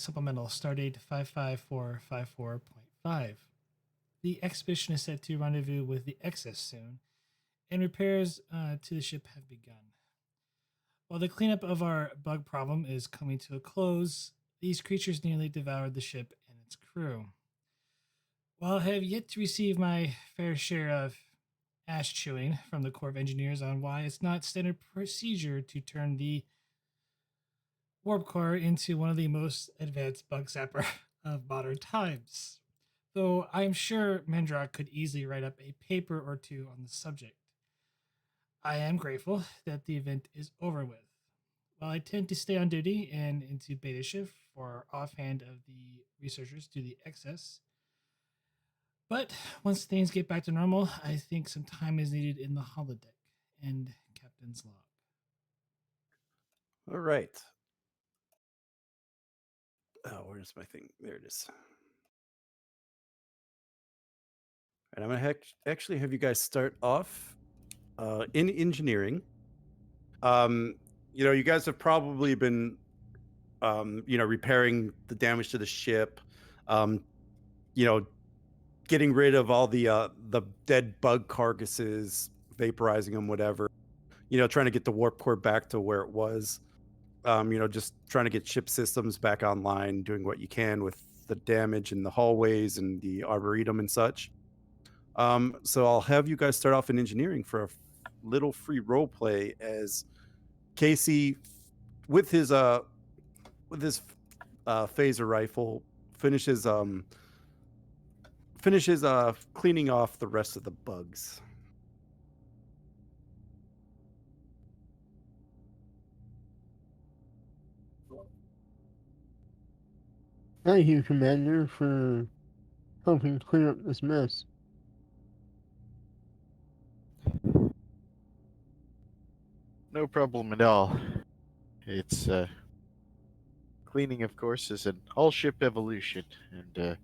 supplemental stardate 55454.5. The expedition is set to rendezvous with the Excess soon, and repairs to the ship have begun. While the cleanup of our bug problem is coming to a close, these creatures nearly devoured the ship and its crew. While I have yet to receive my fair share of ash chewing from the Corps of Engineers on why it's not standard procedure to turn the warp core into one of the most advanced bug zapper of modern times. Though I'm sure Mendrock could easily write up a paper or two on the subject. I am grateful that the event is over with. While I tend to stay on duty and into beta shift for offhand of the researchers to the excess, but once things get back to normal, I think some time is needed in the holodeck. And Captain's log. All right. Oh, where's my thing? There it is. And I'm gonna actually have you guys start off in engineering. You guys have probably been, repairing the damage to the ship. Um, getting rid of all the dead bug carcasses, vaporizing them, whatever. Trying to get the warp core back to where it was. Just trying to get ship systems back online, doing what you can with the damage in the hallways and the arboretum and such. So I'll have you guys start off in engineering for a little free role play as Casey, with his phaser rifle, finishes cleaning off the rest of the bugs. Thank you, Commander, for helping clear up this mess. No problem at all. It's cleaning, of course, is an all-ship evolution, and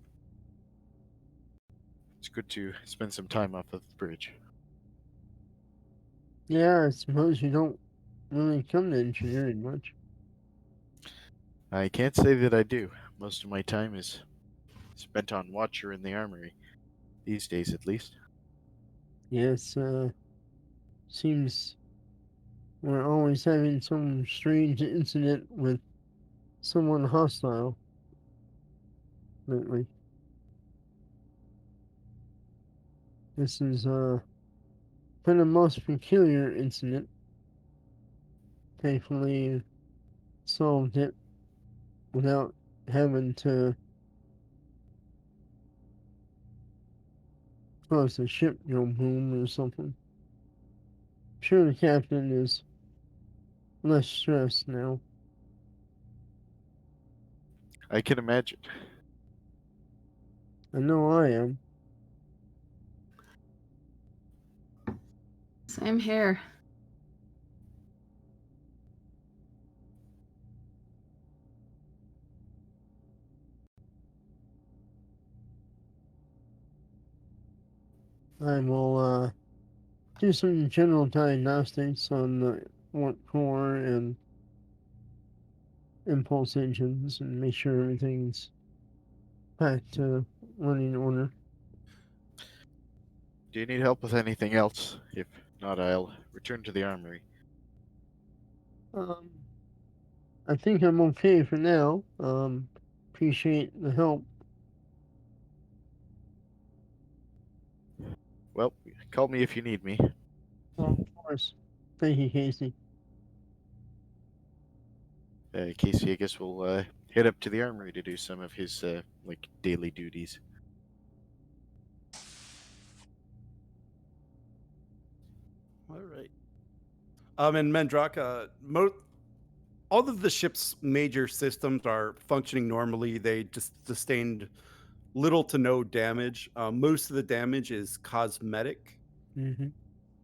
it's good to spend some time off of the bridge. Yeah, I suppose you don't really come to engineering much. I can't say that I do. Most of my time is spent on Watcher in the armory. These days, at least. Yes, seems we're always having some strange incident with someone hostile lately. This is been a most peculiar incident. Thankfully, solved it without having to cause the ship go boom or something. I'm sure the captain is less stressed now. I can imagine. I know I am. Same here. I will do some general diagnostics on the warp core and impulse engines and make sure everything's back to running order. Do you need help with anything else? If not, I'll return to the armory. I think I'm okay for now. Appreciate the help. Well, call me if you need me. Of course. Thank you, Casey. Casey, I guess we'll head up to the armory to do some of his daily duties. All right. And Mendraka, all of the ship's major systems are functioning normally. They just sustained little to no damage. Most of the damage is cosmetic. Mm-hmm.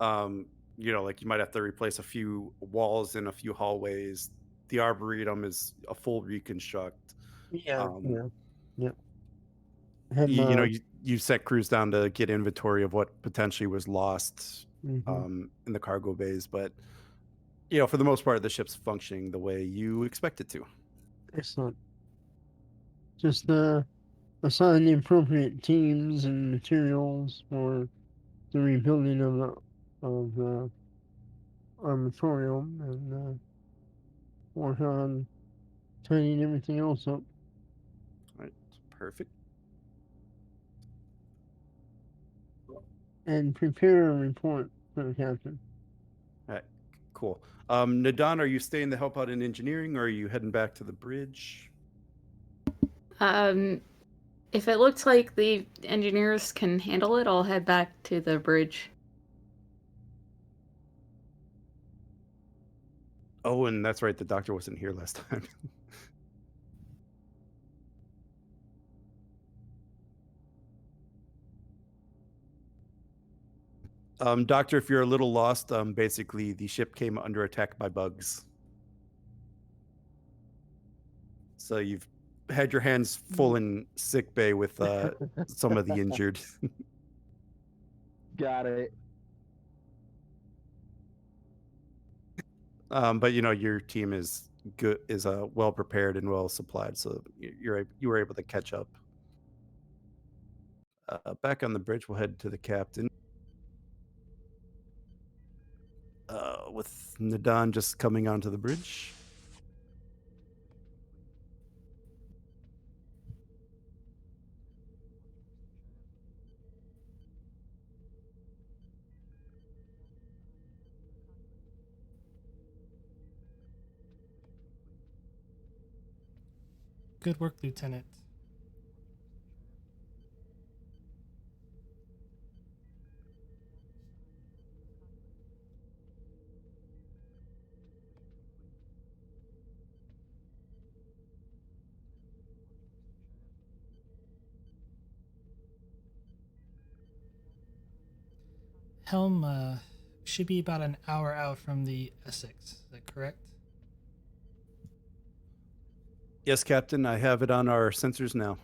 Like you might have to replace a few walls in a few hallways. The arboretum is a full reconstruct. Yeah. Yep. You set crews down to get inventory of what potentially was lost Mm-hmm. in the cargo bays, but for the most part, the ship's functioning the way you expect it to. Excellent. Just assign the appropriate teams and materials for the rebuilding of the armatorium and work on tidying everything else up. All right, perfect. And prepare a report for the captain. All right, cool. Nadon, are you staying to help out in engineering, or are you heading back to the bridge? If it looks like the engineers can handle it, I'll head back to the bridge. Oh, and that's right, the doctor wasn't here last time. Doctor, if you're a little lost, basically the ship came under attack by bugs. So you've had your hands full in sick bay with some of the injured. Got it. But you know your team is good, is well prepared and well supplied, so you were able to catch up. Back on the bridge, we'll head to the captain. With Nadon just coming onto the bridge. Good work, Lieutenant. Helm should be about an hour out from the Essex. Is that correct? Yes, Captain, I have it on our sensors now.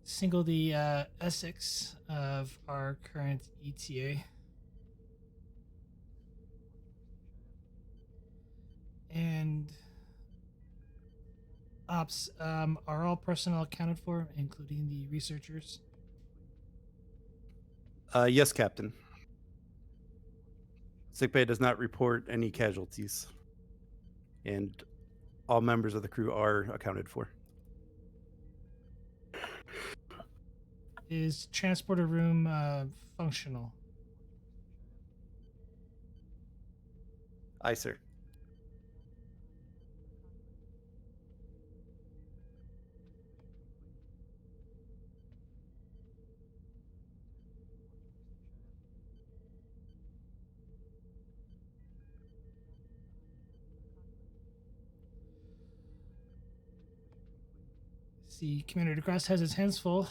Single the Essex of our current ETA. And ops, are all personnel accounted for, including the researchers? Yes, Captain. Sickbay does not report any casualties, and all members of the crew are accounted for. Is transporter room functional? Aye, sir. See, Commander DeGrasse has his hands full.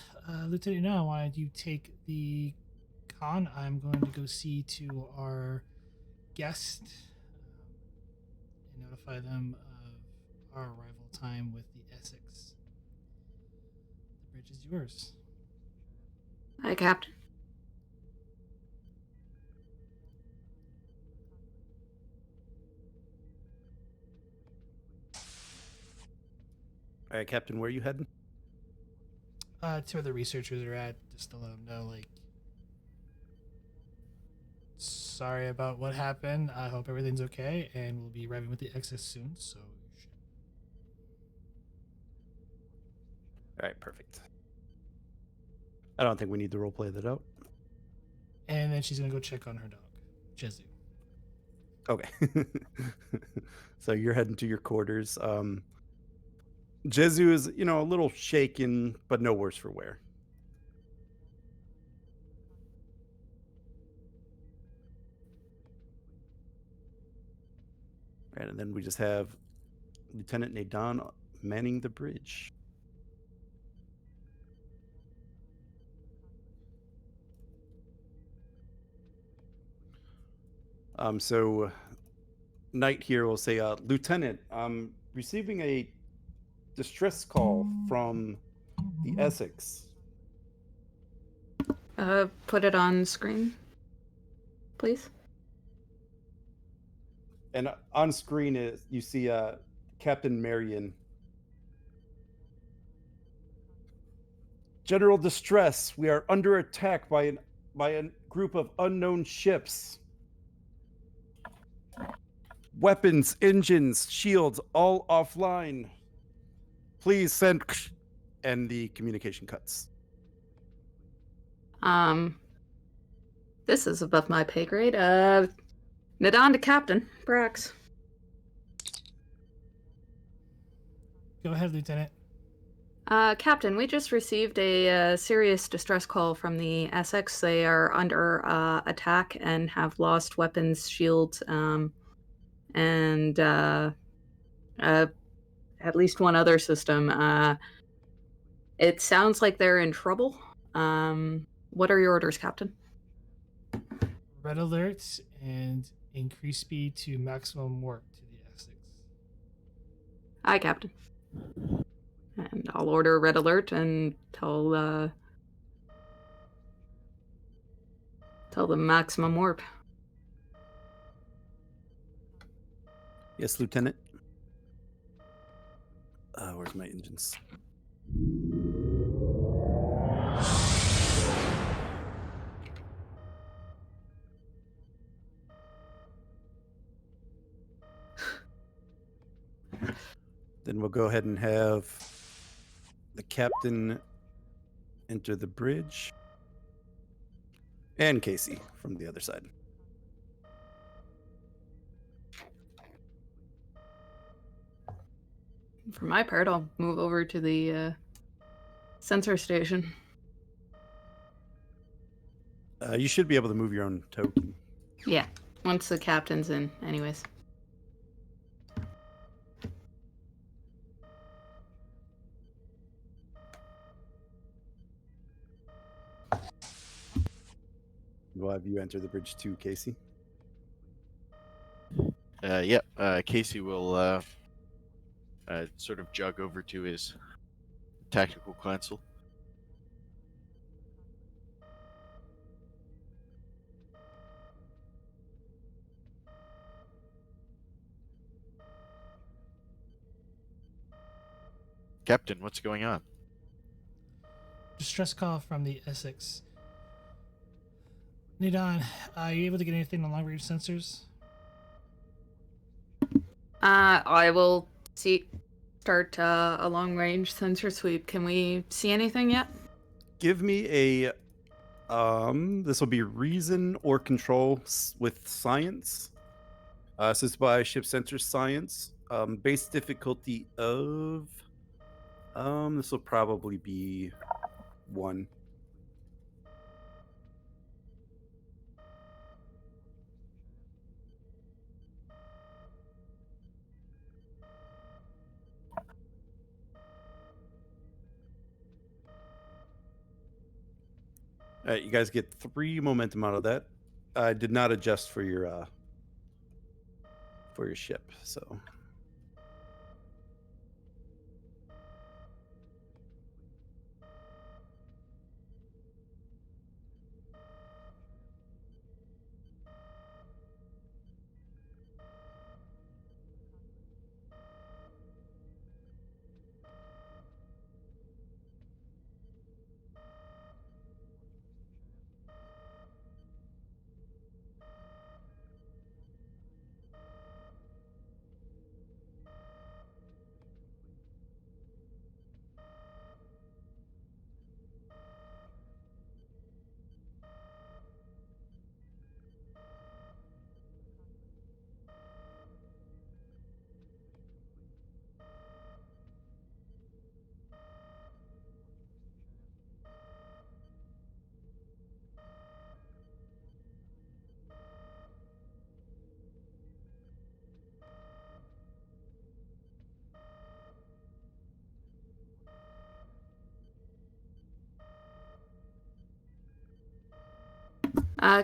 Lieutenant, now why don't you take the con? I'm going to go see to our guest and notify them of our arrival time with the Essex. The bridge is yours. Hi, Captain. All right, Captain, where are you heading? To where the researchers are at, just to let them know, like, sorry about what happened. I hope everything's okay, and we'll be arriving with the Essex soon. So, All right, perfect. I don't think we need to roleplay that out. and then she's gonna go check on her dog, Jezu. Okay. So you're heading to your quarters. Jezu is, a little shaken, but no worse for wear. Right, and then we just have Lieutenant Nadon manning the bridge. So Knight here will say, Lieutenant, receiving a distress call from the Essex. Put it on screen, please. And on screen is you see Captain Marion. General distress. We are under attack by a group of unknown ships. Weapons, engines, shields, all offline. Please send. And the communication cuts. This is above my pay grade. Nadon to Captain Brax. Go ahead, Lieutenant. Captain, we just received a serious distress call from the Essex. They are under attack and have lost weapons, shields, and at least one other system. It sounds like they're in trouble. What are your orders, Captain? Red alert and increase speed to maximum warp to the Essex. Aye, Captain. And I'll order red alert and tell the maximum warp. Yes, Lieutenant. Where's my engines? Then we'll go ahead and have the captain enter the bridge. And Casey from the other side. For my part, I'll move over to the sensor station. You should be able to move your own token. Yeah, once the captain's in, anyways. We'll have you enter the bridge too, Casey. Casey will sort of jog over to his tactical console. Captain, what's going on? Distress call from the Essex. Nidon, are you able to get anything on long range sensors? I will start a long range sensor sweep. Can we see anything yet? Give me a this will be reason or control with science. This is by ship sensor science. Base difficulty of this will probably be 1. All right, you guys get 3 momentum out of that. I did not adjust for your ship, so.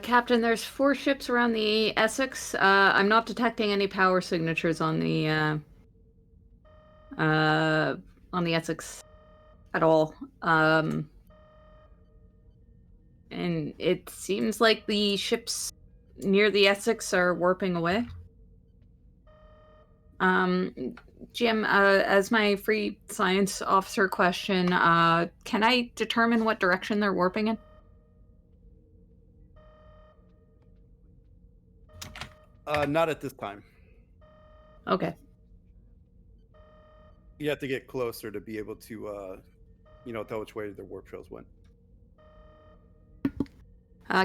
Captain, there's 4 ships around the Essex. I'm not detecting any power signatures on the on the Essex at all. And it seems like the ships near the Essex are warping away. Jim, as my free science officer question, can I determine what direction they're warping in? Not at this time. Okay. You have to get closer to be able to, tell which way the warp trails went.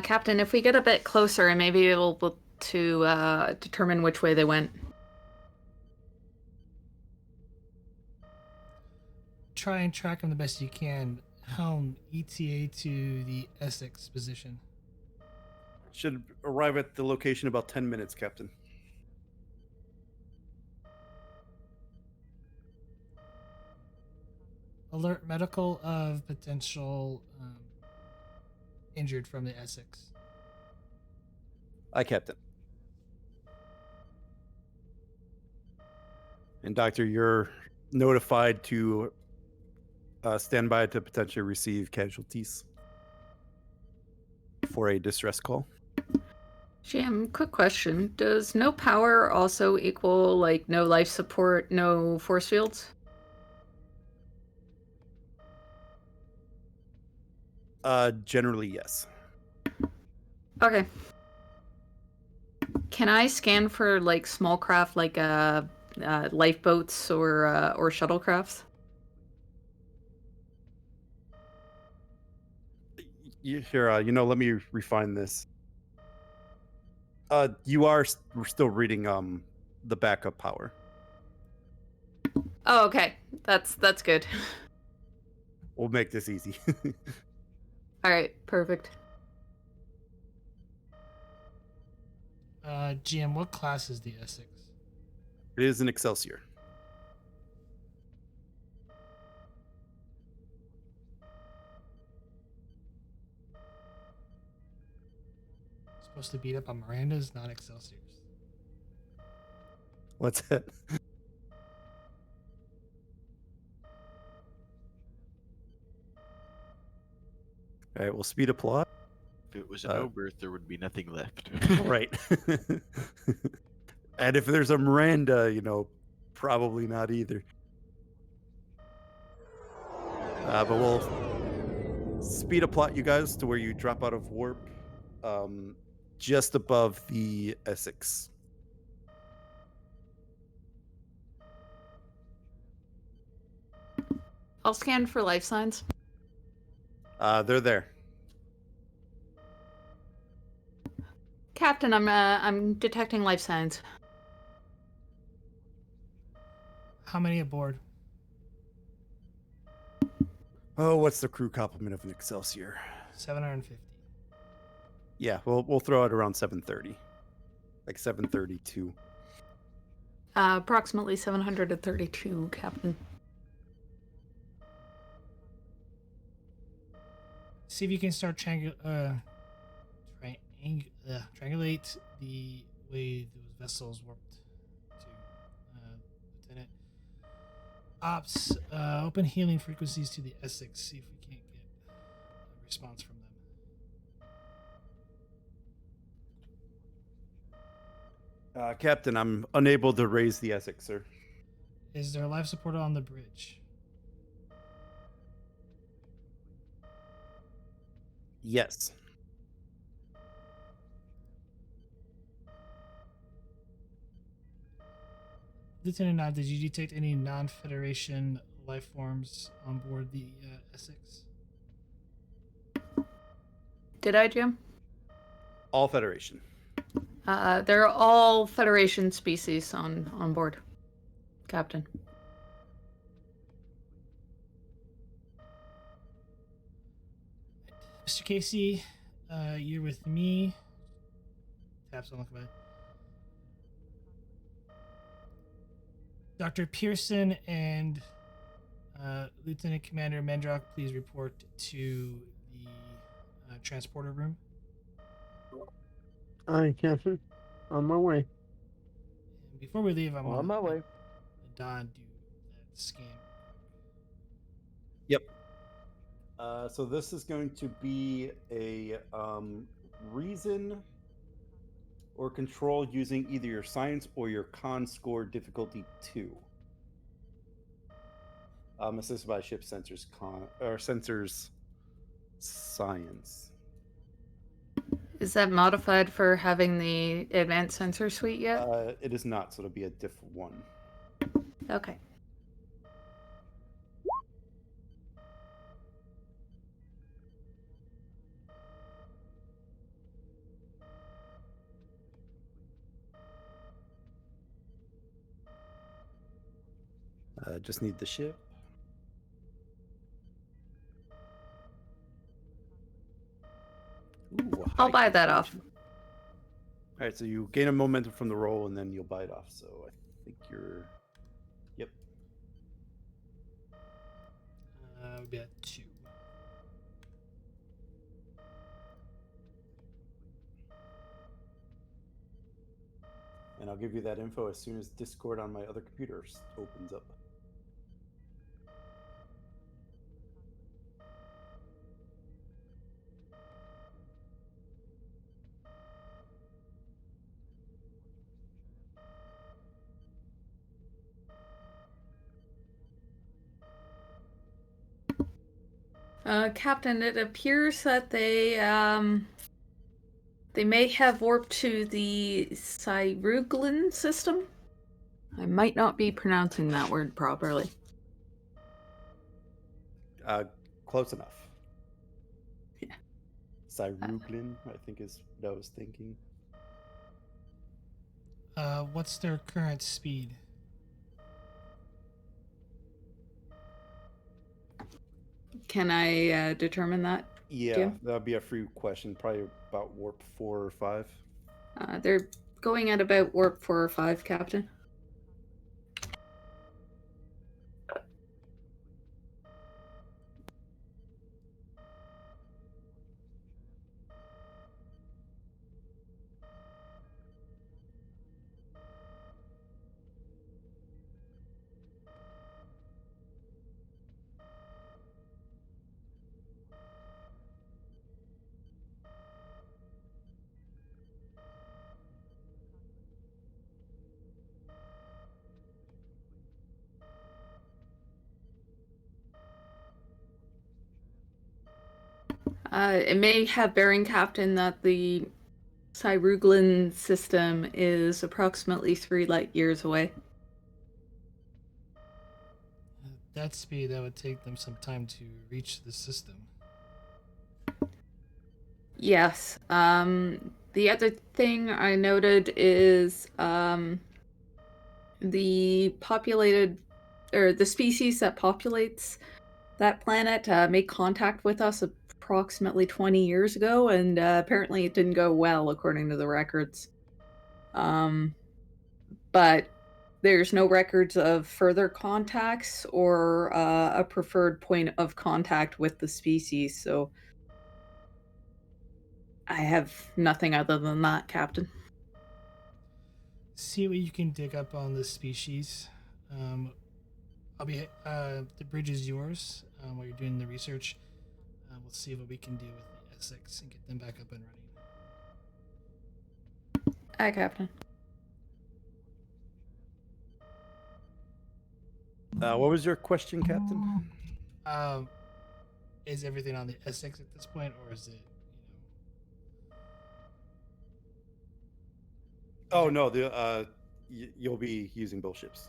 Captain, if we get a bit closer, I may be able to determine which way they went. Try and track them the best you can. Helm ETA to the Essex position. Should arrive at the location about 10 minutes, Captain. Alert medical of potential injured from the Essex. Aye, Captain. And Doctor, you're notified to stand by to potentially receive casualties for a distress call. Jim, quick question. Does no power also equal, like, no life support, no force fields? Generally, yes. Okay. Can I scan for, like, small craft, like, lifeboats or shuttlecrafts? Here, let me refine this. You are still reading the backup power. Oh, okay. That's good. We'll make this easy. All right, perfect. GM, what class is the Essex? It is an Excelsior. Supposed to beat up on Miranda's, not Excelsiors. What's that? All right, we'll speed up plot. If it was an Oberth, there would be nothing left. Right. And if there's a Miranda, probably not either. But we'll speed up plot you guys to where you drop out of warp just above the Essex. I'll scan for life signs. They're there. Captain, I'm detecting life signs. How many aboard? Oh, what's the crew complement of an Excelsior? 750. Yeah, we'll throw it around 730, like 732. Approximately 732, Captain. See if you can start triangulate the way those vessels warped to. Lieutenant Ops, open healing frequencies to the Essex. See if we can't get a response from them. Captain, I'm unable to raise the Essex, sir. Is there life support on the bridge? Yes. Lieutenant Nod, did you detect any non-Federation life forms on board the Essex? Did I, Jim? All Federation. They're all Federation species on board, Captain. Mr. Casey, you're with me. Taps on the Dr. Pearson and Lieutenant Commander Mendrock, please report to the transporter room. Aye, Captain. On my way. And before we leave, I'm On my way. Don do scan. Yep. So this is going to be a reason or control using either your science or your con score difficulty 2. Assisted by ship sensors sensors science. Is that modified for having the advanced sensor suite yet? It is not, so it'll be a diff 1. Okay. Just need the ship. Ooh, I'll high buy that off. concentration. All right, so you gain a momentum from the roll, and then you'll buy it off. So I think you're. Yep. Would be at 2. And I'll give you that info as soon as Discord on my other computer opens up. Captain, it appears that they may have warped to the Cyruglin system. I might not be pronouncing that word properly. Close enough. Yeah. Cyruglin, I think is what I was thinking. What's their current speed? Can I determine that? Yeah, Jim? that'd be a free question. Probably about warp 4 or 5. They're going at about warp 4 or 5, Captain. It may have bearing, Captain, that the Cyruglin system is approximately 3 light years away. At that speed, that would take them some time to reach the system. Yes. The other thing I noted is the populated, or the species that populates that planet made contact with us approximately 20 years ago, and apparently it didn't go well according to the records. But there's no records of further contacts or a preferred point of contact with the species, so I have nothing other than that, Captain. See what you can dig up on the species. I'll be the bridge is yours while you're doing the research. We'll see what we can do with the Essex and get them back up and running. Aye, Captain. What was your question, Captain? Is everything on the Essex at this point, or is it, Oh no, you'll be using both ships.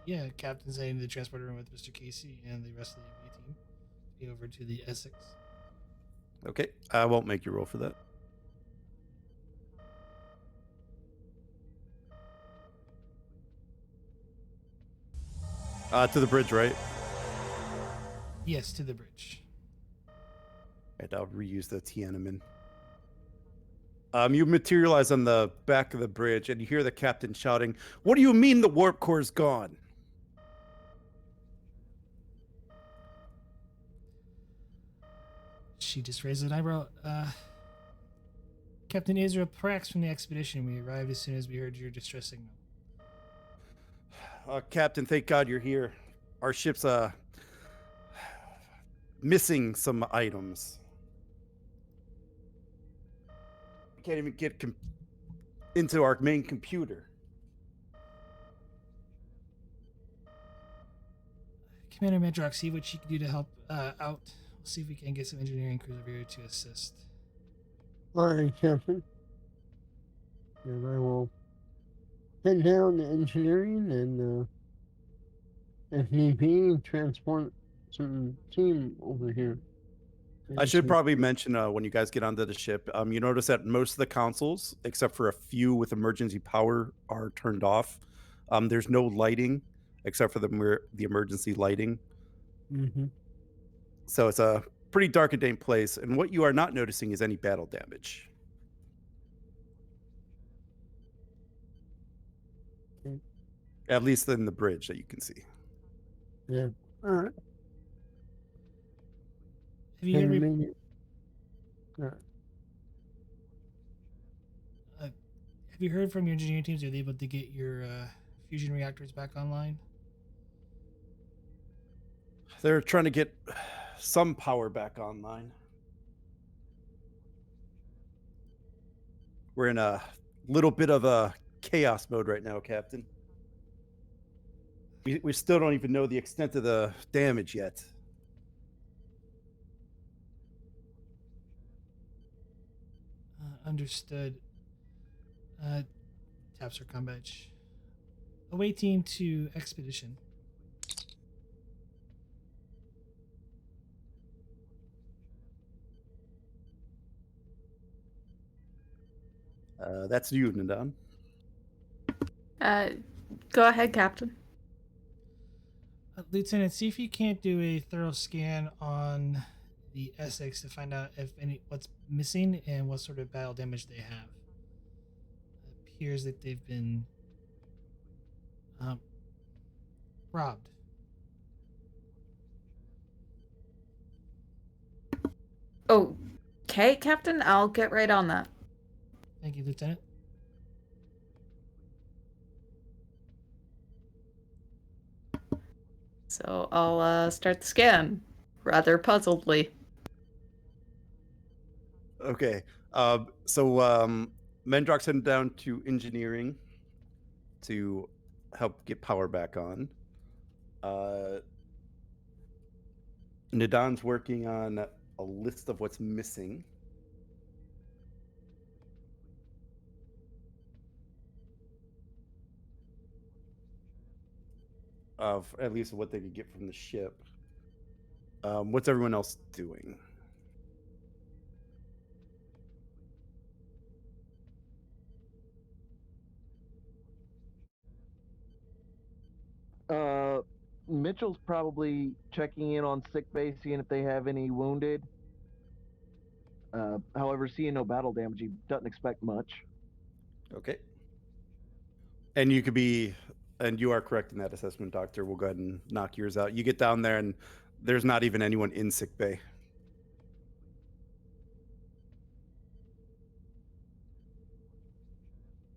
Yeah, Captain's heading to the transporter room with Mr. Casey and the rest of the MA team to be over to the Essex. Okay, I won't make you roll for that. To the bridge, right? Yes, to the bridge. Right, I'll reuse the Tiananmen. You materialize on the back of the bridge, and you hear the captain shouting, "What do you mean the warp core is gone?" She just raised an eyebrow. Captain Israel Prax from the expedition. We arrived as soon as we heard your distress signal. Captain, thank God you're here. Our ship's missing some items. We can't even get into our main computer. Commander Medrock, see what you can do to help out. We'll see if we can get some engineering crews over here to assist. Alright, Captain. And I will head down to engineering and, if need be, transport some team over here. I should probably mention when you guys get onto the ship, you notice that most of the consoles, except for a few with emergency power, are turned off. There's no lighting except for the emergency lighting. Mm-hmm. So it's a pretty dark and dank place. And what you are not noticing is any battle damage. Okay. At least in the bridge that you can see. Yeah. Alright. Have you heard, have you heard from your engineering teams? Are they able to get your fusion reactors back online? They're trying to get some power back online. We're in a little bit of a chaos mode right now, Captain. We still don't even know the extent of the damage yet. Understood. Taps her combat. Away team to expedition. That's you, Nadan. Go ahead, Captain. Lieutenant, see if you can't do a thorough scan on the Essex to find out if what's missing and what sort of battle damage they have. It appears that they've been robbed. Okay, Captain. I'll get right on that. Thank you, Lieutenant. So I'll start the scan, rather puzzledly. Okay. Mendrock's heading down to engineering to help get power back on. Nadan's working on a list of what's missing. Of at least what they could get from the ship. What's everyone else doing? Mitchell's probably checking in on sick bay, seeing if they have any wounded. However, seeing no battle damage, he doesn't expect much. Okay. And you are correct in that assessment, Doctor. We'll go ahead and knock yours out. You get down there and there's not even anyone in sick bay.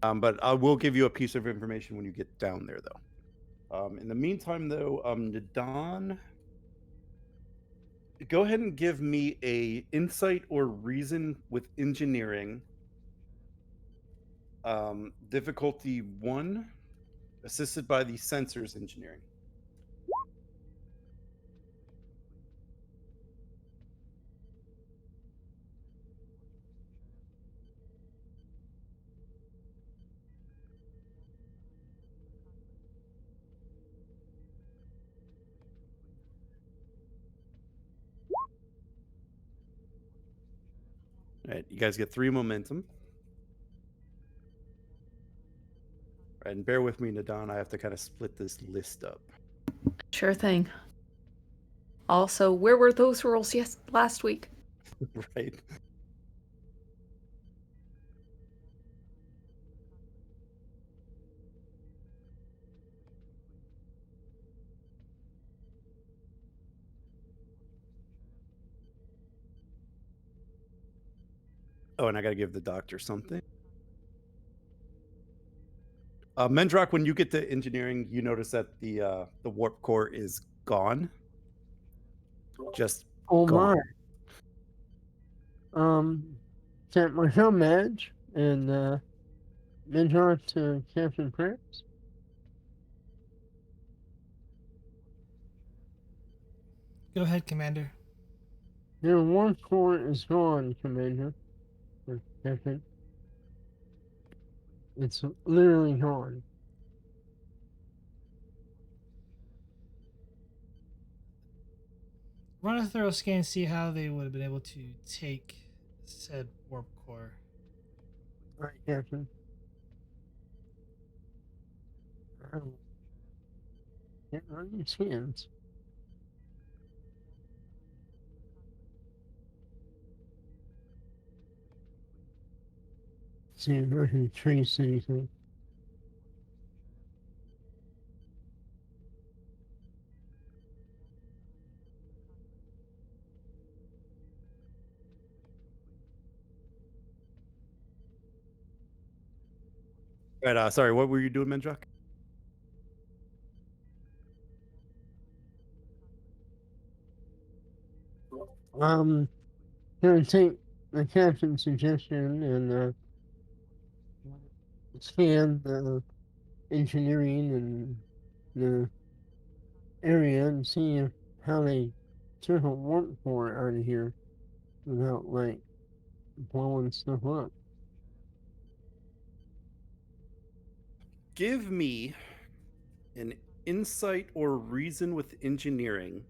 But I will give you a piece of information when you get down there, though. In the meantime, though, Nadan, go ahead and give me a insight or reason with engineering. Difficulty 1, assisted by the sensors engineering. All right, you guys get 3 momentum. All right, and bear with me, Nadan. I have to kind of split this list up. Sure thing. Also, where were those rolls last week? Right. Oh, and I gotta give the doctor something. Mendrock, when you get to engineering, you notice that the warp core is gone. Just Oh gone. my. Sent my film badge and mentor to Captain Prince. Go ahead, Commander. Your warp core is gone, Commander. Or Captain. It's literally gone. Run a thorough scan and see how they would have been able to take said warp core. Alright, Captain. Can't run these scans. See if I can trace anything. Right. Sorry, what were you doing, Mendrock? Gonna take the captain's suggestion and scan the engineering and the area and see if, how they took a warp core out of here without like blowing stuff up. Give me an insight or reason with engineering.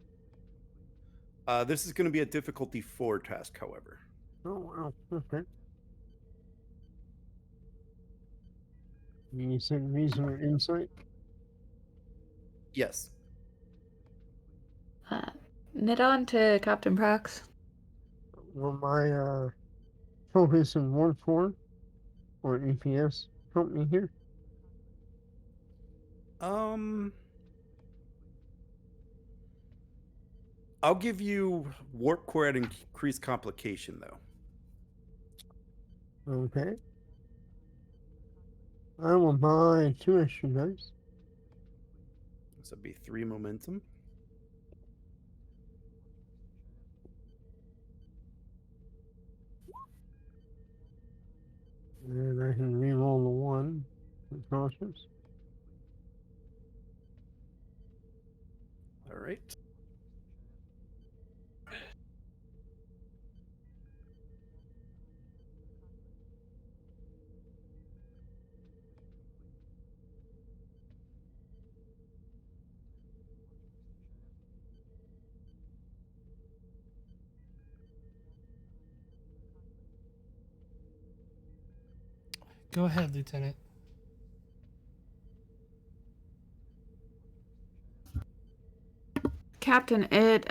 This is going to be a difficulty 4 task, however. Oh wow, okay. You said reason or insight? Yes. Knit on to Captain Prax. Will my focus in warp core or EPS help me here? I'll give you warp core at increased complication, though. Okay. I will buy 2 extra dice. This would be 3 momentum. And I can re-roll the 1 with cautious. All right. Go ahead, Lieutenant. Captain, it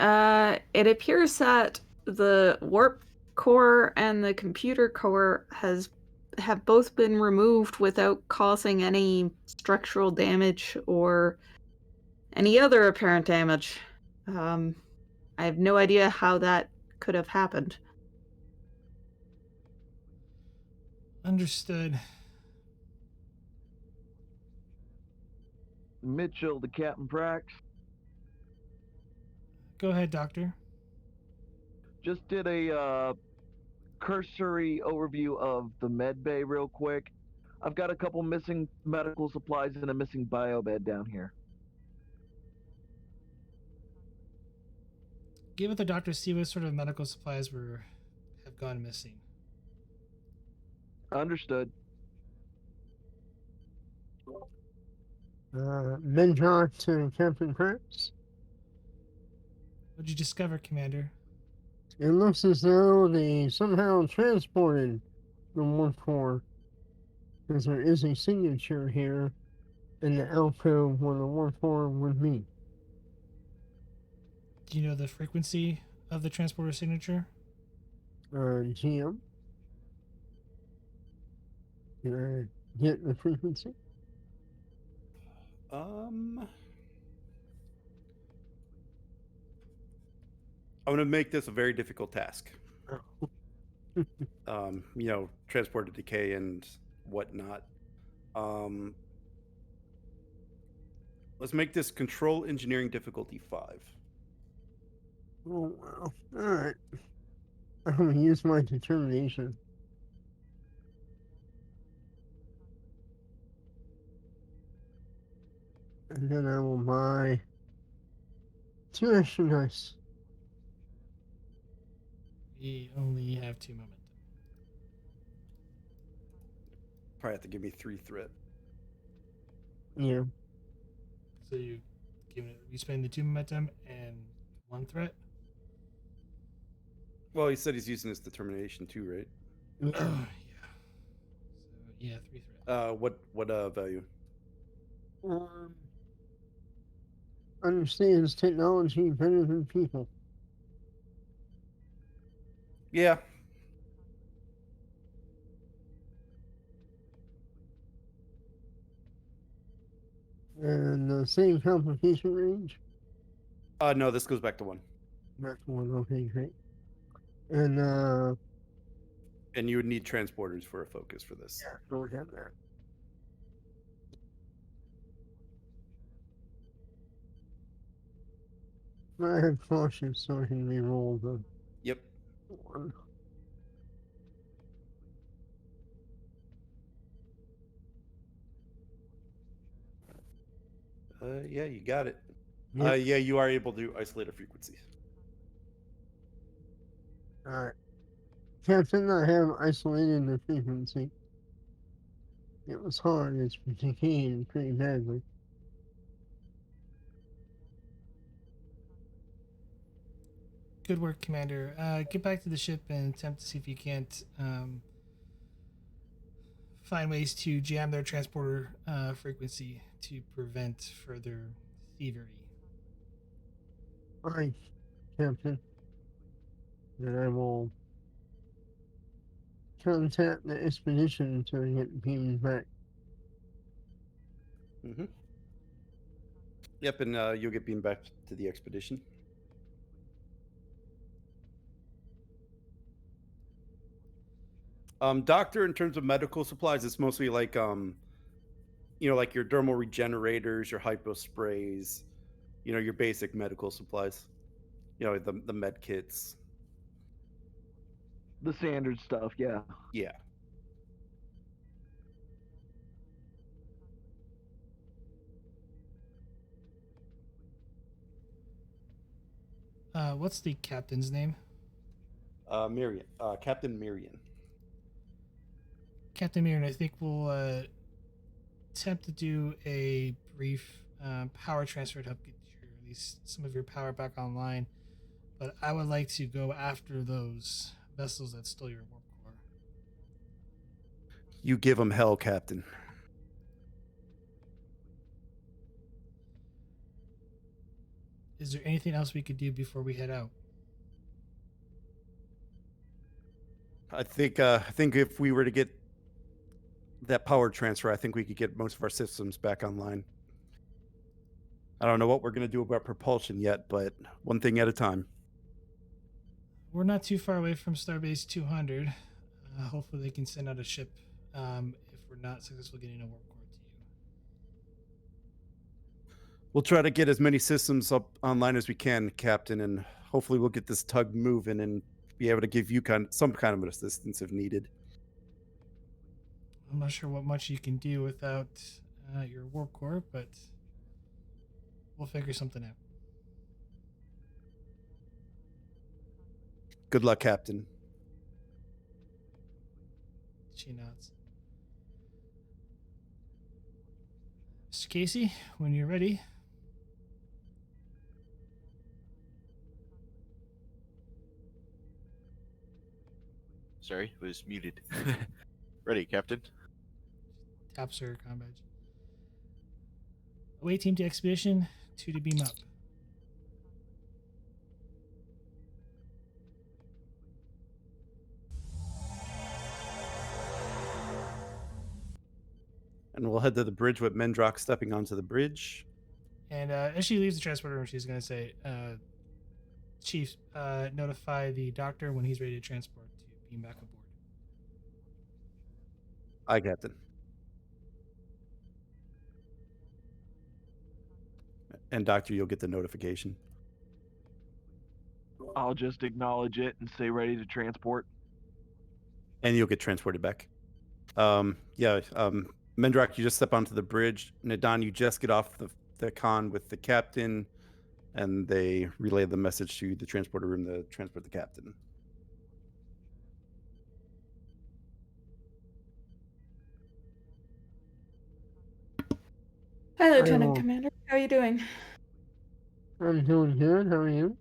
appears that the warp core and the computer core have both been removed without causing any structural damage or any other apparent damage. I have no idea how that could have happened. Understood. Mitchell to Captain Prax. Go ahead, Doctor. Just did a cursory overview of the med bay real quick. I've got a couple missing medical supplies and a missing biobed down here. Give it the doctor, see what sort of medical supplies have gone missing. Understood. Mentor to Captain Prince. What'd you discover, Commander? It looks as though they somehow transported the warp core, because there is a signature here in the alcove where the warp core would be. Do you know the frequency of the transporter signature? GM. Can I get the frequency? I'm going to make this a very difficult task. transport to decay and whatnot. Let's make this control engineering difficulty 5. Oh, wow. Alright. I'm gonna use my determination. And then I will buy 2 extra dice. We only have 2 momentum. Probably have to give me 3 threat. Yeah. So you spend the 2 momentum and 1 threat. Well, he said he's using his determination too, right? Oh yeah. So yeah, 3 threat. What value? Understands technology better than people. Yeah. And the same complication range. No, this goes back to 1. Back to 1, okay, great. And And you would need transporters for a focus for this. yeah, don't have that. I have caution, so I can reroll the Yep. 1. Yeah, you got it. Yep. Yeah, you are able to isolate a frequency. Alright. Captain, I have isolated the frequency. It was hard, it's decaying pretty badly. Good work, Commander. Get back to the ship and attempt to see if you can't find ways to jam their transporter frequency to prevent further thievery. Alright, Captain. Then I will contact the expedition to get beamed back. Mm-hmm. Yep, and you'll get beamed back to the expedition. Doctor, in terms of medical supplies, it's mostly like like your dermal regenerators, your hypo sprays, your basic medical supplies. The med kits. The standard stuff, yeah. Yeah. What's the captain's name? Miriam. Captain Miriam. Captain Mirren, I think we'll attempt to do a brief power transfer to help get at least some of your power back online. But I would like to go after those vessels that stole your warp core. You give them hell, Captain. Is there anything else we could do before we head out? I think if we were to get that power transfer, I think we could get most of our systems back online. I don't know what we're going to do about propulsion yet, but one thing at a time. We're not too far away from Starbase 200. Hopefully they can send out a ship if we're not successful getting a warp core to you. We'll try to get as many systems up online as we can, Captain, and hopefully we'll get this tug moving and be able to give you some kind of assistance if needed. I'm not sure what much you can do without your warp core, but we'll figure something out. Good luck, Captain. She nods. Mr. Casey, when you're ready. Sorry, was muted. Ready, Captain. Taps her comm badge. Away team to expedition, 2 to beam up. And we'll head to the bridge with Mendrock stepping onto the bridge. And as she leaves the transporter room, she's going to say, Chief, notify the doctor when he's ready to transport to being back aboard. Aye, Captain. And Doctor, you'll get the notification. I'll just acknowledge it and say ready to transport. And you'll get transported back. Mendrak, you just step onto the bridge. Nadan, you just get off the con with the captain, and they relay the message to the transporter room to transport the captain. Hi, I Lieutenant will- Commander. How are you doing? I'm doing good. How are you?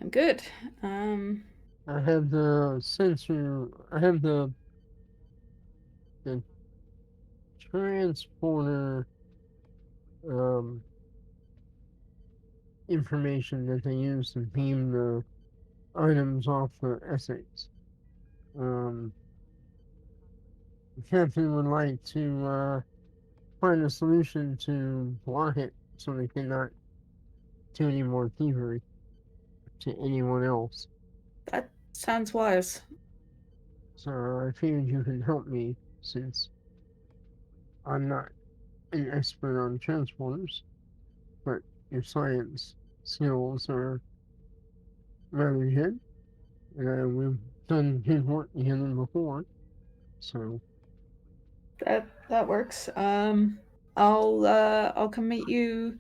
I'm good. I have the sensor. I have the transporter information that they use to beam the items off the Essex. The captain would like to find a solution to block it so they cannot do any more thievery to anyone else. That sounds wise. So I figured you could help me since I'm not an expert on transporters, but your science skills are rather good. And we've done good work together before, so That works. I'll come meet you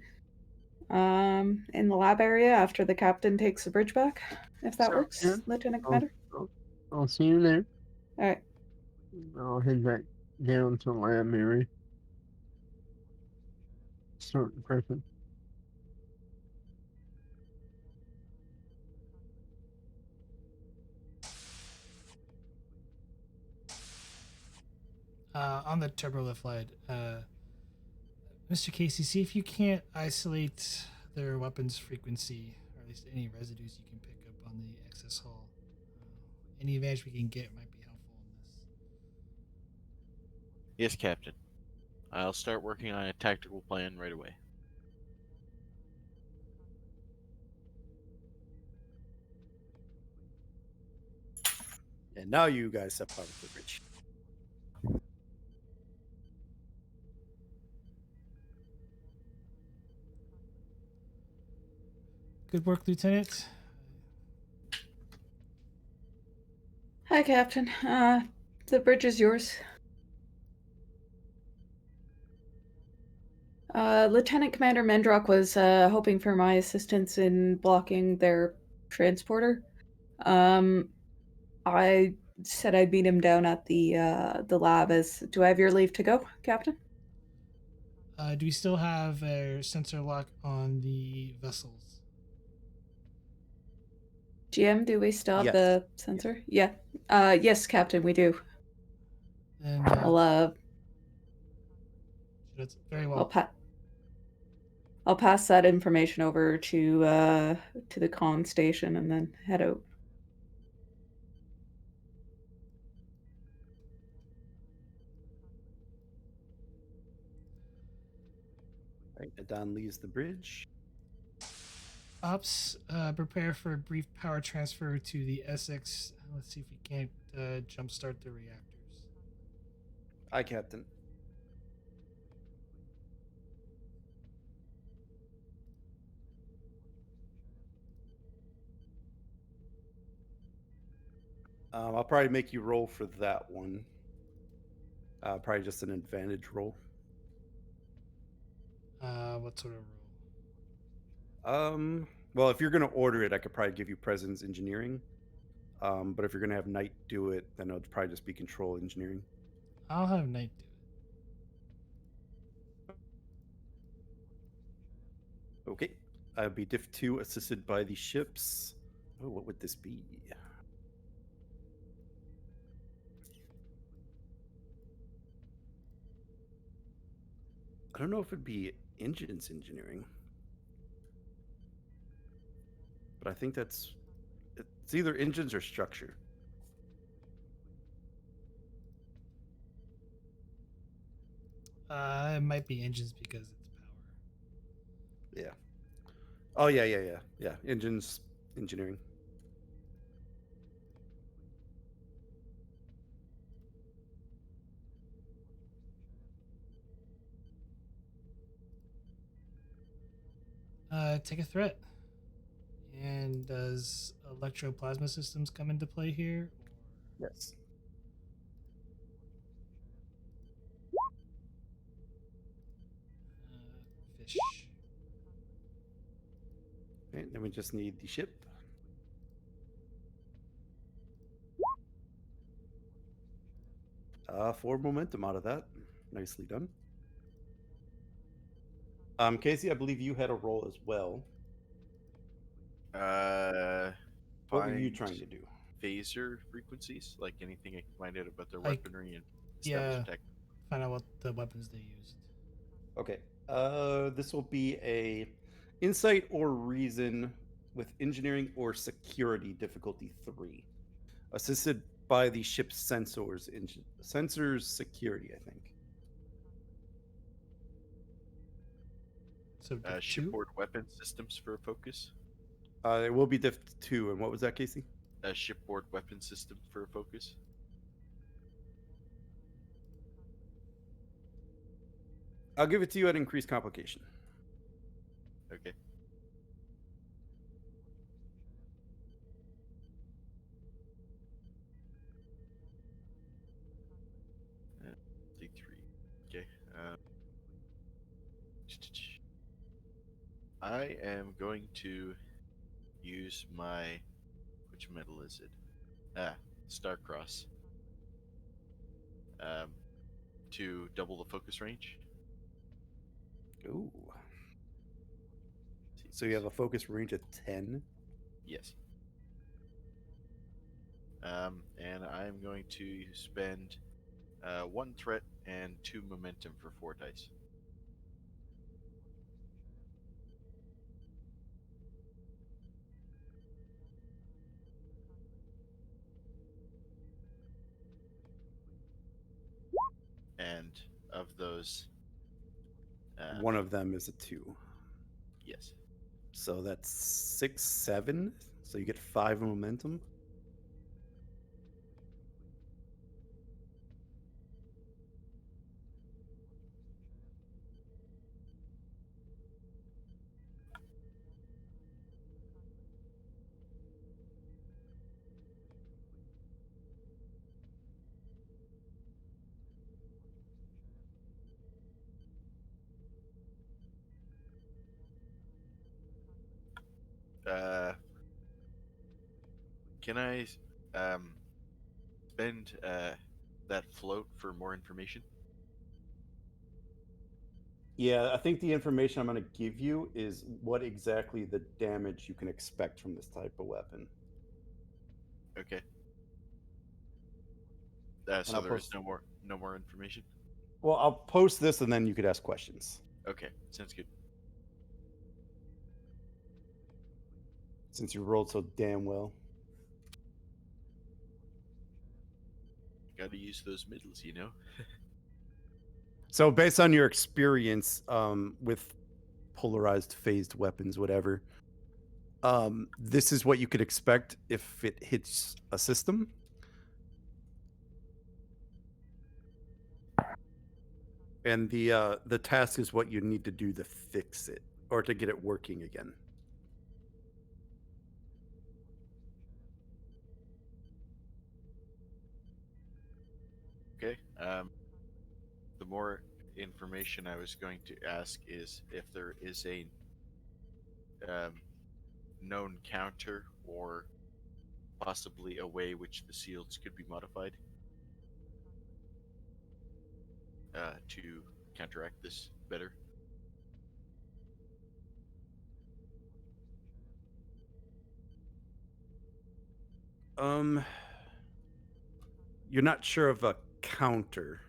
in the lab area after the captain takes the bridge back, if that Sounds works, good. Lieutenant I'll, Commander. I'll see you there. All right. I'll head back down to the lab area. Start prepping. On the turbolift flight, Mr. Casey, see if you can't isolate their weapons frequency, or at least any residues you can pick up on the excess hull. Any advantage we can get might be helpful in this. Yes, Captain. I'll start working on a tactical plan right away. And now you guys step onto the bridge. Good work, Lieutenant. Hi, Captain. The bridge is yours. Lieutenant Commander Mendrock was hoping for my assistance in blocking their transporter. I said I'd meet him down at the lab. Do I have your leave to go, Captain? Do we still have a sensor lock on the vessels? GM, do we still have Yes. the sensor? Yeah. Yes, Captain, we do. And that's very well. I'll pass that information over to the con station and then head out. Right, Nadan leaves the bridge. Ops, prepare for a brief power transfer to the Essex. Let's see if we can't jumpstart the reactors. Aye, Captain. I'll probably make you roll for that one. Probably just an advantage roll. What sort of roll? Well, if you're gonna order it, I could probably give you presence engineering. But if you're gonna have Knight do it, then it'll probably just be control engineering. I'll have Knight do it. Okay. I'll be Diff 2 assisted by the ships. Oh, what would this be? I don't know if it'd be engines engineering. But I think it's either engines or structure. It might be engines because it's power. Yeah. Oh yeah. Engines engineering. Take a threat. And does electroplasma systems come into play here? Or Yes. fish? Okay, then we just need the ship. 4 momentum out of that. Nicely done. Casey, I believe you had a roll as well. What were you Find trying to do? phaser frequencies, like anything I can find out about their Like, weaponry and yeah, establish tech. find out what the weapons they used. Okay. This will be a insight or reason with engineering or security difficulty 3. Assisted by the ship's sensors security, I think. So diff 2? Shipboard weapon systems for a focus. It will be diff 2. And what was that, Casey? A shipboard weapon system for a focus. I'll give it to you at increased complication. Okay. Take 3. Okay. I am going to use my, which metal is it? Starcross. To double the focus range. Ooh. So you have a focus range of 10. Yes. And I'm going to spend 1 threat and 2 momentum for 4 dice. And of those, One of them is a 2. yes. So that's 6, 7. So you get 5 momentum. Can I spend that float for more information? Yeah, I think the information I'm going to give you is what exactly the damage you can expect from this type of weapon. Okay. And So I'll there is post. no more information. Well, I'll post this and then you could ask questions. Okay, sounds good. Since you rolled so damn well. Got to use those middles, you know. So, based on your experience with polarized phased weapons, whatever, this is what you could expect if it hits a system. And the task is what you need to do to fix it or to get it working again. Okay. The more information I was going to ask is if there is a known counter or possibly a way which the seals could be modified to counteract this better. You're not sure of a counter.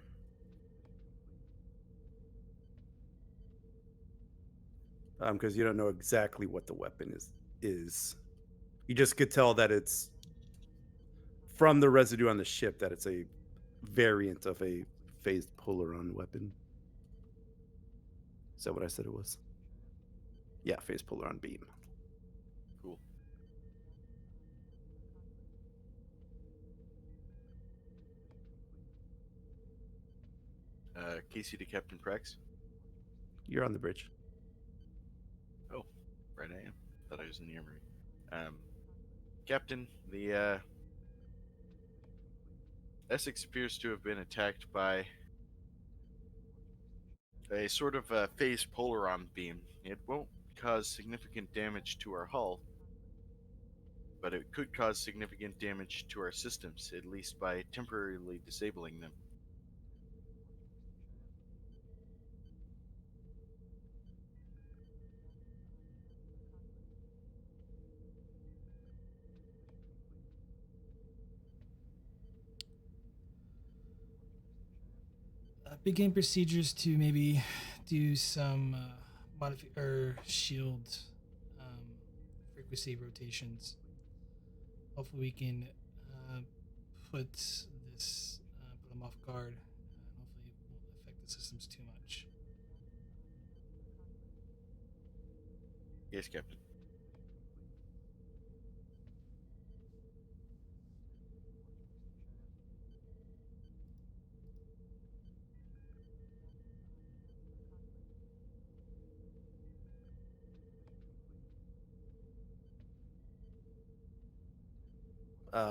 Because you don't know exactly what the weapon is. You just could tell that it's from the residue on the ship that it's a variant of a phased polaron weapon. Is that what I said it was? Yeah, phased polaron beam. Cool. Casey to Captain Prax. You're on the bridge. Oh, Right, I am. Thought I was in the armory. Captain, the Essex appears to have been attacked by a sort of phased polaron beam. It won't cause significant damage to our hull, but it could cause significant damage to our systems, at least by temporarily disabling them. Begin procedures to maybe do some or shield frequency rotations. Hopefully, we can put this put them off guard. Hopefully, it won't affect the systems too much. Yes, Captain.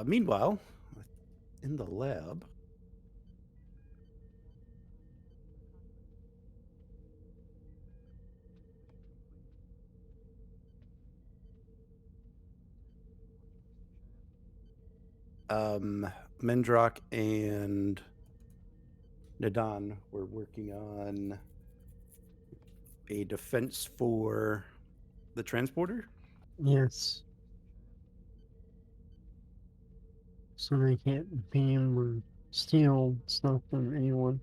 Meanwhile, in the lab, Mendrock and Nadan were working on a defense for the transporter. Yes. So they can't beam or steal stuff from anyone,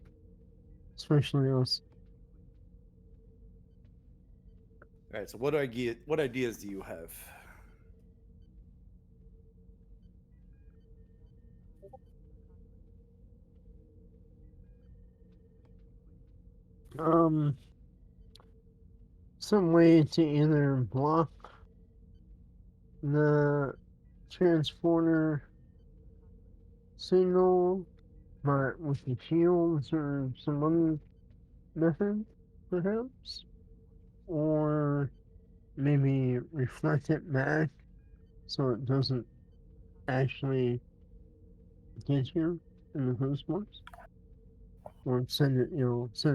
especially us. All right. So what ideas do you have? Some way to either block the transporter signal, but with the shields or some other method, perhaps, or maybe reflect it back so it doesn't actually get here in the first place, or send it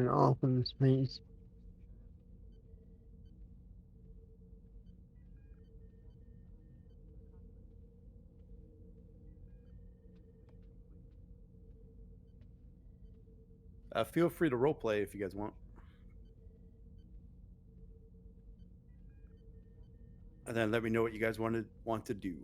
off into space. Feel free to role play if you guys want. And then let me know what you guys want to do.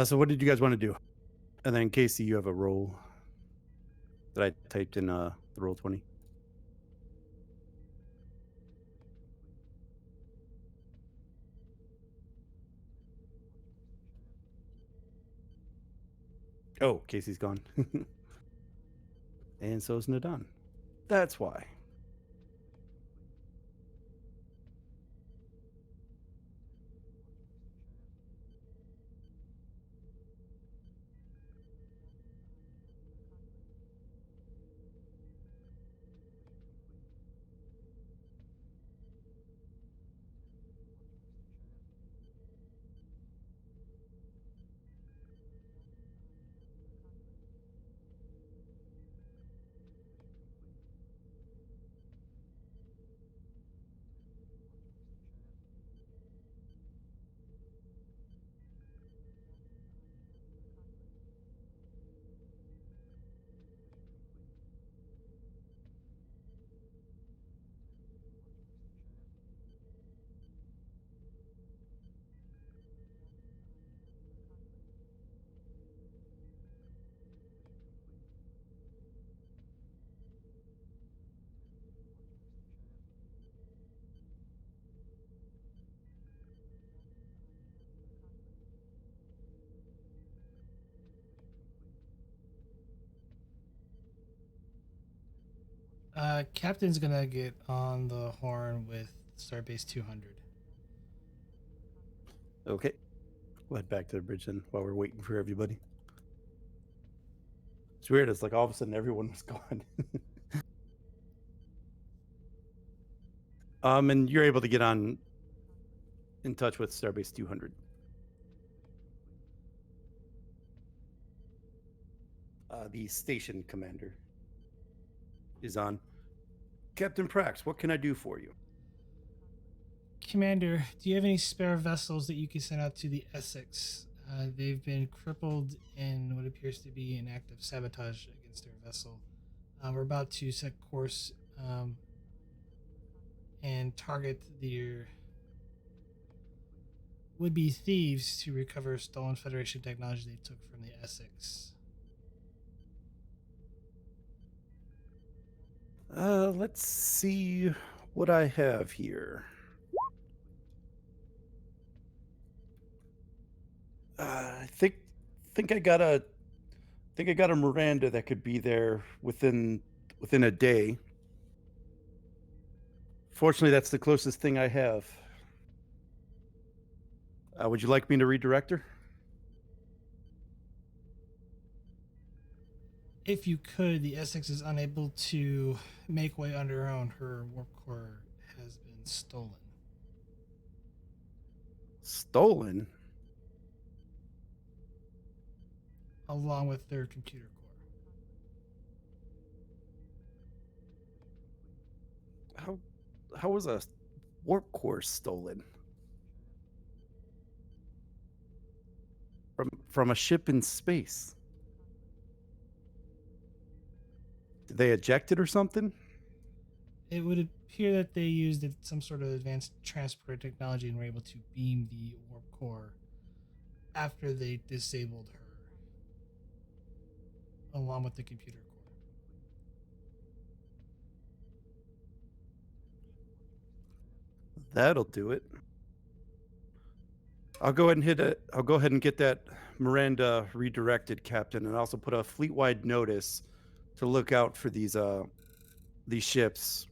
So what did you guys want to do? And then Casey, you have a roll that I typed in the roll 20. Oh, Casey's gone. And so is Nadan. That's why. Captain's gonna get on the horn with Starbase 200. Okay. We'll head back to the bridge then while we're waiting for everybody. It's weird. It's like all of a sudden everyone was gone. And you're able to get on in touch with Starbase 200. The station commander is on. Captain Prax, what can I do for you? Commander, do you have any spare vessels that you can send out to the Essex? They've been crippled in what appears to be an act of sabotage against their vessel. We're about to set course and target their would-be thieves to recover stolen Federation technology they took from the Essex. Let's see what I have here. I think I got a Miranda that could be there within a day. Fortunately, that's the closest thing I have. Would you like me to redirect her? If you could, the Essex is unable to make way on her own. Her warp core has been stolen. Stolen? Along with their computer core. How was a warp core stolen? From a ship in space? Did they eject it or something? It would appear that they used some sort of advanced transport technology and were able to beam the warp core after they disabled her, along with the computer core. That'll do it. I'll go ahead and get that Miranda redirected, Captain, and also put a fleet-wide notice to look out for these ships.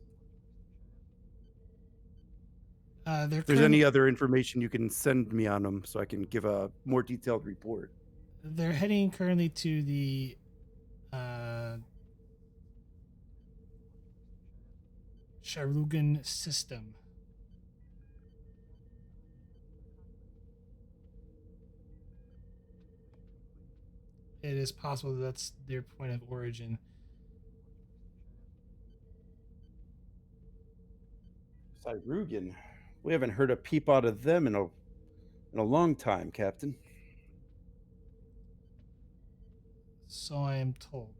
If there's any other information you can send me on them so I can give a more detailed report. They're heading currently to the Sharugan system. It is possible that's their point of origin. Cyrugan? We haven't heard a peep out of them in a long time, Captain. So I am told.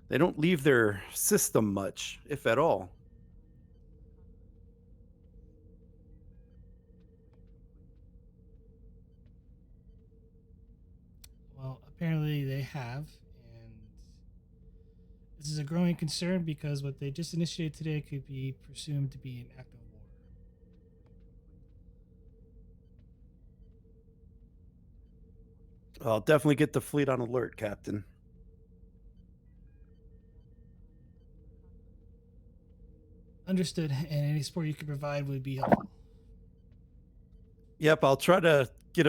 They don't leave their system much, if at all. Well, apparently they have, and this is a growing concern because what they just initiated today could be presumed to be an act of war. I'll definitely get the fleet on alert, Captain. Understood, and any support you can provide would be helpful. Yep, I'll try to get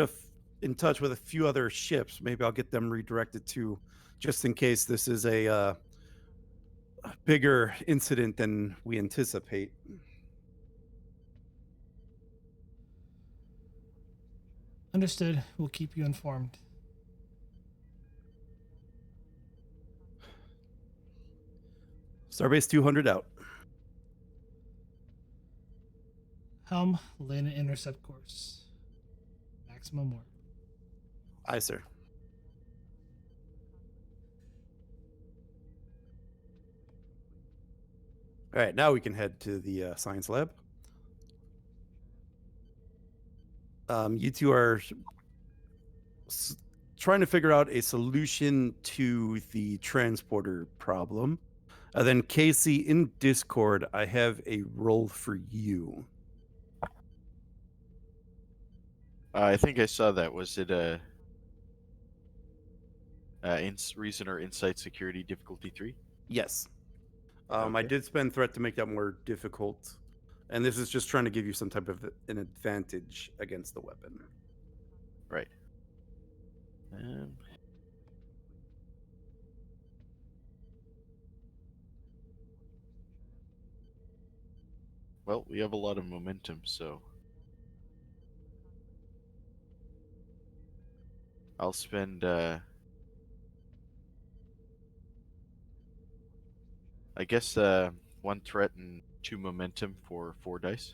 in touch with a few other ships. Maybe I'll get them redirected too, just in case this is a bigger incident than we anticipate. Understood. We'll keep you informed. Starbase 200 out. Helm, land and intercept course. Maximum warp. Aye, sir. All right, now we can head to the science lab. You two are trying to figure out a solution to the transporter problem. Then Casey, in Discord, I have a role for you. I think I saw that. Was it a reason or insight security difficulty 3? Yes. I Okay. did spend threat to make that more difficult, and this is just trying to give you some type of an advantage against the weapon. Right. Well, we have a lot of momentum, so I'll spend I guess 1 threat and 2 momentum for 4 dice.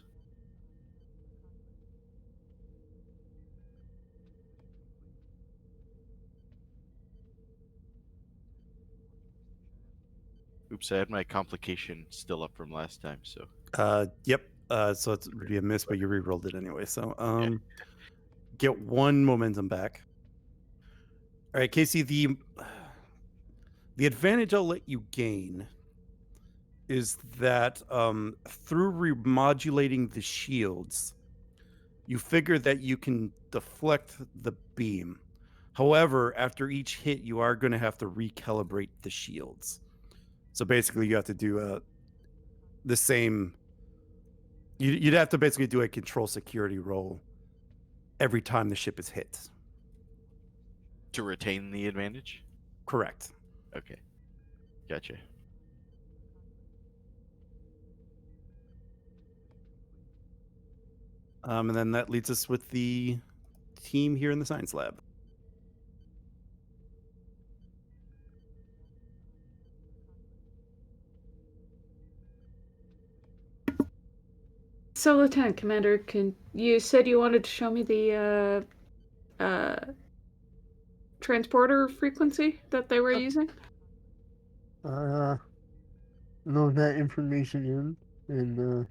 Oops, I had my complication still up from last time, so Yep. So it would be a miss, but you re-rolled it anyway. So Yeah. get 1 momentum back. All right, Casey. The advantage I'll let you gain is that through remodulating the shields, you figure that you can deflect the beam. However, after each hit, you are going to have to recalibrate the shields. So basically, you have to do the same. You'd have to basically do a control security roll every time the ship is hit. To retain the advantage? Correct. Okay. Gotcha. And then that leads us with the team here in the science lab. So, Lieutenant Commander, you said you wanted to show me the transporter frequency that they were using? Load that information in and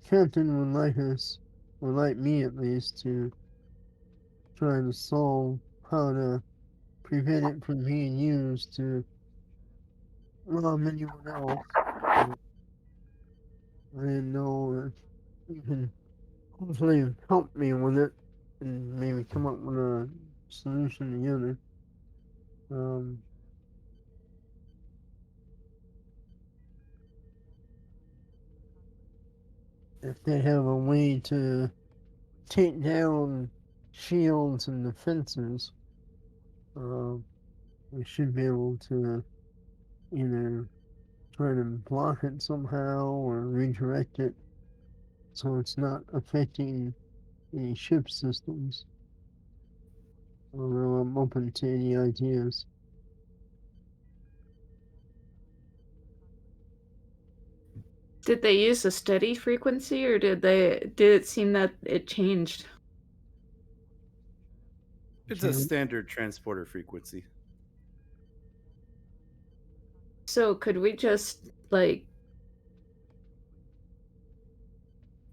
Captain would like me at least, to try to solve how to prevent it from being used to rob anyone else. I didn't know if you can hopefully help me with it and maybe come up with a solution together. Um, if they have a way to take down shields and defenses, we should be able to either try to block it somehow or redirect it so it's not affecting any ship systems. Although I'm open to any ideas. Did they use a steady frequency, or did it seem that it changed? It's a standard transporter frequency. So could we just, like,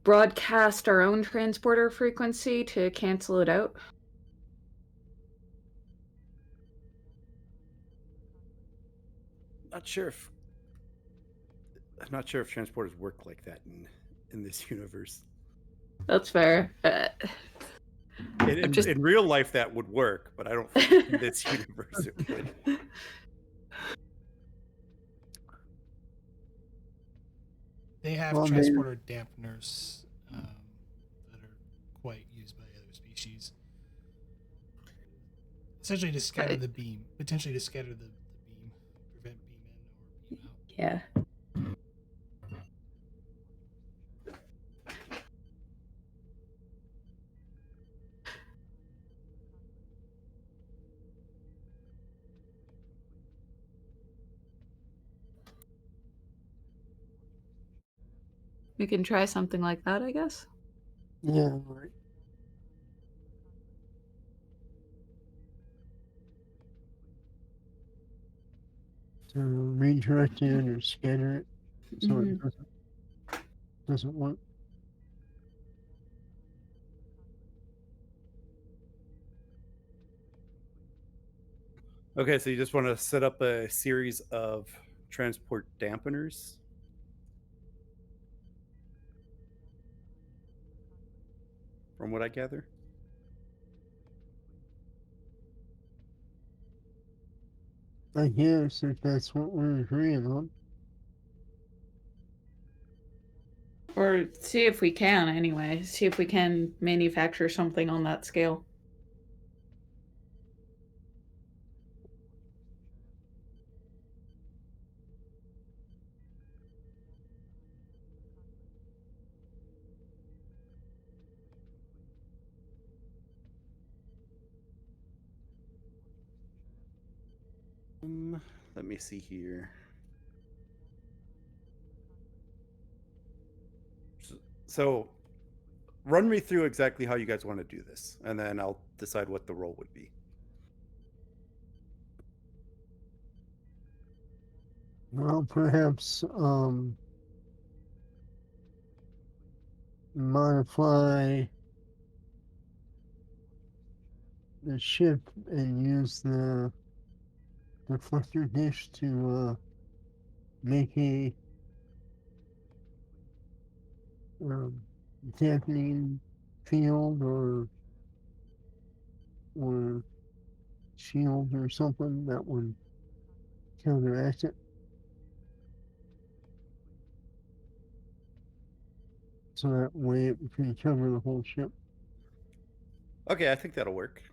broadcast our own transporter frequency to cancel it out? I'm not sure if transporters work like that in this universe. That's fair. In real life, that would work, but I don't think in this universe it would. They have Well, transporter dampeners that are quite used by other species. Essentially to scatter the beam, potentially to scatter the beam, prevent beam in or beam out. Yeah. We can try something like that, I guess. yeah, right. To redirect it or scatter it so it doesn't work. Okay, so you just want to set up a series of transport dampeners. From what I gather. I guess if that's what we're agreeing on. Or see if we can, anyway. See if we can manufacture something on that scale. Let me see here. So, run me through exactly how you guys want to do this, and then I'll decide what the role would be. Well, perhaps modify the ship and use the deflector dish to make a um, dampening field or shield or something that would counteract it. So that way it can cover the whole ship. Okay, I think that'll work.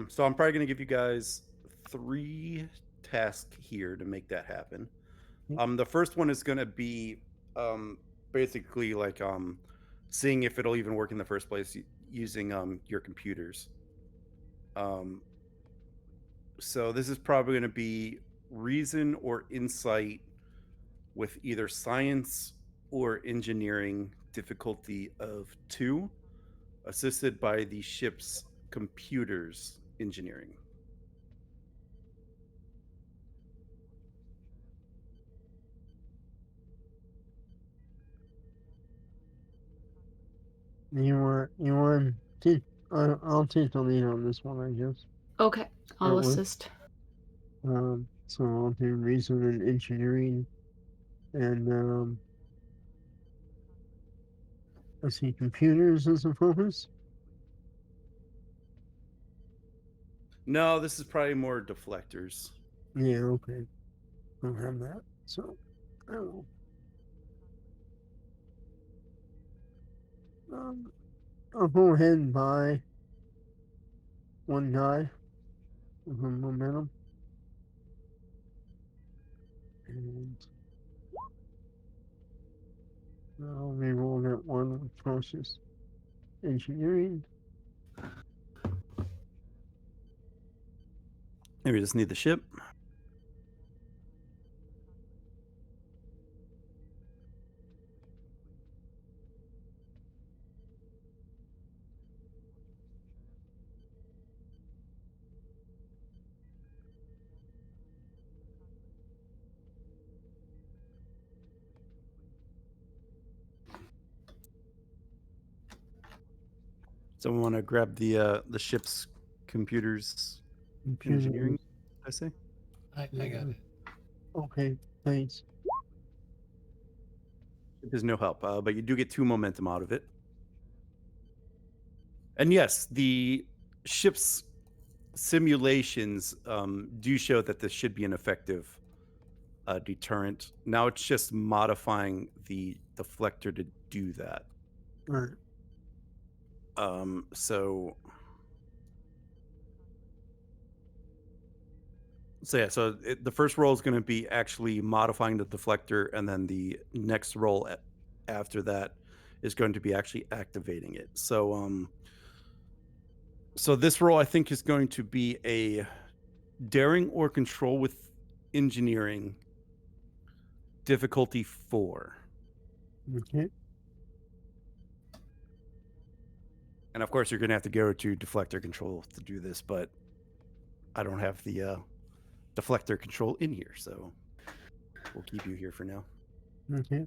So I'm probably going to give you guys 3 tasks here to make that happen. The first one is going to be basically like seeing if it'll even work in the first place using your computers. So this is probably going to be reason or insight with either science or engineering difficulty of 2, assisted by the ship's computers engineering. You want I'll take the lead on this one, I guess. Okay, I'll Start with. assist. So I'll do reason and engineering, and let's see, computers as a focus. No, this is probably more deflectors. Yeah, okay. I'll have that. So I will. I'll go ahead and buy 1 die with a momentum. And I'll reroll that one with process engineering. Maybe we just need the ship. Someone want to grab the ship's computers engineering? I say. I got it. Okay, thanks. There's no help, but you do get 2 momentum out of it. And yes, the ship's simulations do show that this should be an effective deterrent. Now it's just modifying the deflector to do that. Right. So yeah, so the first roll is going to be actually modifying the deflector, and then the next roll after that is going to be actually activating it. So so this roll I think is going to be a daring or control with engineering difficulty 4. Okay. And of course you're going to have to go to deflector control to do this, but I don't have the deflector control in here, so we'll keep you here for now. Okay.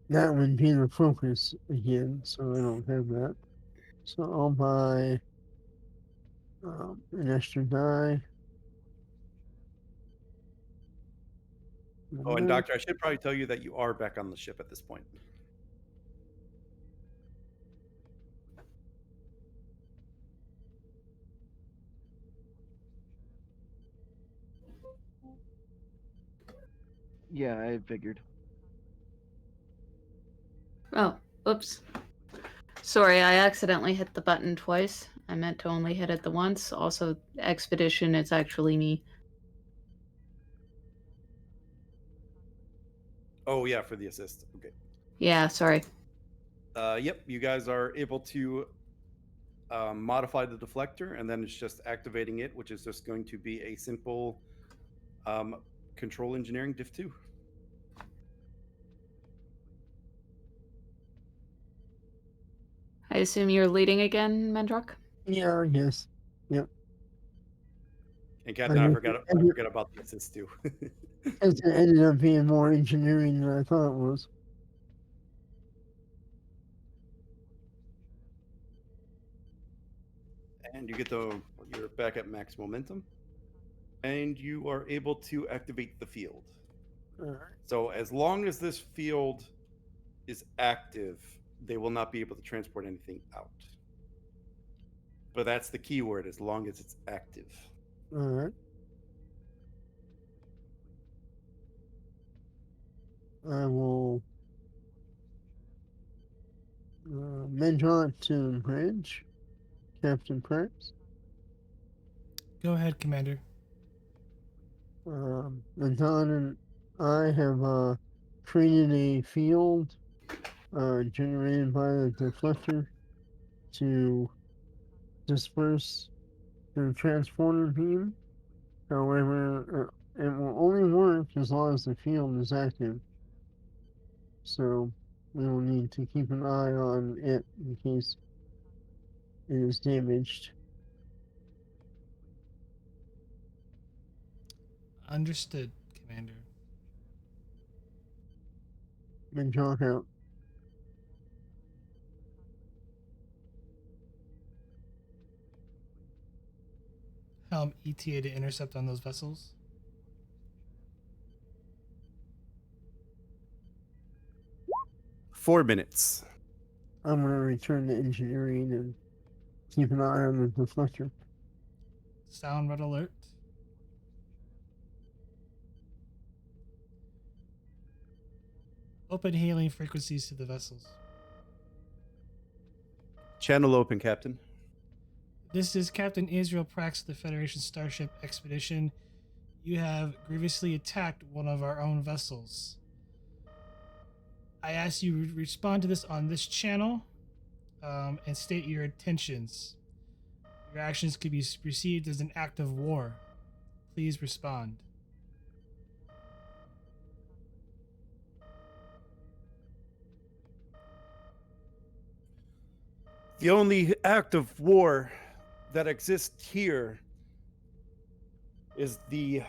That would be the focus again, so I don't have that. So I'll buy an extra die. Oh, and Doctor, I should probably tell you that you are back on the ship at this point. Yeah, I figured. Oh, oops. Sorry, I accidentally hit the button twice. I meant to only hit it the once. Also, Expedition, it's actually me. Oh yeah, for the assist. Okay. Yeah, sorry. Yep, you guys are able to modify the deflector, and then it's just activating it, which is just going to be a simple control engineering diff 2. I assume you're leading again, Mendrock? Yeah, I guess. Yep. And Captain, I guess forgot about the assist too. it ended up being more engineering than I thought it was. And you get you're back at max momentum, and you are able to activate the field. All right. So as long as this field is active, they will not be able to transport anything out. But that's the key word, as long as it's active. All right. I will mentor to bridge, Captain Preps. Go ahead, Commander. Menton and I have created a field generated by the deflector to disperse the transporter beam. However, it will only work as long as the field is active. So we will need to keep an eye on it in case it is damaged. Understood, Commander. Mentor out. Helm ETA to intercept on those vessels. Four minutes. I'm going to return to engineering and keep an eye on the deflector. Sound red alert. Open hailing frequencies to the vessels. Channel open, Captain. This is Captain Israel Prax of the Federation Starship Expedition. You have grievously attacked one of our own vessels. I ask you to respond to this on this channel and state your intentions. Your actions could be perceived as an act of war. Please respond. The only act of war that exists here is the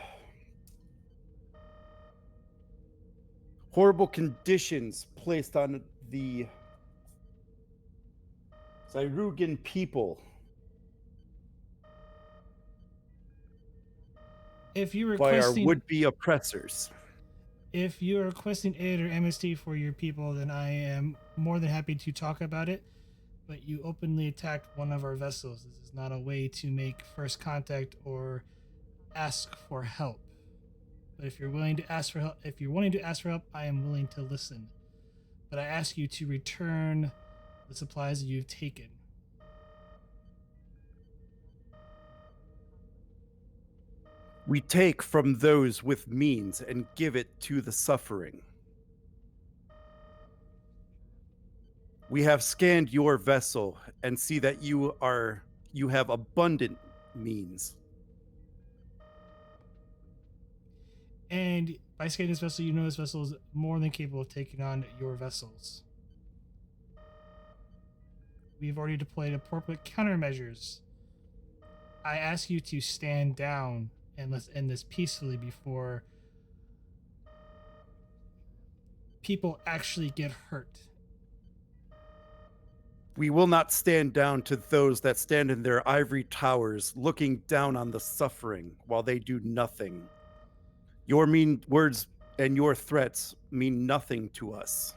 horrible conditions placed on the Zyrugan people. If you're By our requesting would-be oppressors. If you are requesting aid or amnesty for your people, then I am more than happy to talk about it. But you openly attacked one of our vessels. This is not a way to make first contact or ask for help. But if you're willing to ask for help, I am willing to listen. But I ask you to return the supplies that you've taken. We take from those with means and give it to the suffering. We have scanned your vessel and see that you have abundant means. And by scanning this vessel, you know this vessel is more than capable of taking on your vessels. We've already deployed appropriate countermeasures. I ask you to stand down and let's end this peacefully before people actually get hurt. We will not stand down to those that stand in their ivory towers looking down on the suffering while they do nothing. Your mean words and your threats mean nothing to us.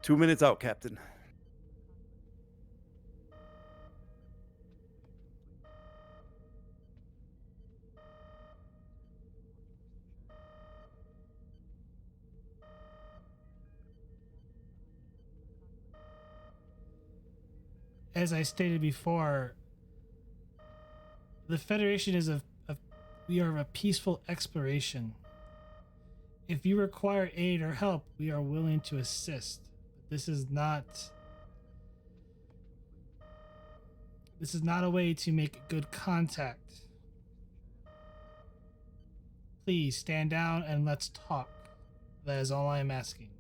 2 minutes out, Captain. As I stated before, the Federation is we are a peaceful exploration. If you require aid or help, we are willing to assist. This is not a way to make good contact. Please stand down and let's talk. That is all I am asking.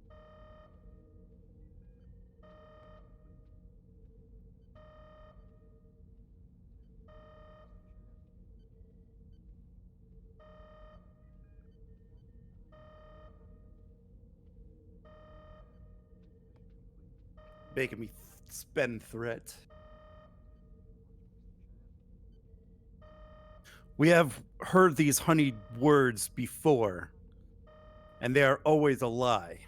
Making me spend threat. We have heard these honeyed words before, and they are always a lie.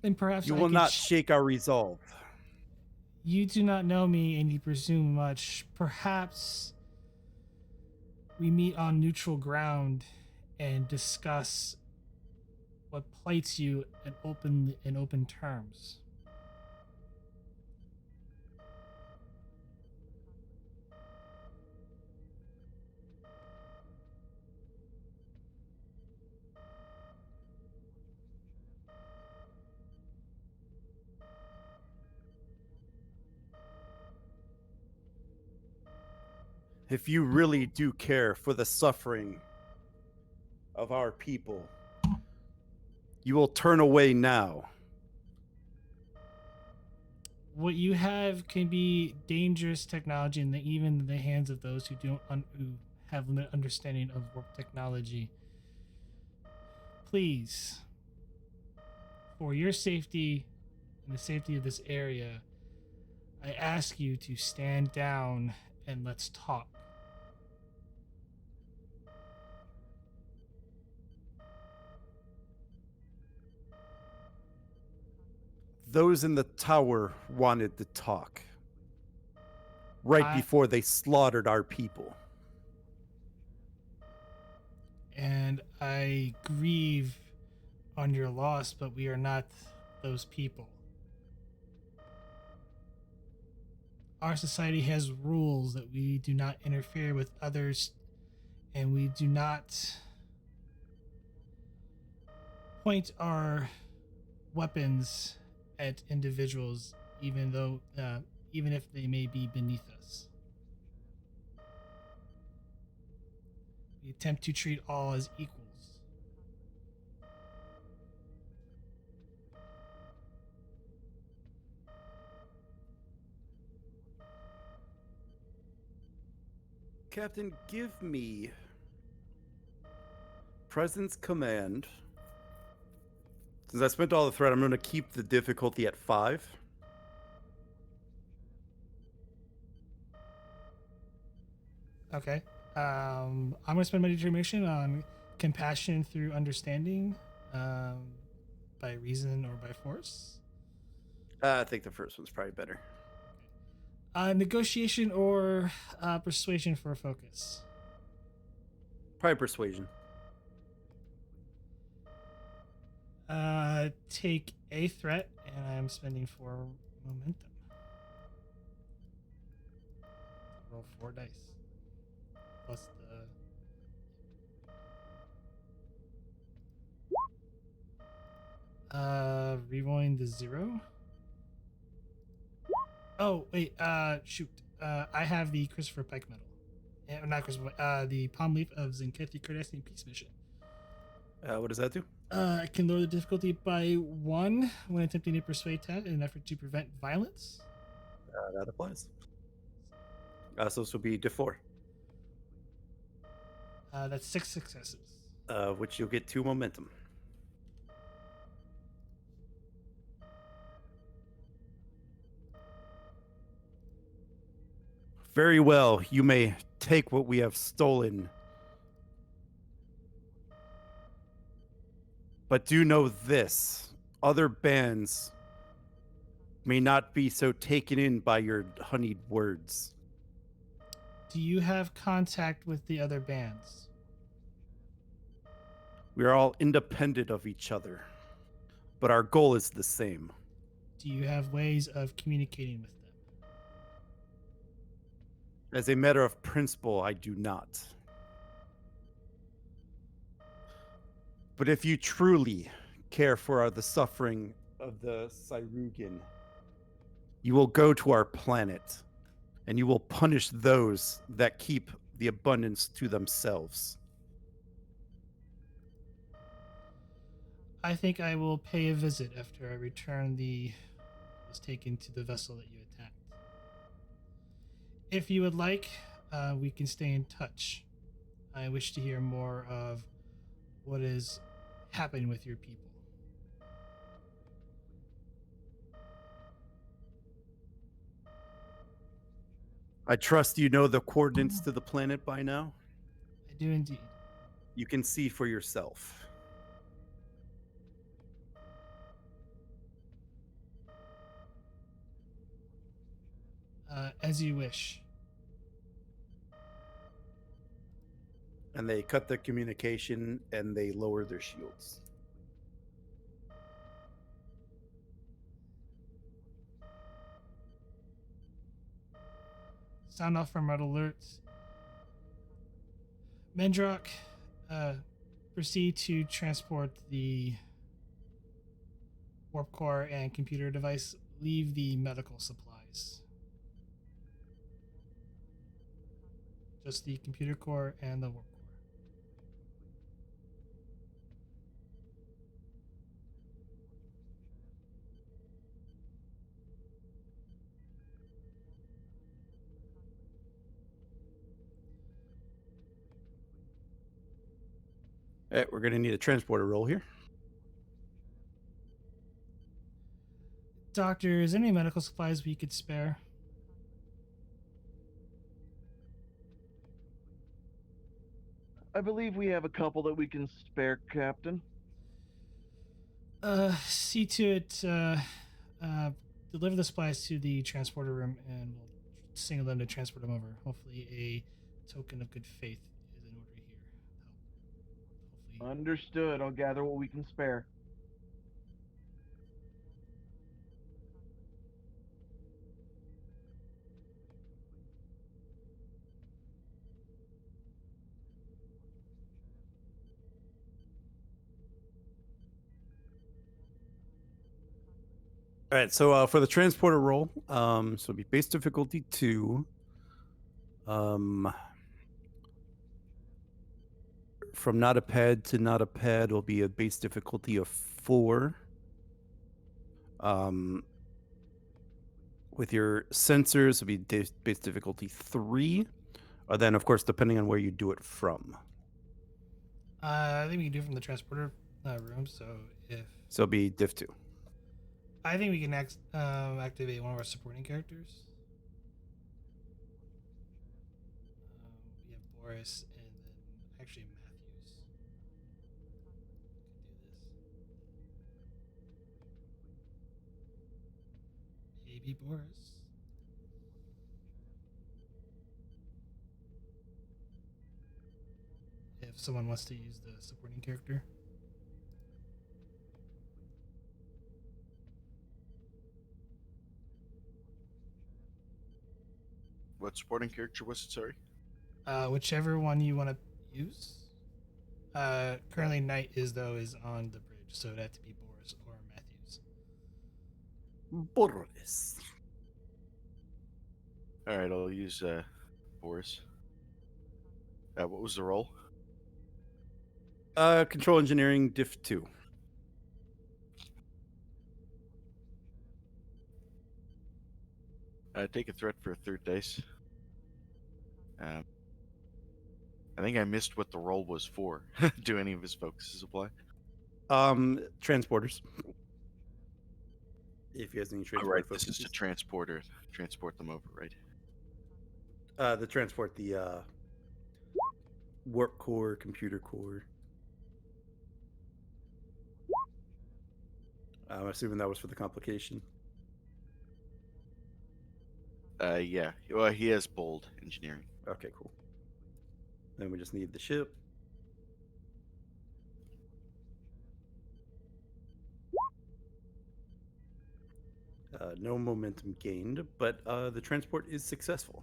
Then perhaps You I will could not shake our resolve. You do not know me and you presume much. Perhaps we meet on neutral ground and discuss what plights you in open terms. If you really do care for the suffering of our people, you will turn away now. What you have can be dangerous technology, even in the hands of those who who have limited understanding of warp technology. Please, for your safety and the safety of this area, I ask you to stand down and let's talk. Those in the tower wanted to talk right before they slaughtered our people. And I grieve on your loss, but we are not those people. Our society has rules that we do not interfere with others, and we do not point our weapons at individuals, even if they may be beneath us. We attempt to treat all as equals. Captain, give me Presence Command. Since I spent all the threat, I'm going to keep the difficulty at 5. Okay. I'm gonna spend my determination on compassion through understanding, by reason or by force. I think the first one's probably better. Negotiation or persuasion for a focus. Probably persuasion. Take a threat, and I'm spending 4 momentum. Roll 4 dice. Plus the rerolling the 0. Oh wait, shoot. I have the Christopher Pike medal. Not Christopher, the Palm Leaf of Zinkethi Cardestian Peace Mission. What does that do? I can lower the difficulty by 1 when attempting to persuade Ted in an effort to prevent violence. That applies. So this will be D4. That's 6 successes. Which you'll get 2 momentum. Very well, you may take what we have stolen. But do know this: other bands may not be so taken in by your honeyed words. Do you have contact with the other bands? We are all independent of each other, but our goal is the same. Do you have ways of communicating with them? As a matter of principle, I do not. But if you truly care for the suffering of the Cyrugan, you will go to our planet, and you will punish those that keep the abundance to themselves. I think I will pay a visit after I return was taken to the vessel that you attacked. If you would like, we can stay in touch. I wish to hear more of what is happening with your people. I trust you know the coordinates to the planet by now. I do indeed. You can see for yourself. As you wish. And they cut the communication and they lower their shields. Sound off from red alerts. Mendrock, proceed to transport the warp core and computer device. Leave the medical supplies. Just the computer core and the warp core. All right, we're going to need a transporter roll here. Doctor, is there any medical supplies we could spare? I believe we have a couple that we can spare, Captain. See to it, deliver the supplies to the transporter room and we'll signal them to transport them over. Hopefully a token of good faith is in order here. Hopefully. Understood. I'll gather what we can spare. All right, so for the transporter roll, so it'll be base difficulty 2. From not a ped to not a ped will be a base difficulty of 4. With your sensors, it'll be base difficulty 3. Or then, of course, depending on where you do it from. I think we can do it from the transporter room. So it'll be diff 2. I think we can activate one of our supporting characters. We have Boris and then actually Matthews. Could do this. Maybe Boris. If someone wants to use the supporting character. What supporting character was it? Sorry. Whichever one you want to use. Currently, Knight is on the bridge, so it'd have to be Boris or Matthews. Boris. All right, I'll use Boris. What was the roll? Control engineering diff 2. Take a threat for a third dice. I think I missed what the roll was for. Do any of his focuses apply? Transporters. If you guys need transport, right, this is to transport them over, right? The transport the warp core, computer core. I'm assuming that was for the complication. Yeah. Well, he has bold engineering. Okay, cool. Then we just need the ship. No momentum gained, but the transport is successful.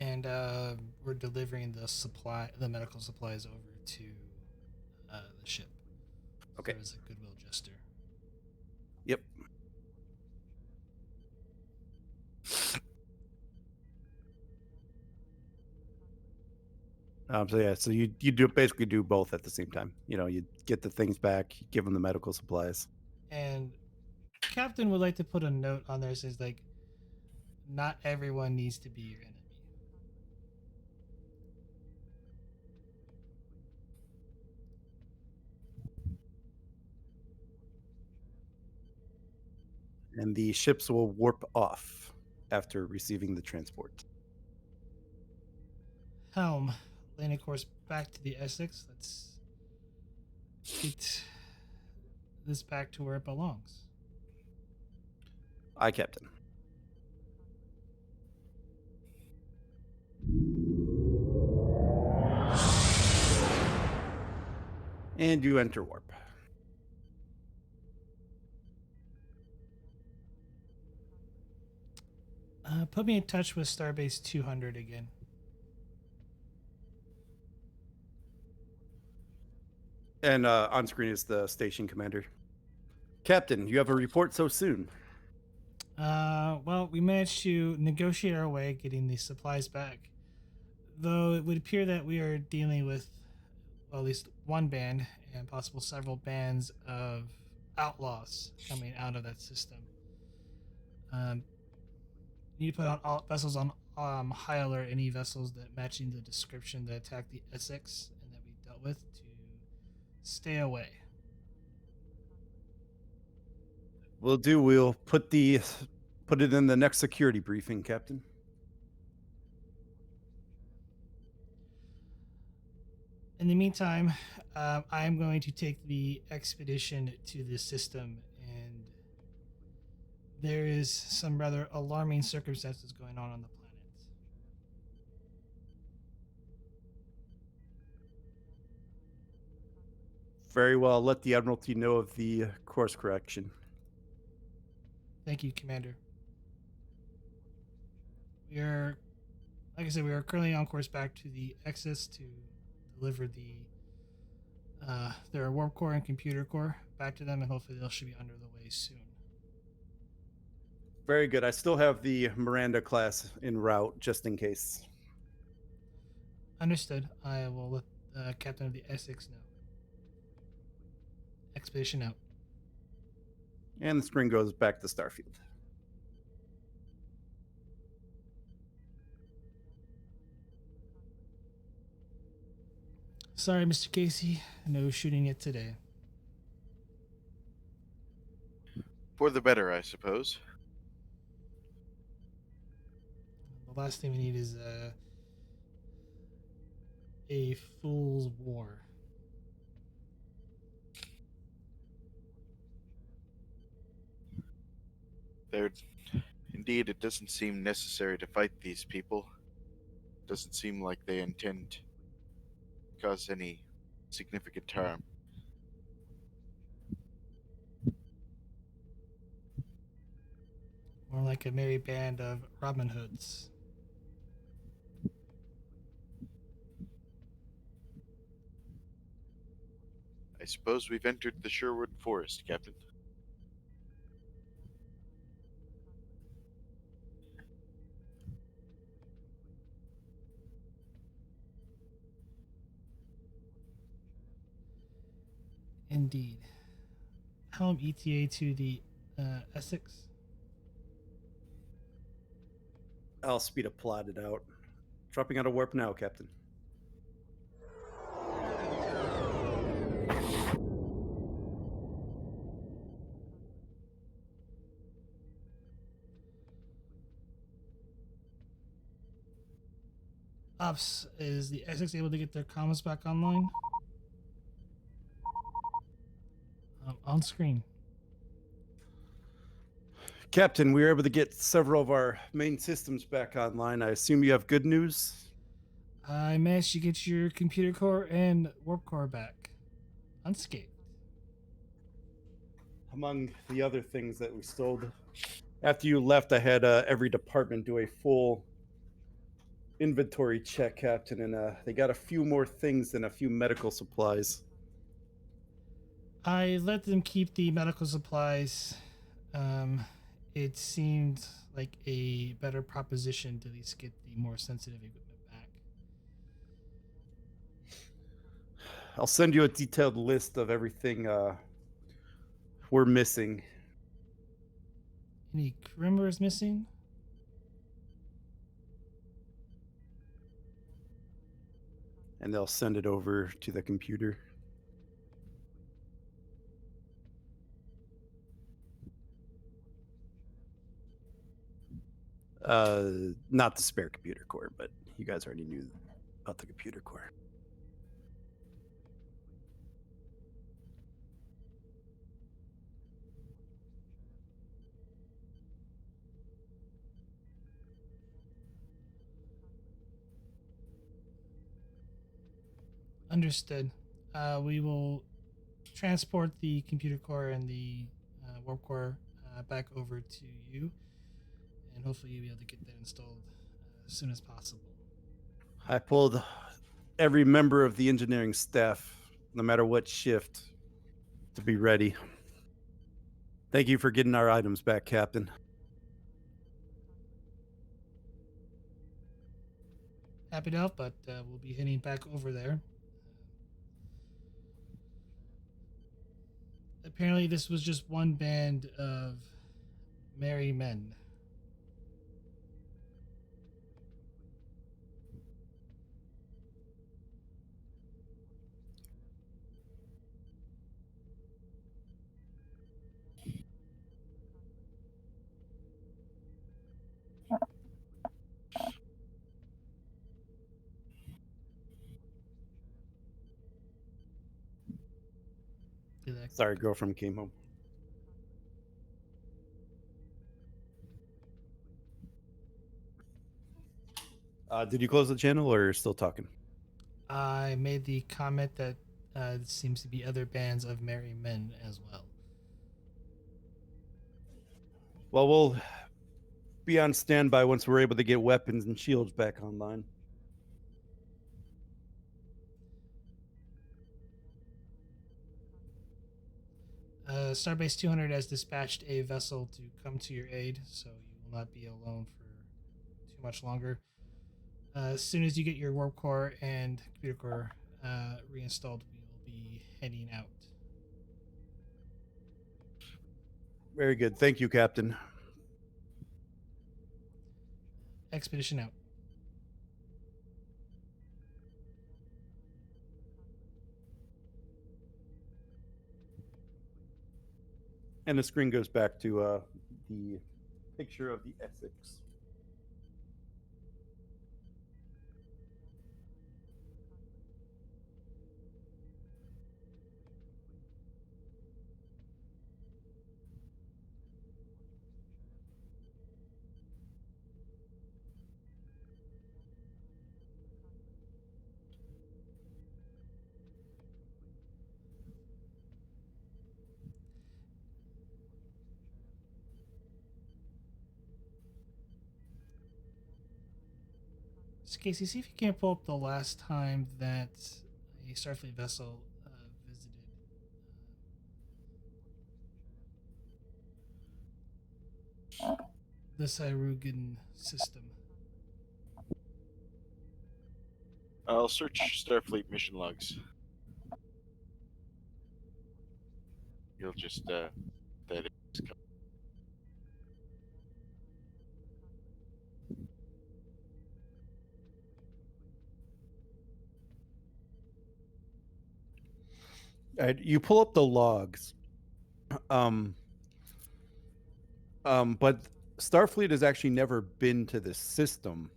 And we're delivering the medical supplies over to the ship. Okay. There is a goodwill gesture. Yep. So you do basically do both at the same time. You get the things back, you give them the medical supplies. And Captain would like to put a note on there that says like, not everyone needs to be your enemy. And the ships will warp off after receiving the transport. Helm, landing course back to the Essex. Let's get this back to where it belongs. Aye, Captain. And you enter warp. Put me in touch with Starbase 200 again. And on screen is the station commander. Captain, you have a report so soon. Well, we managed to negotiate our way getting the supplies back. Though it would appear that we are dealing with, well, at least one band and possible several bands of outlaws coming out of that system. You need to put on all vessels on high alert, any vessels that matching the description that attacked the Essex and that we dealt with to stay away. We'll do. We'll put it in the next security briefing, Captain. In the meantime, I am going to take the expedition to the system, and there is some rather alarming circumstances going on the planet. Very well. Let the Admiralty know of the course correction. Thank you, Commander. We are, like I said, we are currently on course back to the Exodus to deliver their warp core and computer core back to them, and hopefully they should be under the way soon. Very good. I still have the Miranda class en route, just in case. Understood. I will let the captain of the Essex know. Expedition out. And the string goes back to Starfield. Sorry, Mr. Casey. No shooting yet today. For the better, I suppose. The last thing we need is a fool's war. Indeed, it doesn't seem necessary to fight these people. Doesn't seem like they intend to cause any significant harm. More like a merry band of Robin Hoods. I suppose we've entered the Sherwood Forest, Captain. Indeed. Helm ETA to the Essex. I'll speed up plotted out. Dropping out of warp now, Captain. Ops, is the Essex able to get their comms back online? On screen. Captain, we were able to get several of our main systems back online. I assume you have good news? I managed to get your computer core and warp core back, unscathed. Among the other things that we stole, after you left, I had every department do a full inventory check, Captain, and they got a few more things than a few medical supplies. I let them keep the medical supplies. It seemed like a better proposition to at least get the more sensitive equipment back. I'll send you a detailed list of everything we're missing. Any crew members missing? And they'll send it over to the computer. Not the spare computer core, but you guys already knew about the computer core. Understood. We will transport the computer core and the warp core back over to you, and hopefully you'll be able to get that installed as soon as possible. I pulled every member of the engineering staff, no matter what shift, to be ready. Thank you for getting our items back, Captain. Happy to help, but we'll be heading back over there. Apparently, this was just one band of merry men. Sorry, girlfriend came home. Did you close the channel or are you still talking? I made the comment that there seems to be other bands of merry men as well. Well, we'll be on standby once we're able to get weapons and shields back online. Starbase 200 has dispatched a vessel to come to your aid, so you will not be alone for too much longer. As soon as you get your warp core and computer core reinstalled, we will be heading out. Very good. Thank you, Captain. Expedition out. And the screen goes back to the picture of the Essex. So Casey, see if you can pull up the last time that a Starfleet vessel visited the Cyrugan system. I'll search Starfleet mission logs. You'll just that is. You pull up the logs, but Starfleet has actually never been to this system.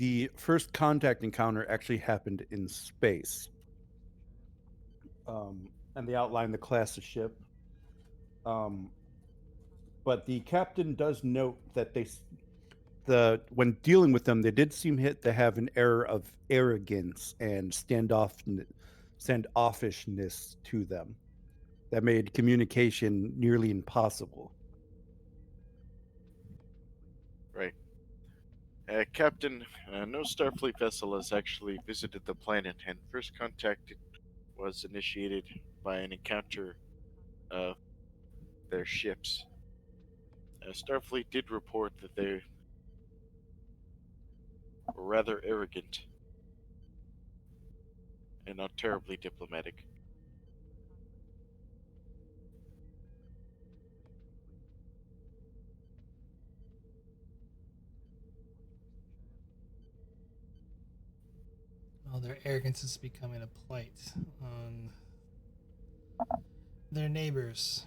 the first contact encounter actually happened in space. And they outline the class of ship. But the captain does note that when dealing with them, they did seem to have an air of arrogance and standoffishness to them that made communication nearly impossible. Right. Captain, no Starfleet vessel has actually visited the planet, and first contact was initiated by an encounter of their ships. Starfleet did report that they were rather arrogant and not terribly diplomatic. Well, their arrogance is becoming a plight on their neighbors.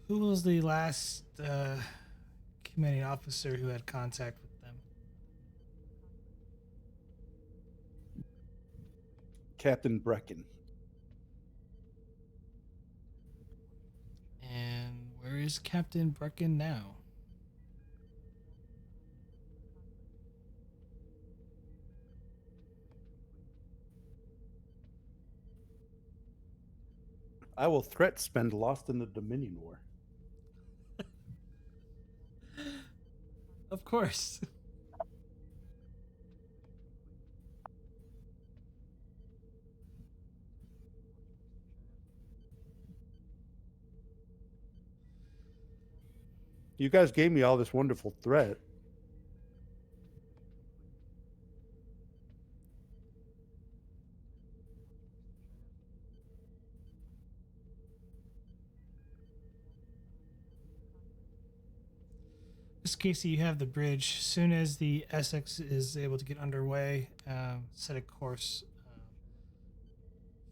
Who was the last commanding officer who had contact with them? Captain Brecken. And where is Captain Brecken now? I will threat spend lost in the Dominion War. Of course. You guys gave me all this wonderful threat. Just Casey, you have the bridge. As soon as the Essex is able to get underway, set a course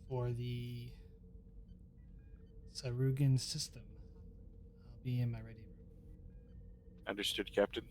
for the Sarugan system. I'll be in my ready room. Understood, Captain.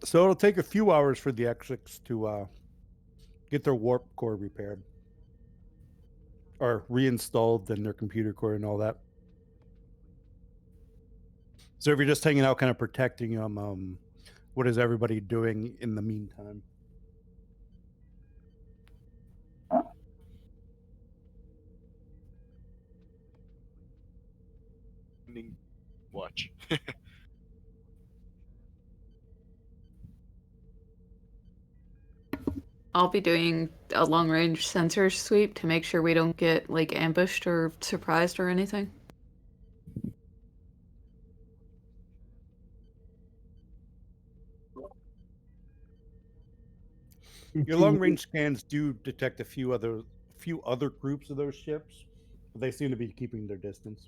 So it'll take a few hours for the Essex to get their warp core repaired or reinstalled in their computer core and all that. So if you're just hanging out, kind of protecting them, what is everybody doing in the meantime? Watch. I'll be doing a long range sensor sweep to make sure we don't get like ambushed or surprised or anything. Your long range scans do detect a few other groups of those ships, but they seem to be keeping their distance.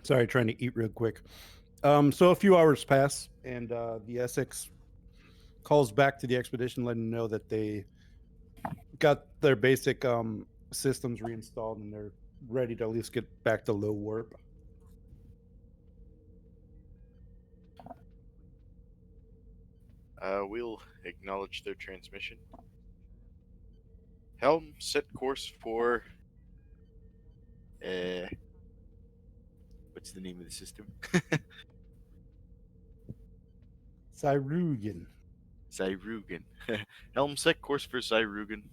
Sorry, trying to eat real quick. So a few hours pass, and the Essex calls back to the expedition, letting them know that they got their basic systems reinstalled and they're ready to at least get back to low warp. We'll acknowledge their transmission. Helm, set course for. What's the name of the system? Cyrugan. Zyrugan. Helm, set course for Zyrugan.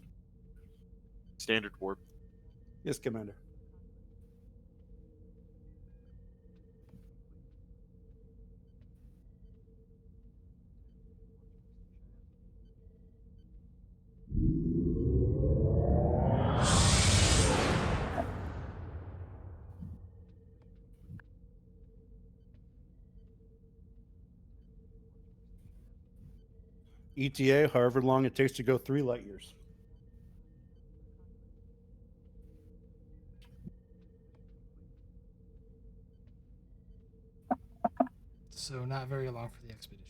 Standard warp. Yes, Commander. ETA, however long it takes to go 3 light years. So not very long for the expedition.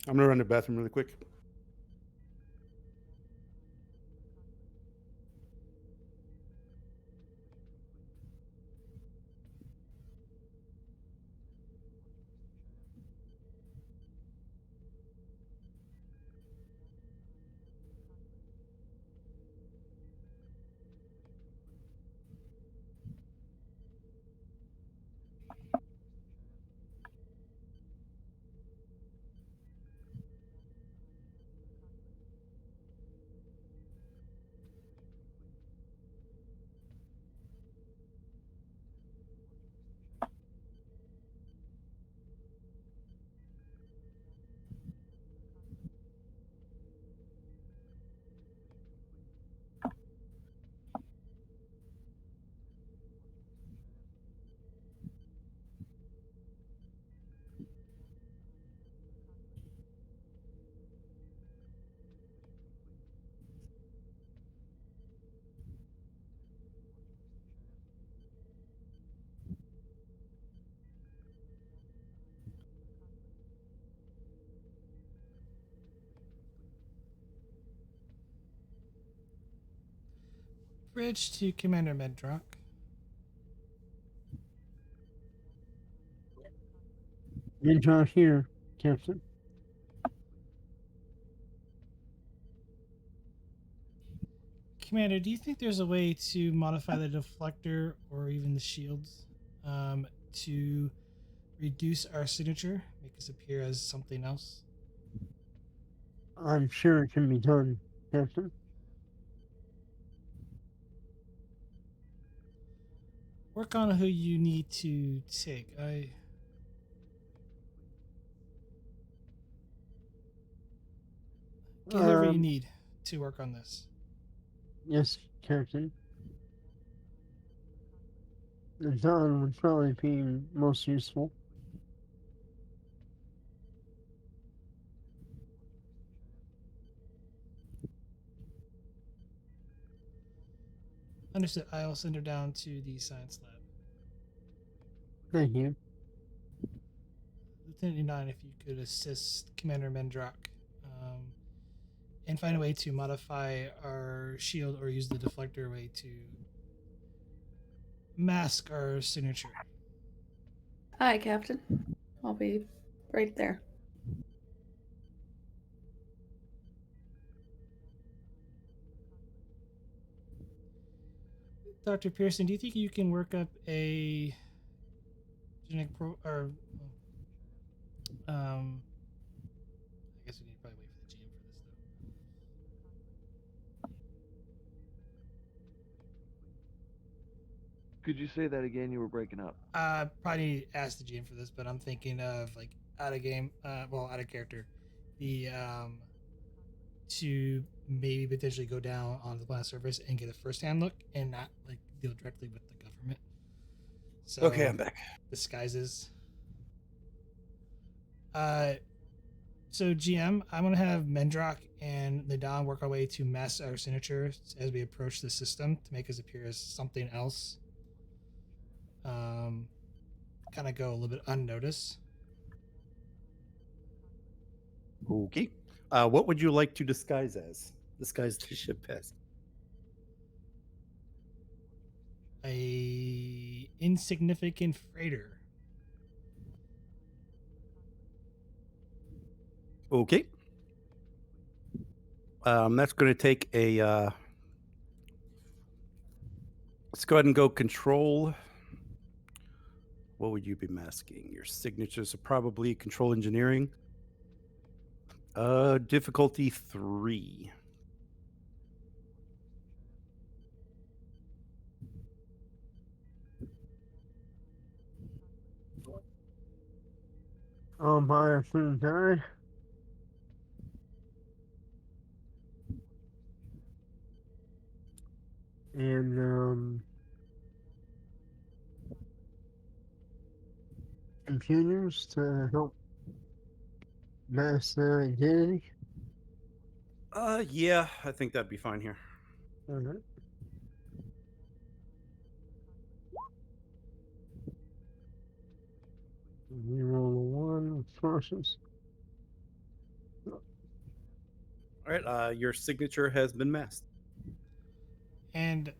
I'm gonna run to the bathroom really quick. Bridge to Commander Medrock. Midrock here, Captain. Commander, do you think there's a way to modify the deflector or even the shields to reduce our signature, make us appear as something else? I'm sure it can be done, Captain. Work on who you need to take. Get whoever you need to work on this. Yes, Captain. The Dawn would probably be most useful. Understood. I'll send her down to the science lab. Thank you. Lieutenant Nine, if you could assist Commander Mendrock and find a way to modify our shield or use the deflector way to mask our signature. Hi, Captain. I'll be right there. Dr. Pearson, do you think you can work up a genetic I guess we need to probably wait for the GM for this though. Could you say that again? You were breaking up. Probably need to ask the GM for this, but I'm thinking of like out of game, out of character. the to maybe potentially go down on the planet surface and get a first-hand look and not like deal directly with the government. So Okay, I'm back. disguises. So GM, I'm gonna have Mendrock and Nadon work our way to mask our signatures as we approach the system to make us appear as something else. Kind of go a little bit unnoticed. Okay. What would you like to disguise as? Disguise the ship as? A insignificant freighter. Okay. That's going to take a. Let's go ahead and go control. What would you be masking? Your signatures are probably control engineering. Difficulty 3. By a food guy. And computers to help mask their identity. Yeah, I think that'd be fine here. Alright. We roll a 1 forces. All right. Your signature has been masked. And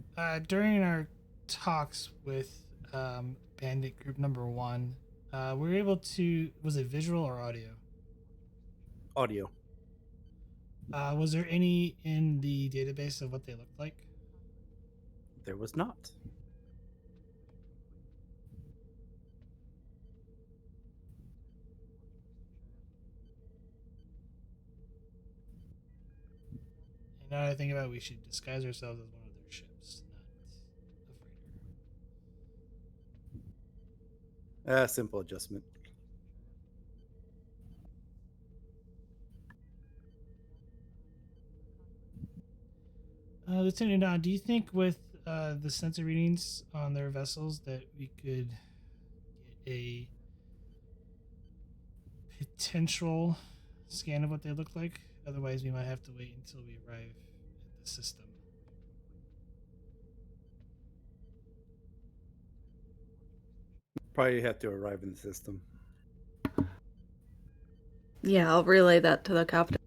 during our talks with Bandit Group Number 1, we were able to. Was it visual or audio? Audio. Was there any in the database of what they looked like? There was not. And now that I think about it, we should disguise ourselves as one of their ships, not a freighter. Simple adjustment. Lieutenant Don, do you think with the sensor readings on their vessels that we could get a potential scan of what they look like? Otherwise, we might have to wait until we arrive at the system. Probably have to arrive in the system. Yeah, I'll relay that to the captain.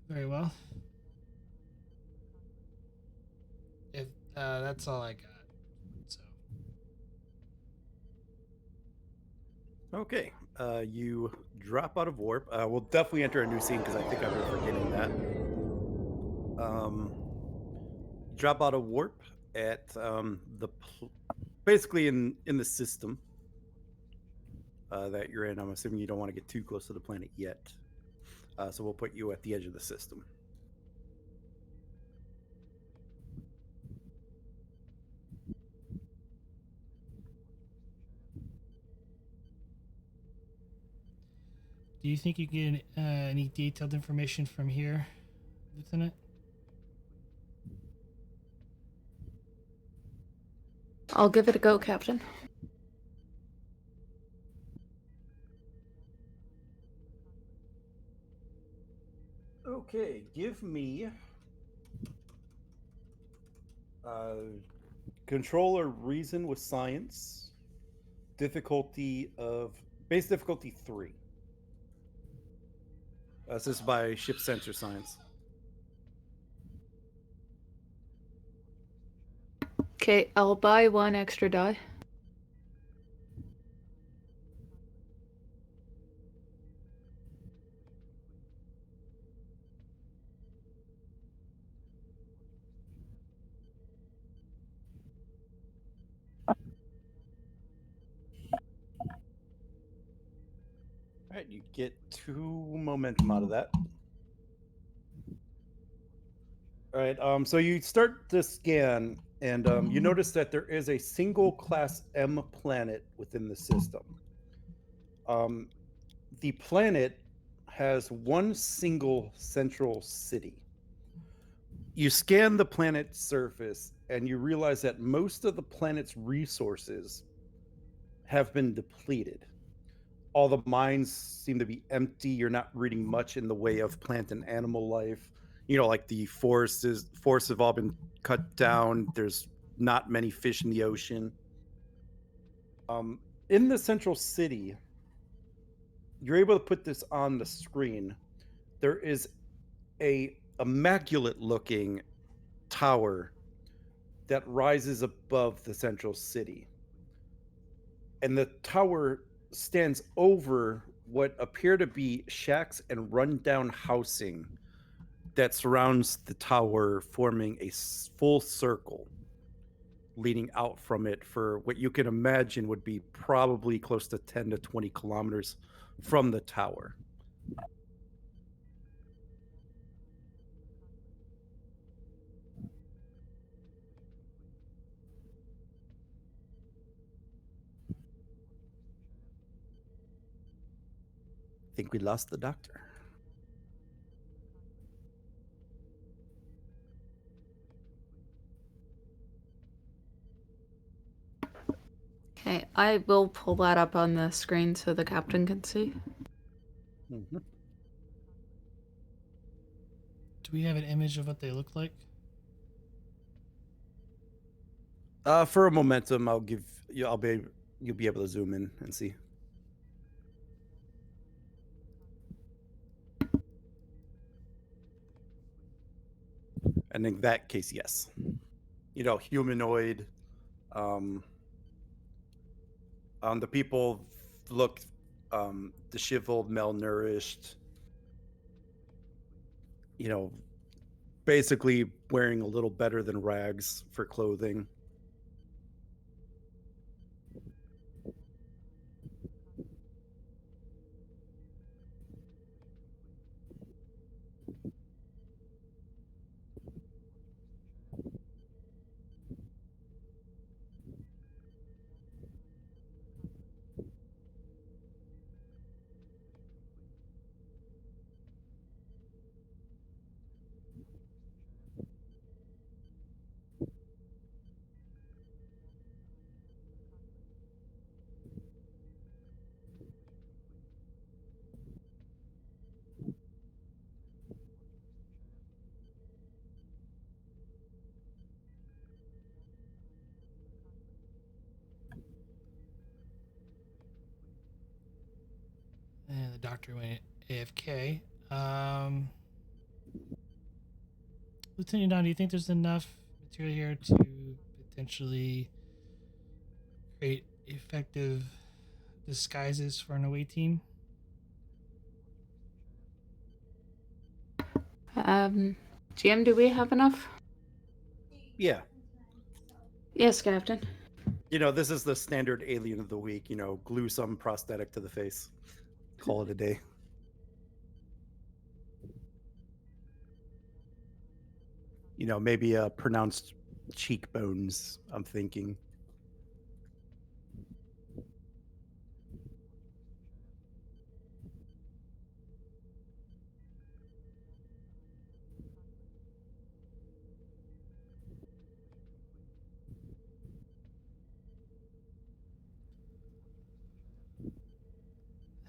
Very well. If that's all I got, so Okay. You drop out of warp. We'll definitely enter a new scene because I think I've been forgetting that. Drop out of warp at basically in the system that you're in. I'm assuming you don't want to get too close to the planet yet. So we'll put you at the edge of the system. do you think you get any detailed information from here, Lieutenant? I'll give it a go, Captain. Okay, give me controller reason with science. Difficulty of base difficulty 3. This is by ship sensor science. Okay, I'll buy 1 extra die. All right, you get 2 momentum out of that. All right. So you start to scan, and you notice that there is a single Class M planet within the system. Um, the planet has one single central city. You scan the planet's surface, and you realize that most of the planet's resources have been depleted. All the mines seem to be empty. You're not reading much in the way of plant and animal life. Like the forests have all been cut down. There's not many fish in the ocean. In the central city, you're able to put this on the screen. There is a immaculate looking tower that rises above the central city. And the tower stands over what appear to be shacks and rundown housing that surrounds the tower, forming a full circle leading out from it for what you can imagine would be probably close to 10 to 20 kilometers from the tower. I think we lost the doctor. Okay, I will pull that up on the screen so the captain can see. Mm-hmm. Do we have an image of what they look like? For a momentum, I'll give you. You'll be able to zoom in and see. And in that case, yes. Humanoid. The people look disheveled, malnourished. Basically wearing a little better than rags for clothing. And the doctor went AFK. Lieutenant Don, do you think there's enough material here to potentially create effective disguises for an away team? GM, do we have enough? Yeah. Yes, Captain. This is the standard alien of the week. Glue some prosthetic to the face. Call it a day. Maybe pronounced cheekbones, I'm thinking.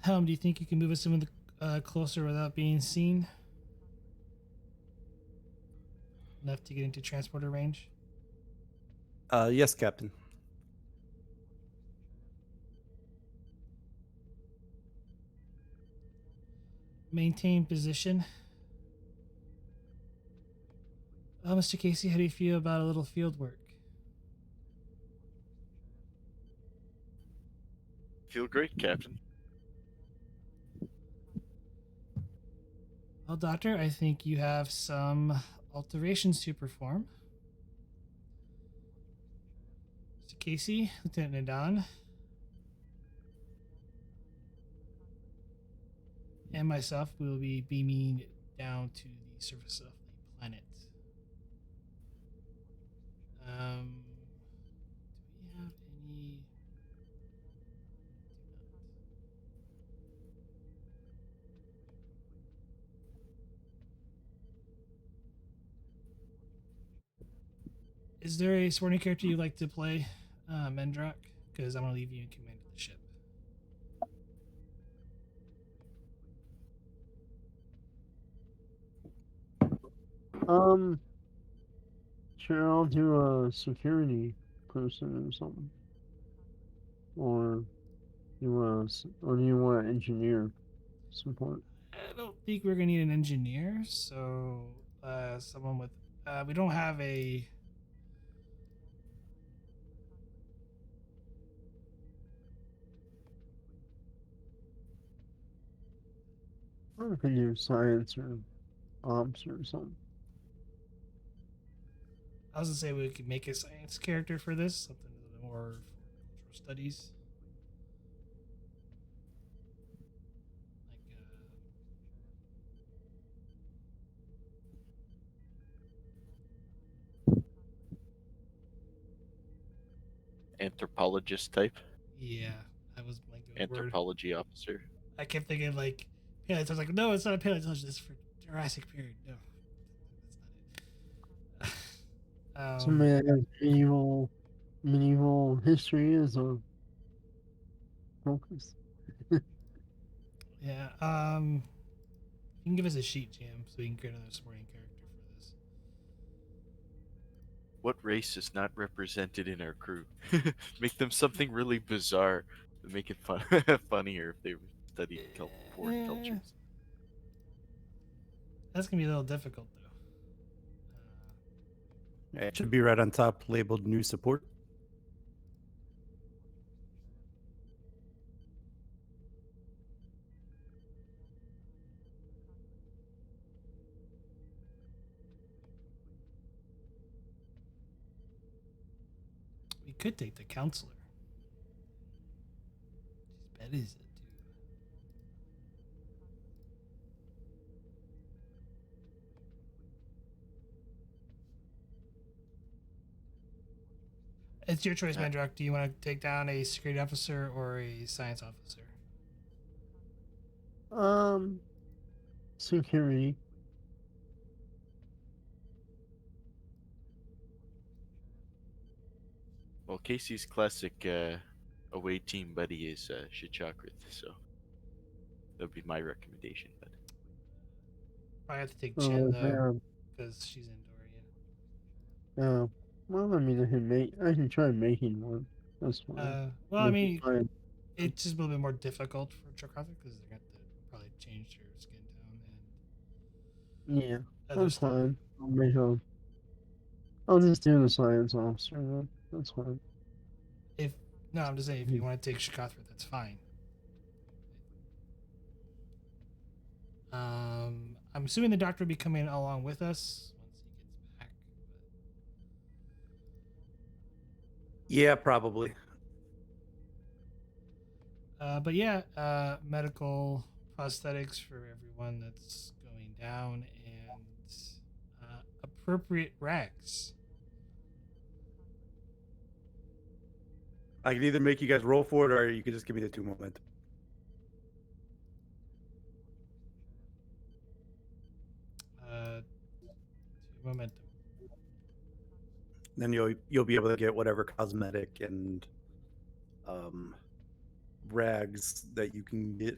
Helm, do you think you can move us some of the closer without being seen? Enough to get into transporter range? Yes, Captain. Maintain position. Mr. Casey, how do you feel about a little field work? Feel great, Captain. Well, Doctor, I think you have some alterations to perform. Mr. Casey, Lieutenant Nadon, and myself will be beaming down to the surface of the planet. Do we have any? Is there a supporting character you like to play, Mendrock? Because I'm gonna leave you in command of the ship. Sure, I'll do a security person or something. Or or do you want engineer support? I don't think we're gonna need an engineer, so someone with. We don't have a. Or I can do science or ops or something. I was gonna say we could make a science character for this, something a little bit more for cultural studies. Like, Anthropologist type, yeah, I was like the word. anthropology officer. I kept thinking like paleontology. I was like, no, it's not a paleontology. This is for Jurassic period. No, that's not it. Somebody that has medieval history as a focus. Yeah. You can give us a sheet, Jam, so we can create another supporting character for this. What race is not represented in our crew? Make them something really bizarre to make it fun funnier if they studied foreign Eh, cultures. That's gonna be a little difficult though. It should be right on top, labeled new support. We could take the counselor. She's bad as it, dude. It's your choice, Mandrock. Do you want to take down a security officer or a science officer? Security. Well, Casey's classic away team buddy is Shichakrith, so that'd be my recommendation. But I have to take Chin though, Yeah. because she's Andorian. Well, I mean, I can try making one. That's fine. Well, I mean, Fine. it's just a little bit more difficult for Chakratha because they're going to probably change her skin tone and Yeah, other that's stuff. fine. I'll just do the science officer then. That's fine. If no, I'm just saying if you want to take Shakathra, that's fine. I'm assuming the doctor will be coming along with us once he gets back. Yeah, probably. But yeah, medical prosthetics for everyone that's going down and appropriate rags. I can either make you guys roll for it, or you can just give me the 2 momentum. Momentum. Then you'll be able to get whatever cosmetic and rags that you can get.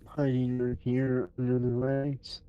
Hiding her here under the legs.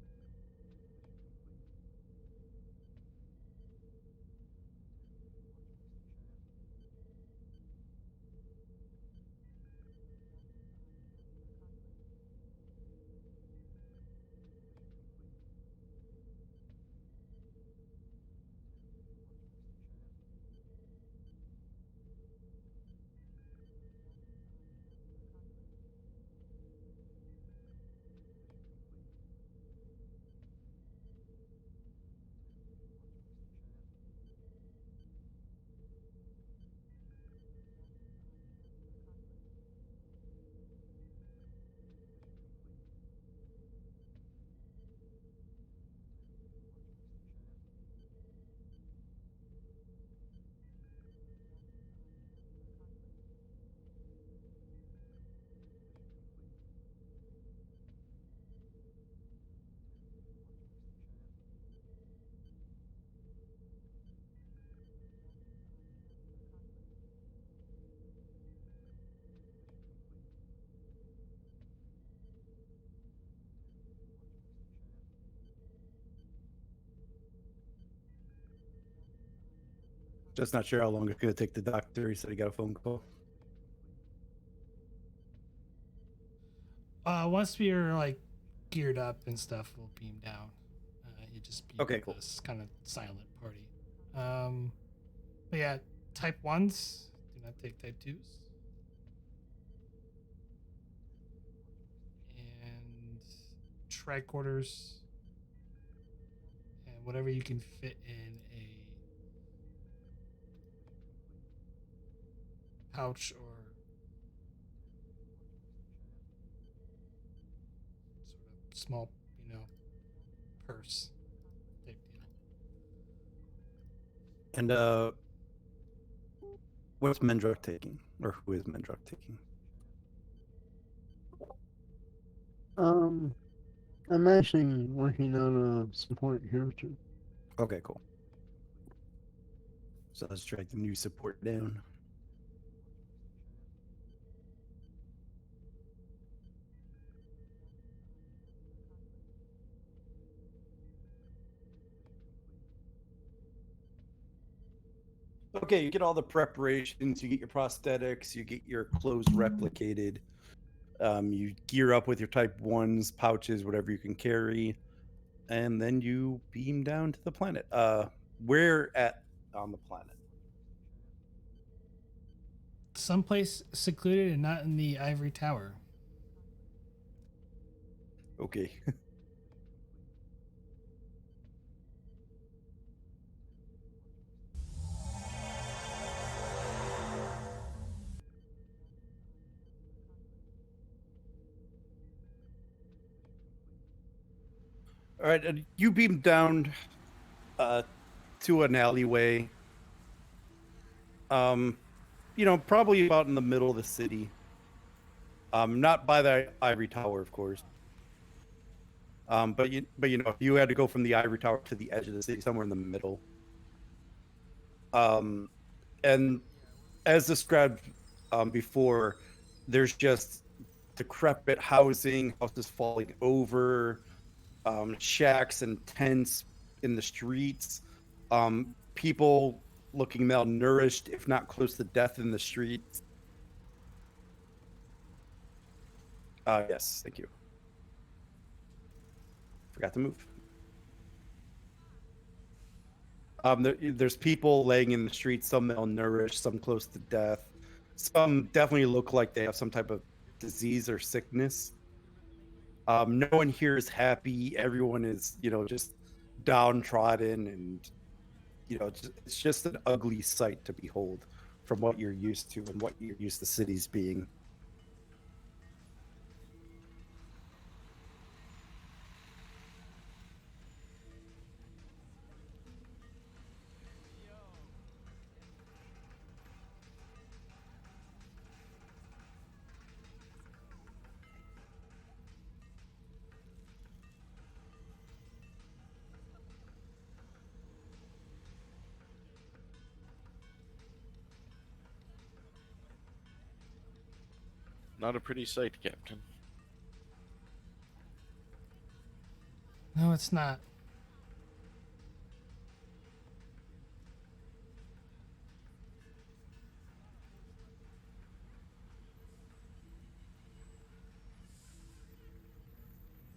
Just not sure how long it's going to take the doctor. He said he got a phone call. Once we are like geared up and stuff, we'll beam down. You just be Okay, cool. this kind of silent party. But yeah, type 1s do not take type 2s. And tricorders and whatever you can fit in a pouch or sort of small, purse type deal. And what's Mendruk taking? Or who is Mendruk taking? I'm actually working on a support here too. Okay, cool. So let's drag the new support down. Okay, you get all the preparations, you get your prosthetics, you get your clothes replicated. You gear up with your type 1s, pouches, whatever you can carry, and then you beam down to the planet. Where at on the planet? Someplace secluded and not in the ivory tower. Okay. All right, you beam down to an alleyway. Probably about in the middle of the city. Not by the ivory tower, of course. But you had to go from the ivory tower to the edge of the city, somewhere in the middle. And as described before, there's just decrepit housing, houses falling over, shacks and tents in the streets, people looking malnourished, if not close to death in the streets. Yes, thank you. Forgot to move. There's people laying in the streets, some malnourished, some close to death. Some definitely look like they have some type of disease or sickness. No one here is happy. Everyone is, just downtrodden, and it's just an ugly sight to behold from what you're used to and what you're used to cities being. Not a pretty sight, Captain. No, it's not.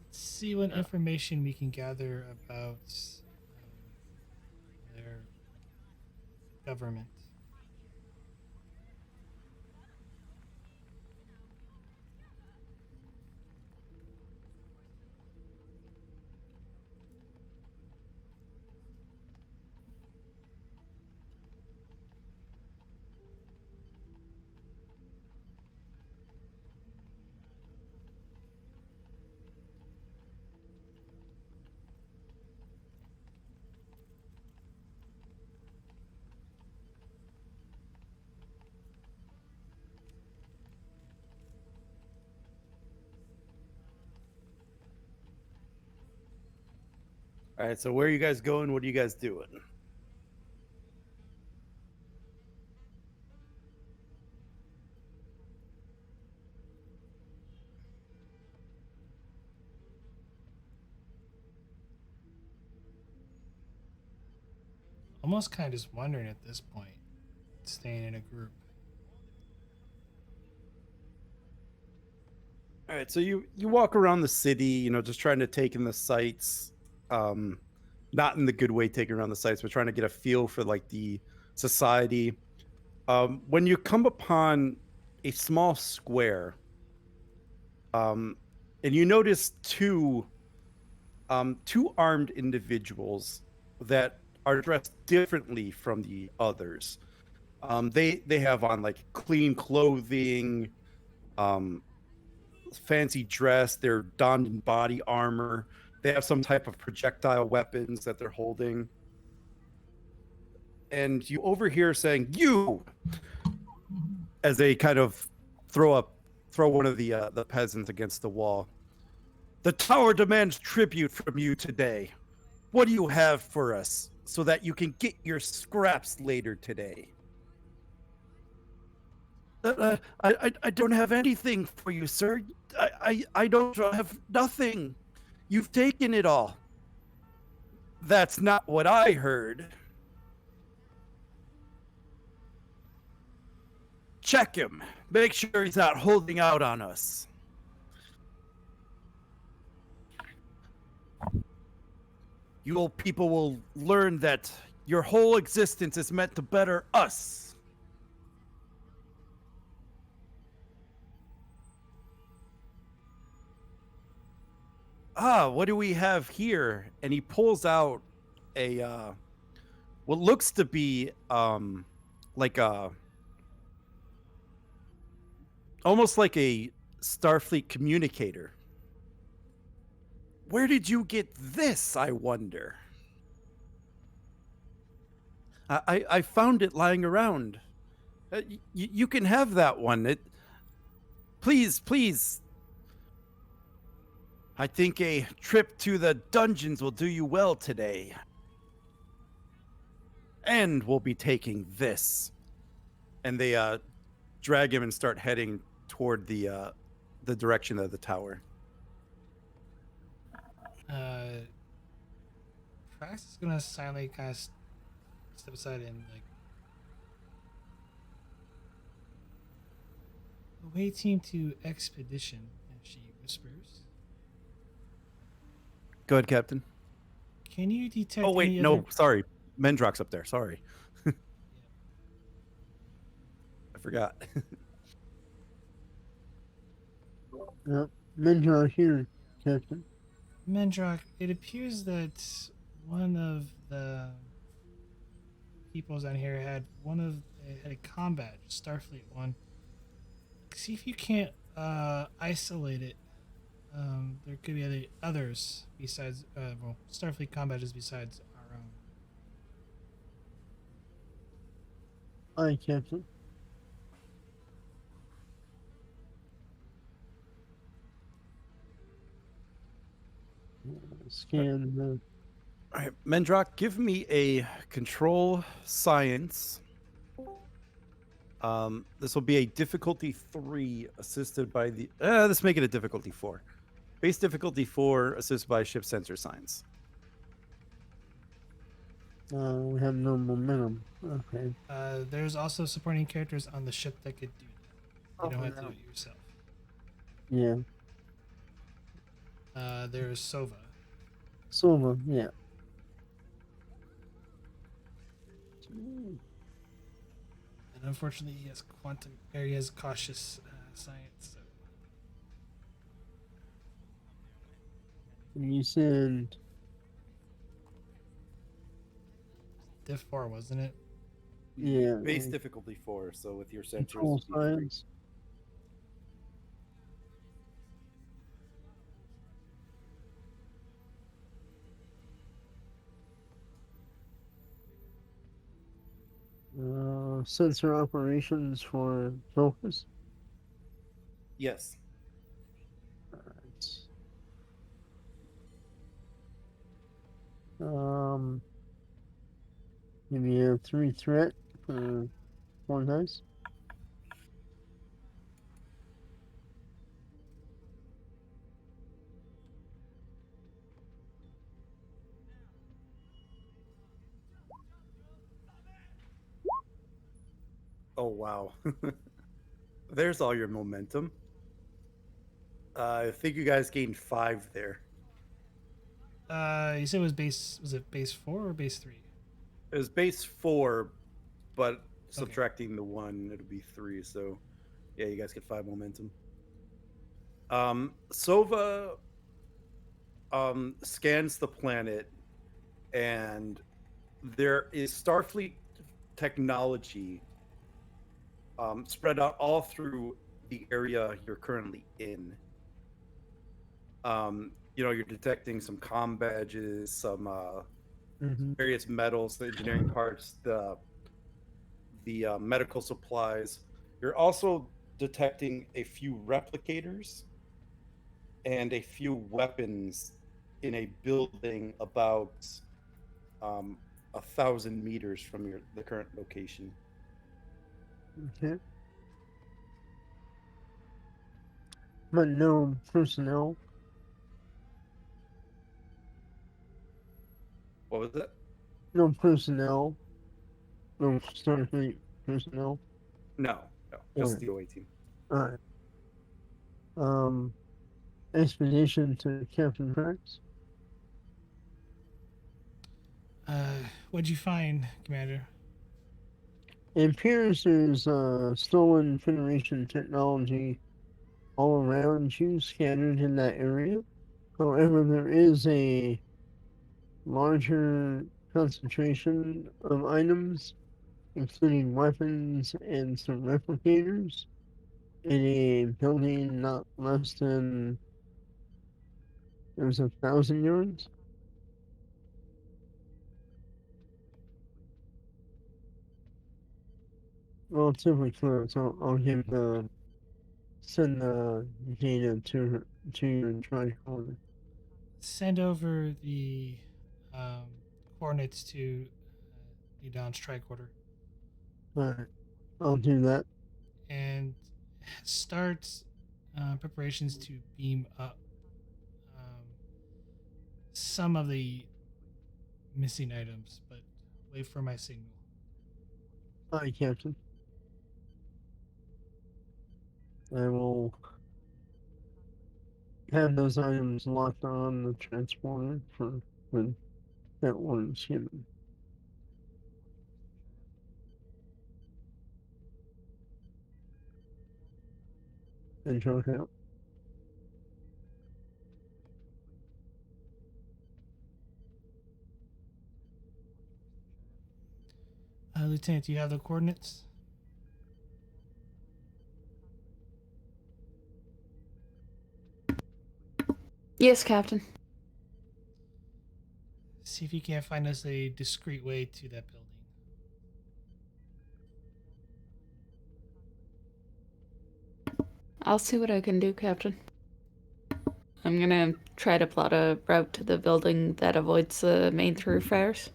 Let's see what information we can gather about their government. All right, so where are you guys going? What are you guys doing? almost kind of just wondering at this point, staying in a group. All right, so you walk around the city, just trying to take in the sights, not in the good way, taking around the sights, but trying to get a feel for like the society. When you come upon a small square, and you notice two armed individuals that are dressed differently from the others. They have on like clean clothing, um, fancy dress. They're donned in body armor. They have some type of projectile weapons that they're holding. And you overhear saying, "You," as they kind of throw one of the peasants against the wall. "The tower demands tribute from you today. What do you have for us so that you can get your scraps later today?" I don't have anything for you, sir. I don't have nothing. You've taken it all. That's not what I heard. Check him. Make sure he's not holding out on us. You old people will learn that your whole existence is meant to better us. What do we have here? And he pulls out a what looks to be like a almost like a Starfleet communicator. Where did you get this, I wonder? I found it lying around. You can have that one. Please. I think a trip to the dungeons will do you well today. And we'll be taking this. And they drag him and start heading toward the direction of the tower. Prax is gonna silently kind of step aside and like, away team to expedition. And she whispers, Go ahead, Captain. "Can you detect?" Oh wait, any no, other... sorry. Mendrock's up there. Sorry. I forgot. Yep. Mendrock here, Captain. Mendrock, it appears that one of the peoples on here had a combat Starfleet one. See if you can't isolate it. There could be others besides Starfleet combat is besides our own. Aye, Captain. Scan the. All right, Mendrock, give me a control science. This will be a difficulty 3 assisted by the. Let's make it a difficulty 4. Base difficulty 4 assisted by ship sensor science. We have no momentum. Okay. There's also supporting characters on the ship that could do that. You don't have to do it yourself. Yeah. There's Sova. Silver, yeah. And unfortunately, he has cautious science. So. And you said Diff 4, wasn't it? Yeah. Base difficulty 4, so with your sensors. Control science. Sensor operations for focus. Yes. Alright. Give me a 3 threat for 4 dice. Oh wow. There's all your momentum. I think you guys gained 5 there. You said it was base. Was it base 4 or base 3? It was base 4, but Okay. subtracting the 1, it'll be 3. So yeah, you guys get 5 momentum. Sova scans the planet, and there is Starfleet technology spread out all through the area you're currently in. You're detecting some comm badges, some Mm-hmm. various metals, the engineering parts, the medical supplies. You're also detecting a few replicators and a few weapons in a building about 1,000 meters from the current location. Okay. But no personnel. What was it? No personnel. No Starfleet personnel. No, just Okay. the OA team. Alright. Expedition to Captain Rex. What'd you find, Commander? It appears there's stolen Federation technology all around you, scattered in that area. However, there is a larger concentration of items, including weapons and some replicators, in a building not less than it was 1,000 yards. Relatively close. I'll give send the data to your tricorder. Send over the coordinates to Nidon's tricorder Alright, I'll do that. and start preparations to beam up some of the missing items, but wait for my signal. Hi, Captain. I will have those items locked on the transporter for when that order's given. And drunk out. Lieutenant, do you have the coordinates? Yes, Captain. See if you can't find us a discreet way to that building. I'll see what I can do, Captain. I'm gonna try to plot a route to the building that avoids the main thoroughfares.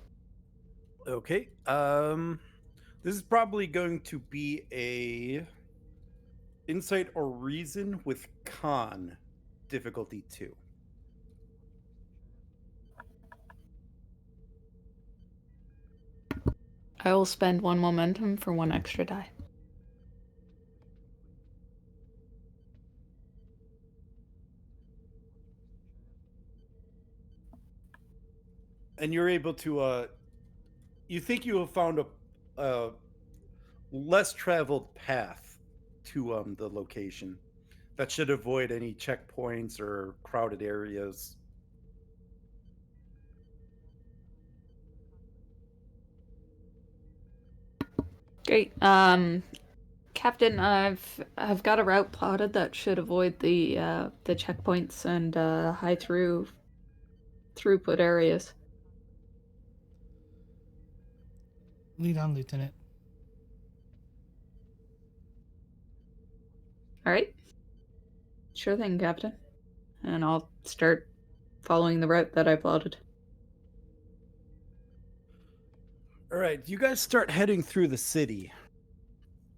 Okay. This is probably going to be a insight or reason with con difficulty 2. I will spend 1 momentum for 1 extra die. And you're able to you think you have found a less traveled path to the location that should avoid any checkpoints or crowded areas. Great. Captain, I've got a route plotted that should avoid the checkpoints and high throughput areas. Lead on, Lieutenant. All right. Sure thing, Captain. And I'll start following the route that I plotted. All right, you guys start heading through the city,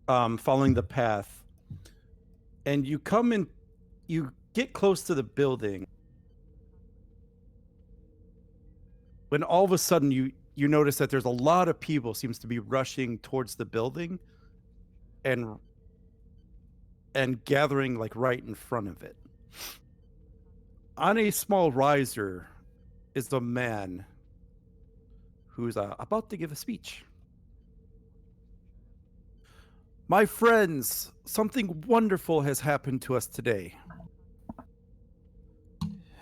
following the path, and you get close to the building, when all of a sudden you notice that there's a lot of people seems to be rushing towards the building, and gathering like right in front of it. On a small riser is a man who's about to give a speech. My friends, something wonderful has happened to us today.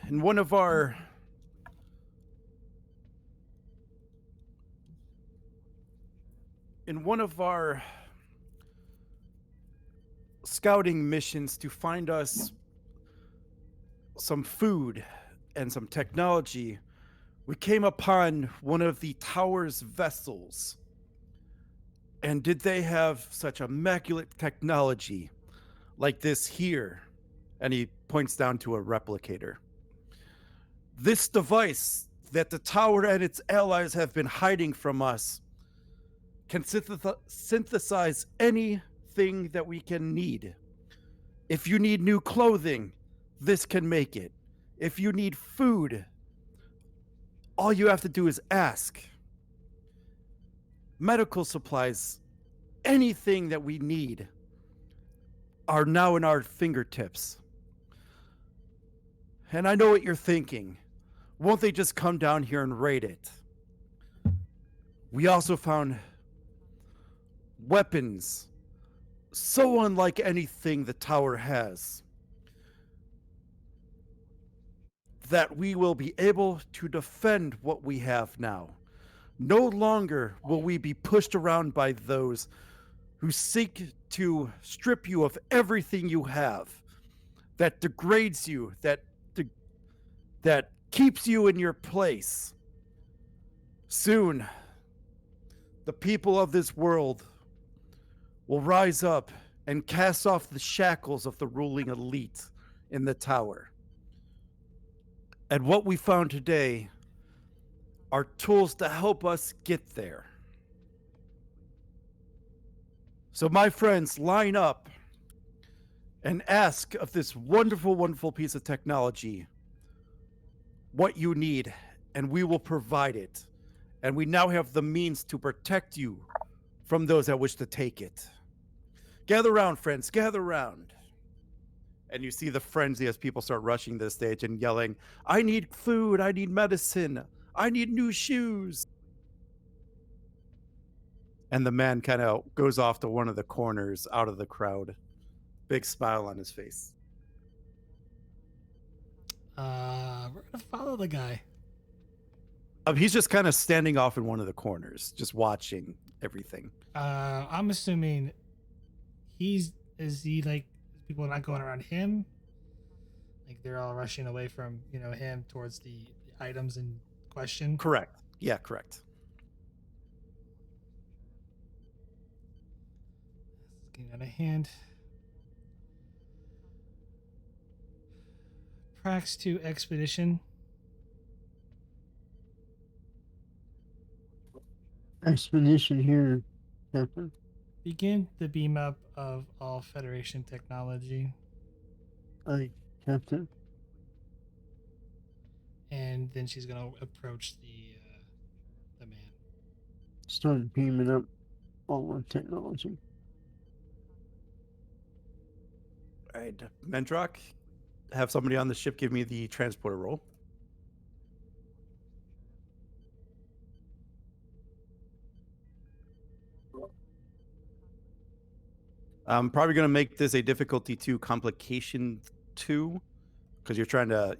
In one of our scouting missions to find us some food and some technology, we came upon one of the tower's vessels. And did they have such immaculate technology like this here? And he points down to a replicator. This device that the tower and its allies have been hiding from us can synthesize anything that we can need. If you need new clothing, this can make it. If you need food, all you have to do is ask. Medical supplies, anything that we need, are now in our fingertips. And I know what you're thinking. Won't they just come down here and raid it? We also found weapons so unlike anything the tower has that we will be able to defend what we have now. No longer will we be pushed around by those who seek to strip you of everything you have, that degrades you, that keeps you in your place. Soon, the people of this world will rise up and cast off the shackles of the ruling elite in the tower. And what we found today are tools to help us get there. So my friends, line up and ask of this wonderful, wonderful piece of technology what you need, and we will provide it. And we now have the means to protect you from those that wish to take it. Gather round, friends, gather round. And you see the frenzy as people start rushing the stage and yelling, I need food, I need medicine, I need new shoes. And the man kind of goes off to one of the corners out of the crowd. Big smile on his face. We're gonna follow the guy. He's just kind of standing off in one of the corners, just watching everything. I'm assuming is he like people not going around him? Like they're all rushing away from, him towards the items in question? Correct. Yeah, correct. It's getting out of hand. Prax to Expedition. Expedition here, Captain. Begin the beam up of all Federation technology. Aye, Captain. And then she's gonna approach the man. Start beaming up all our technology. All right, Mendrock, have somebody on the ship give me the transporter roll. I'm probably going to make this a difficulty 2, complication 2, because you're trying to,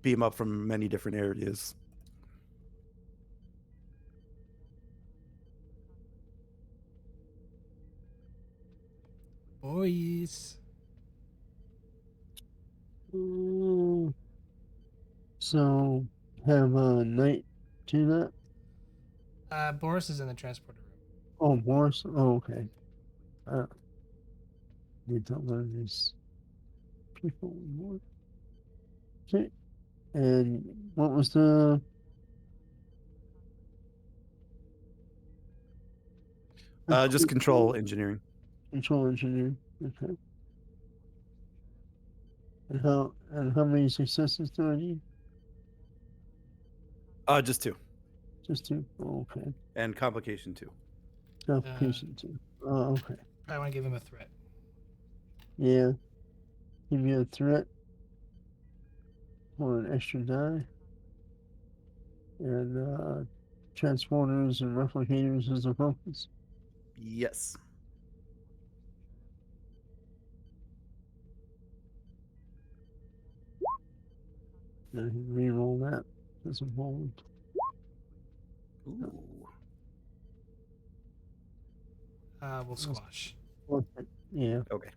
beam up from many different areas. Boys. So have a night to that. Boris is in the transporter room. Oh, Morse. Oh, okay. Need to learn these people more. Okay. And what was the? Just control engineering. Control engineer. Okay. And how many successes do I need? Just 2. Just 2. Oh, okay. And complication 2. Self-piercing too. Oh, okay. Probably want to give him a threat. Yeah. Give you a threat for an extra die. And transporters and replicators as a focus. Yes. Now re-roll that. That's a bold. Ooh. We'll squash. Okay. Yeah. Okay.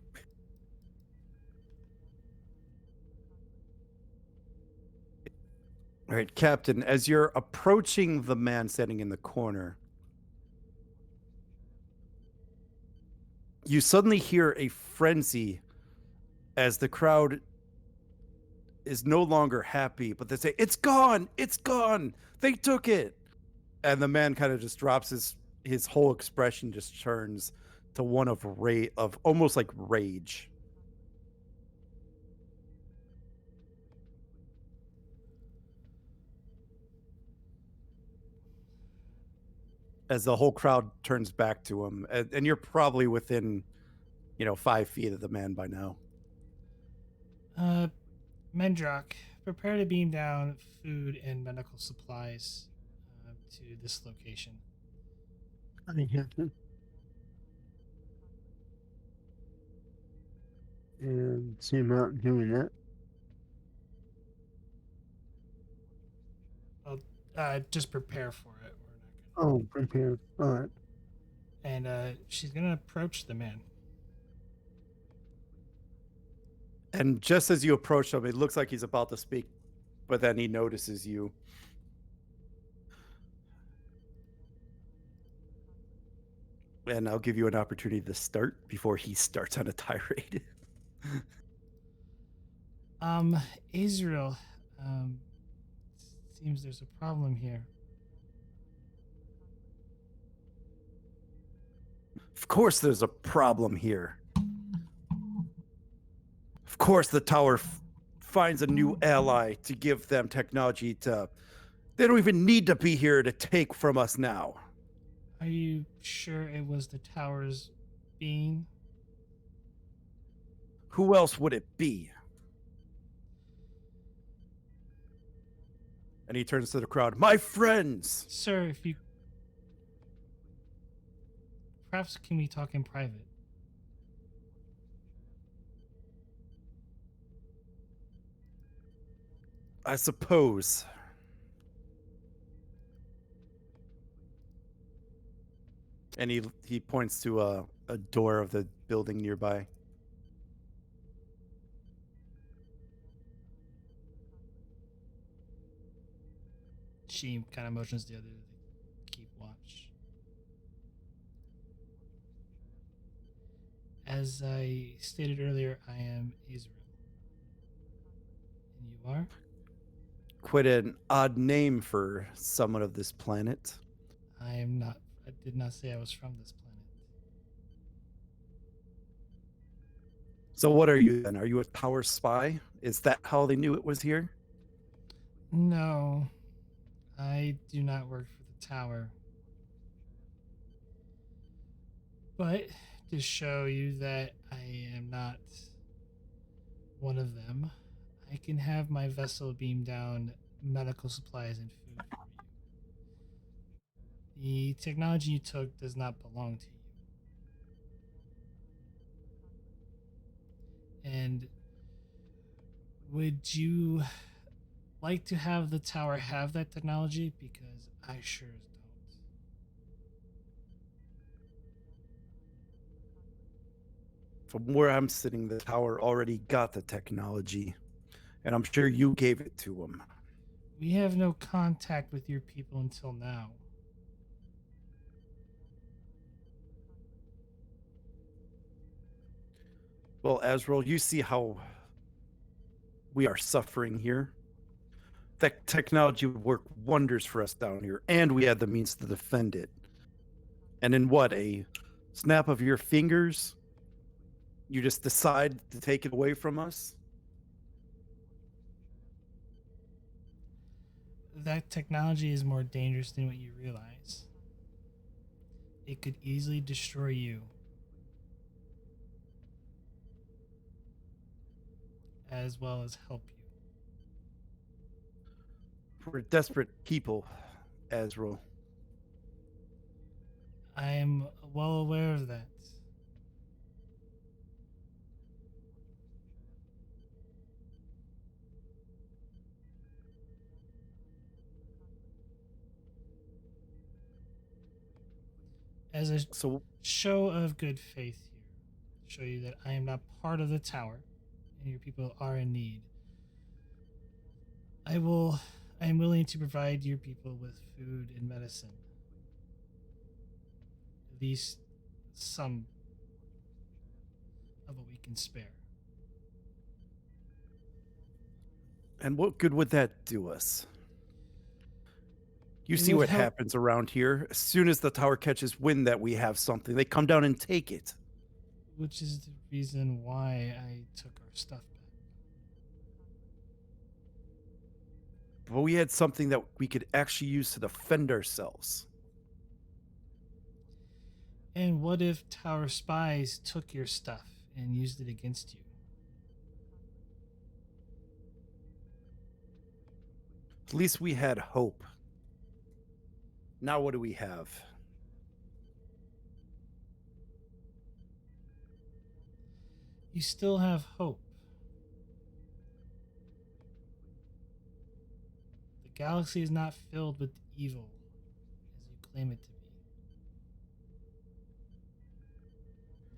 All right, Captain, as you're approaching the man standing in the corner, you suddenly hear a frenzy as the crowd is no longer happy, but they say, "It's gone! It's gone! They took it!" And the man kind of just drops his whole expression just turns to one of almost like rage. As the whole crowd turns back to him, and you're probably within, 5 feet of the man by now. Mendrock, prepare to beam down food and medical supplies to this location. I think Captain. And see him out doing that. Well, just prepare for it. We're not gonna... Oh, prepare. All right. And she's gonna approach the man. And just as you approach him, it looks like he's about to speak, but then he notices you. And I'll give you an opportunity to start before he starts on a tirade. Israel, seems there's a problem here. Of course there's a problem here. Of course the tower finds a new ally to give them technology to... They don't even need to be here to take from us now. Are you sure it was the tower's being? Who else would it be? And he turns to the crowd. My friends! Sir, if you... Perhaps can we talk in private? I suppose. And he points to a door of the building nearby. She kind of motions the other to keep watch. As I stated earlier, I am Israel. And you are? Quite an odd name for someone of this planet. I am not. I did not say I was from this planet. So what are you then? Are you a tower spy? Is that how they knew it was here? No, I do not work for the tower. But to show you that I am not one of them, I can have my vessel beam down medical supplies and food for you. The technology you took does not belong to you. And would you like to have the tower have that technology? Because I sure don't. From where I'm sitting, the tower already got the technology. And I'm sure you gave it to them. We have no contact with your people until now. Well, Azrael, you see how we are suffering here. That technology would work wonders for us down here, and we had the means to defend it. And in what, a snap of your fingers, you just decide to take it away from us? That technology is more dangerous than what you realize. it could easily destroy you as well as help you. We're desperate people, Azrael. I am well aware of that. As a So show of good faith here, show you that I am not part of the tower and your people are in need. I am willing to provide your people with food and medicine. At least some of what we can spare. and what good would that do us? You It see would what help- happens around here. As soon as the tower catches wind that we have something, they come down and take it. Which is the reason why I took our stuff back. But we had something that we could actually use to defend ourselves. And what if tower spies took your stuff and used it against you? At least we had hope. Now what do we have? You still have hope. The galaxy is not filled with evil as you claim it to be.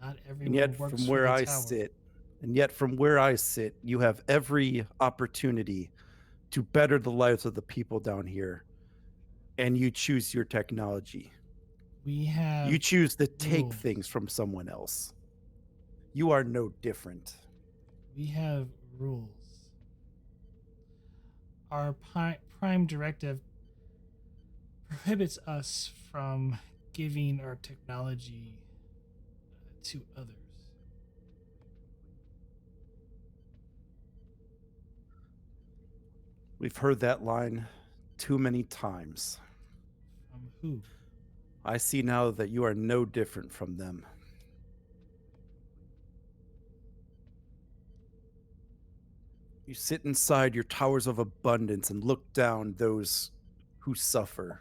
Not everyone And yet works from for where the I tower. sit, you have every opportunity to better the lives of the people down here. And you choose your technology. We have You choose to take rules. things from someone else. You are no different. We have rules. Our prime directive prohibits us from giving our technology to others. We've heard that line too many times. From who? I see now that you are no different from them. You sit inside your towers of abundance and look down those who suffer,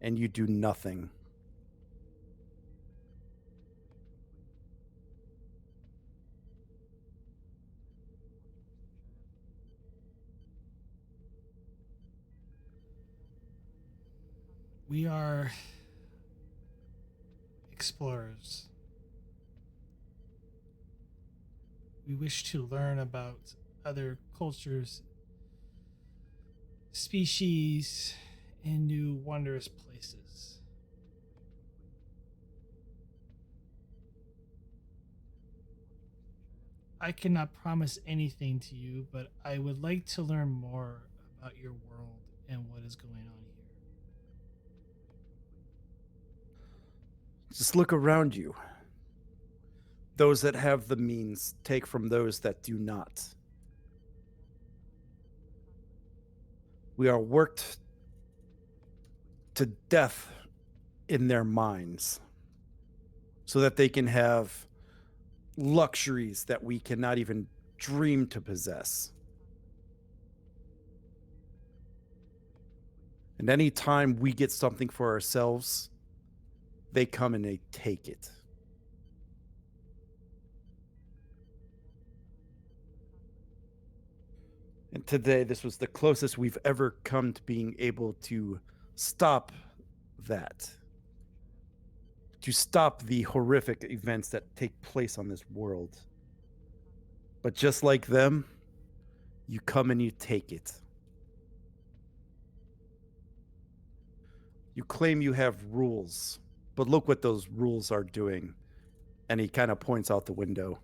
and you do nothing. We are explorers. We wish to learn about other cultures, species, and new wondrous places. I cannot promise anything to you, but I would like to learn more about your world and what is going on here. Just look around you. Those that have the means take from those that do not. We are worked to death in their minds so that they can have luxuries that we cannot even dream to possess. And any time we get something for ourselves, they come and they take it. And today, this was the closest we've ever come to being able to stop that. To stop the horrific events that take place on this world. But just like them, you come and you take it. You claim you have rules, but look what those rules are doing. And he kind of points out the window.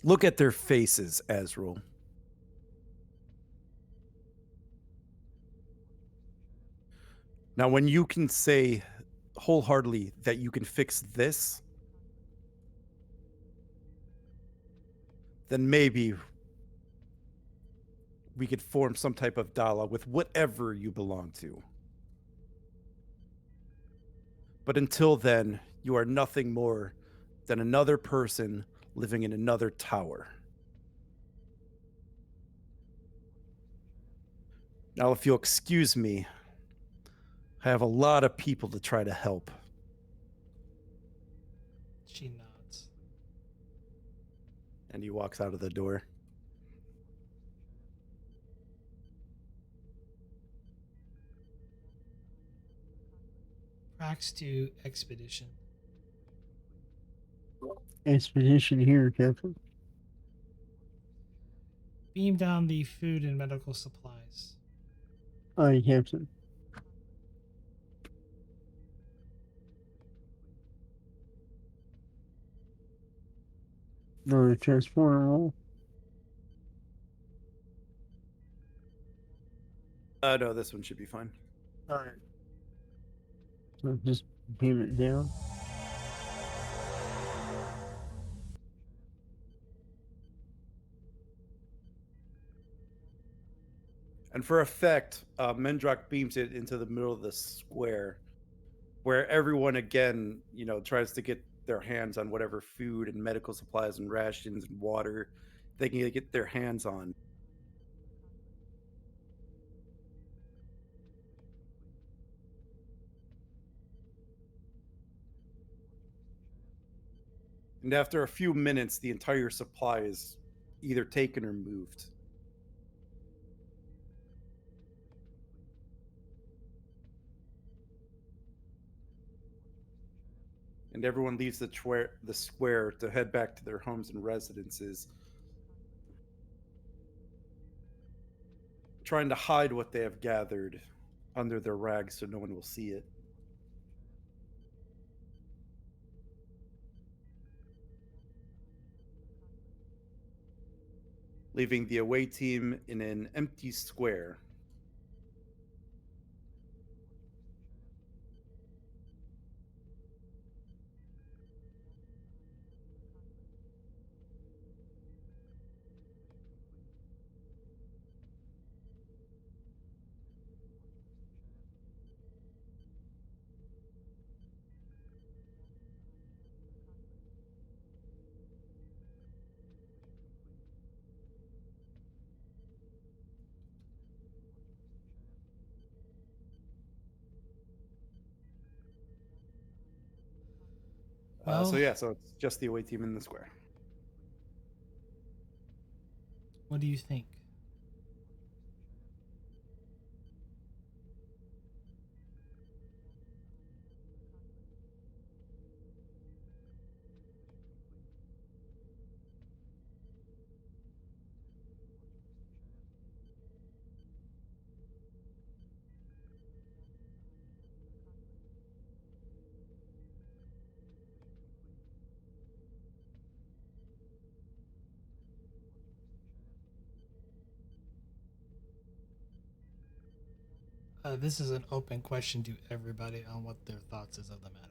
Look at their faces, Azrael. Now, when you can say wholeheartedly that you can fix this, then maybe we could form some type of dialogue with whatever you belong to. But until then, you are nothing more than another person living in another tower. Now, if you'll excuse me, I have a lot of people to try to help. She nods. And he walks out of the door. Prax to Expedition. Expedition here, Captain. Beam down the food and medical supplies. Aye, Captain. Another transporter roll. No, this one should be fine. Alright. So just beam it down. And for effect, Mendrock beams it into the middle of the square, where everyone again, tries to get their hands on whatever food and medical supplies and rations and water they can get their hands on. And after a few minutes, the entire supply is either taken or moved. And everyone leaves the square to head back to their homes and residences, trying to hide what they have gathered under their rags so no one will see it. Leaving the away team in an empty square. Well, So it's just the away team in the square. what do you think? This is an open question to everybody on what their thoughts is of the matter.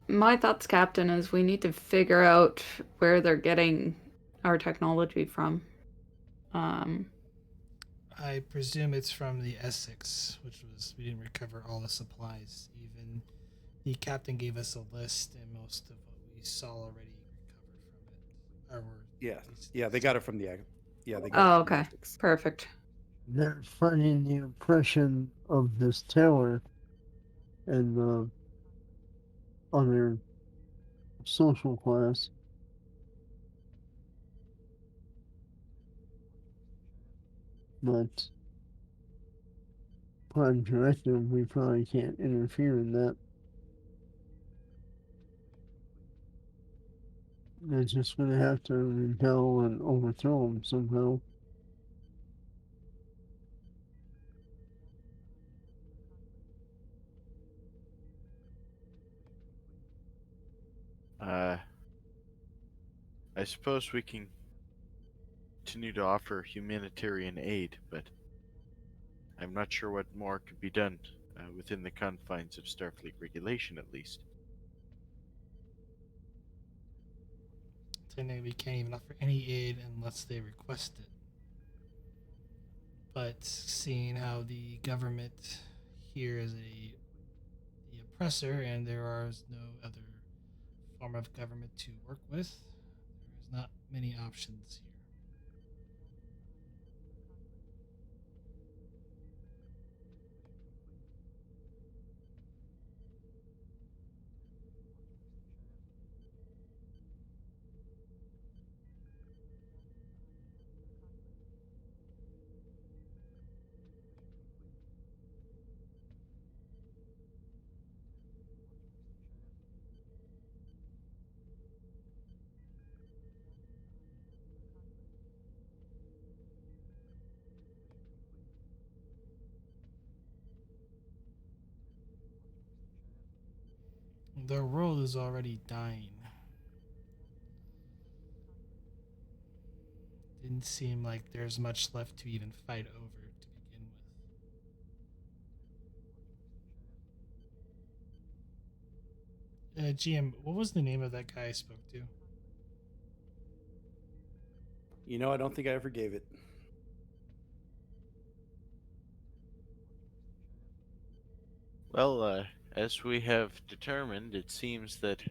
My thoughts, Captain, is we need to figure out where they're getting our technology from. I presume it's from the Essex, which was we didn't recover all the supplies. Even the captain gave us a list, and most of what we saw already recovered from it. Or Yeah, they got it from the they got Oh, it from the okay. Essex. Perfect. They're finding the impression of this tower and on their social class. But Prime Directive, we probably can't interfere in that. They're just going to have to repel and overthrow them somehow. I suppose we can continue to offer humanitarian aid, but I'm not sure what more could be done within the confines of Starfleet regulation, at least. saying that we can't even offer any aid unless they request it. But seeing how the government here is the oppressor and there is no other form of government to work with, there is not many options here. The world is already dying. Didn't seem like there's much left to even fight over to begin with. GM, what was the name of that guy I spoke to? You know, I don't think I ever gave it. Well, as we have determined, it seems that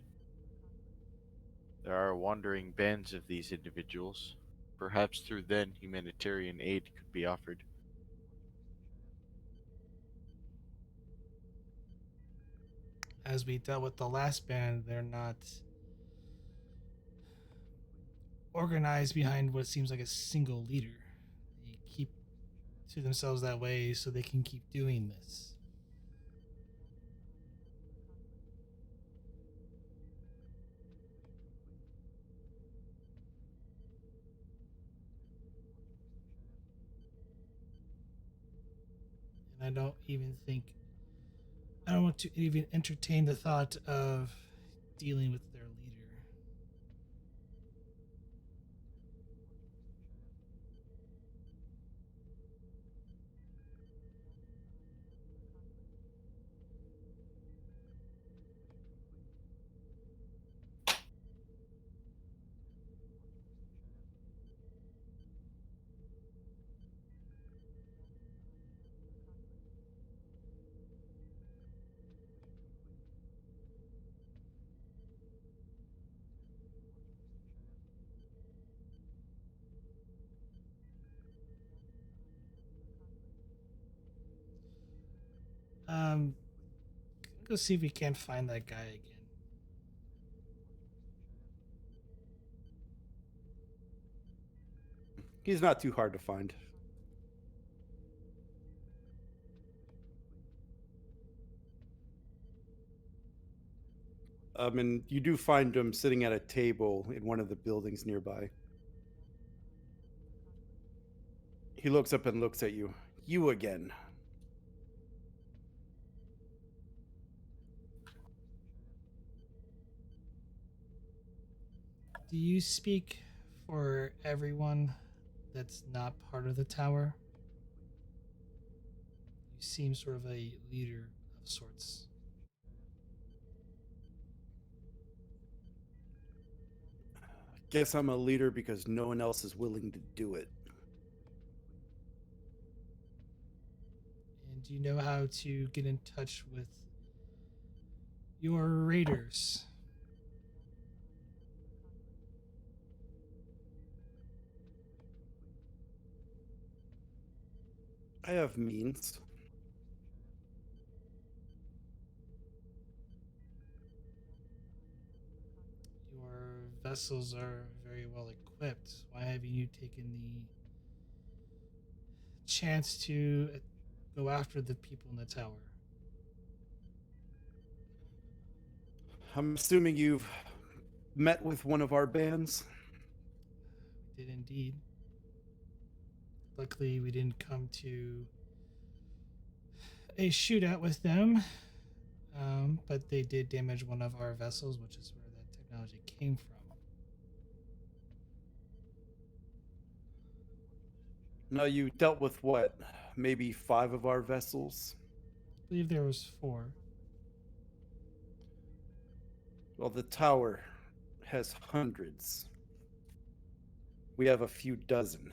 there are wandering bands of these individuals. Perhaps through them, humanitarian aid could be offered. As we dealt with the last band, they're not organized behind what seems like a single leader. They keep to themselves that way so they can keep doing this. And I don't want to even entertain the thought of dealing with their leader. Um, go see if we can't find that guy again. He's not too hard to find. And you do find him sitting at a table in one of the buildings nearby. He looks up and looks at you. You again. Do you speak for everyone that's not part of the tower? You seem sort of a leader of sorts. Guess I'm a leader because no one else is willing to do it. And do you know how to get in touch with your raiders? I have means. Your vessels are very well equipped. Why haven't you taken the chance to go after the people in the tower? I'm assuming you've met with one of our bands. We did indeed. Luckily, we didn't come to a shootout with them, but they did damage one of our vessels, which is where that technology came from. No, you dealt with what? Maybe 5 of our vessels? I believe there was 4. Well, the tower has hundreds. We have a few dozen.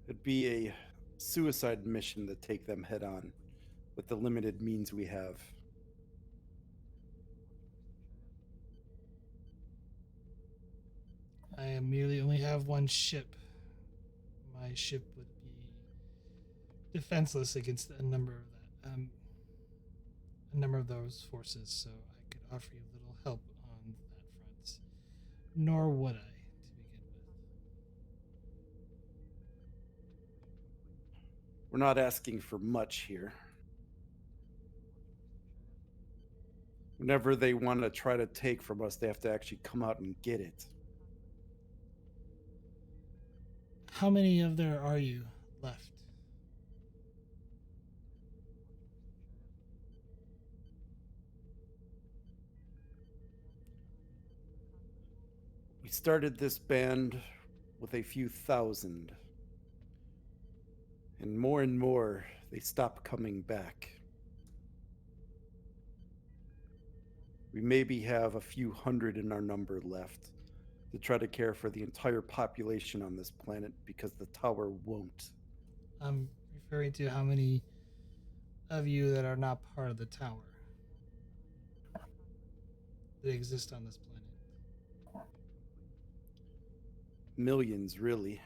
It'd be a suicide mission to take them head on with the limited means we have. I merely only have one ship. My ship would be defenseless against a number of a number of those forces, so I could offer you little help on that front. Nor would I, to begin with. We're not asking for much here. Whenever they want to try to take from us, they have to actually come out and get it. How many of there are you left? We started this band with a few thousand. And more, they stop coming back. We maybe have a few hundred in our number left to try to care for the entire population on this planet because the tower won't. I'm referring to how many of you that are not part of the tower that exist on this planet. Millions, really.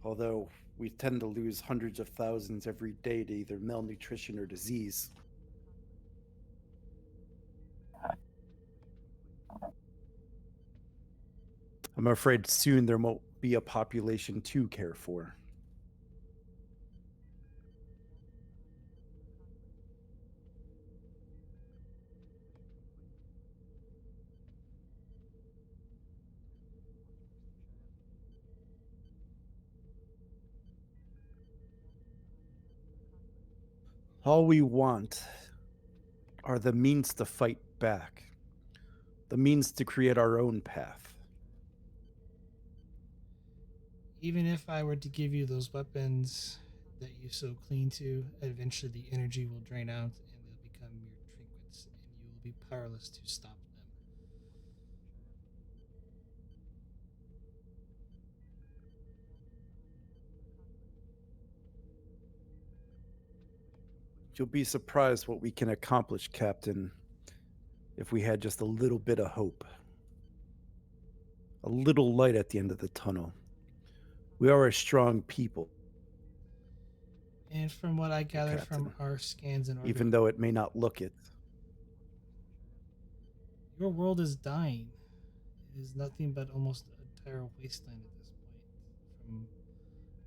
Although we tend to lose hundreds of thousands every day to either malnutrition or disease. I'm afraid soon there won't be a population to care for. All we want are the means to fight back, the means to create our own path. Even if I were to give you those weapons that you so cling to, eventually the energy will drain out and they'll become mere trinkets, and you will be powerless to stop them. You'll be surprised what we can accomplish, Captain, if we had just a little bit of hope. A little light at the end of the tunnel. We are a strong people. And from what I gathered from Captain. our scans in orbit, Even though it may not look it. your world is dying. It is nothing but almost an entire wasteland at this point, from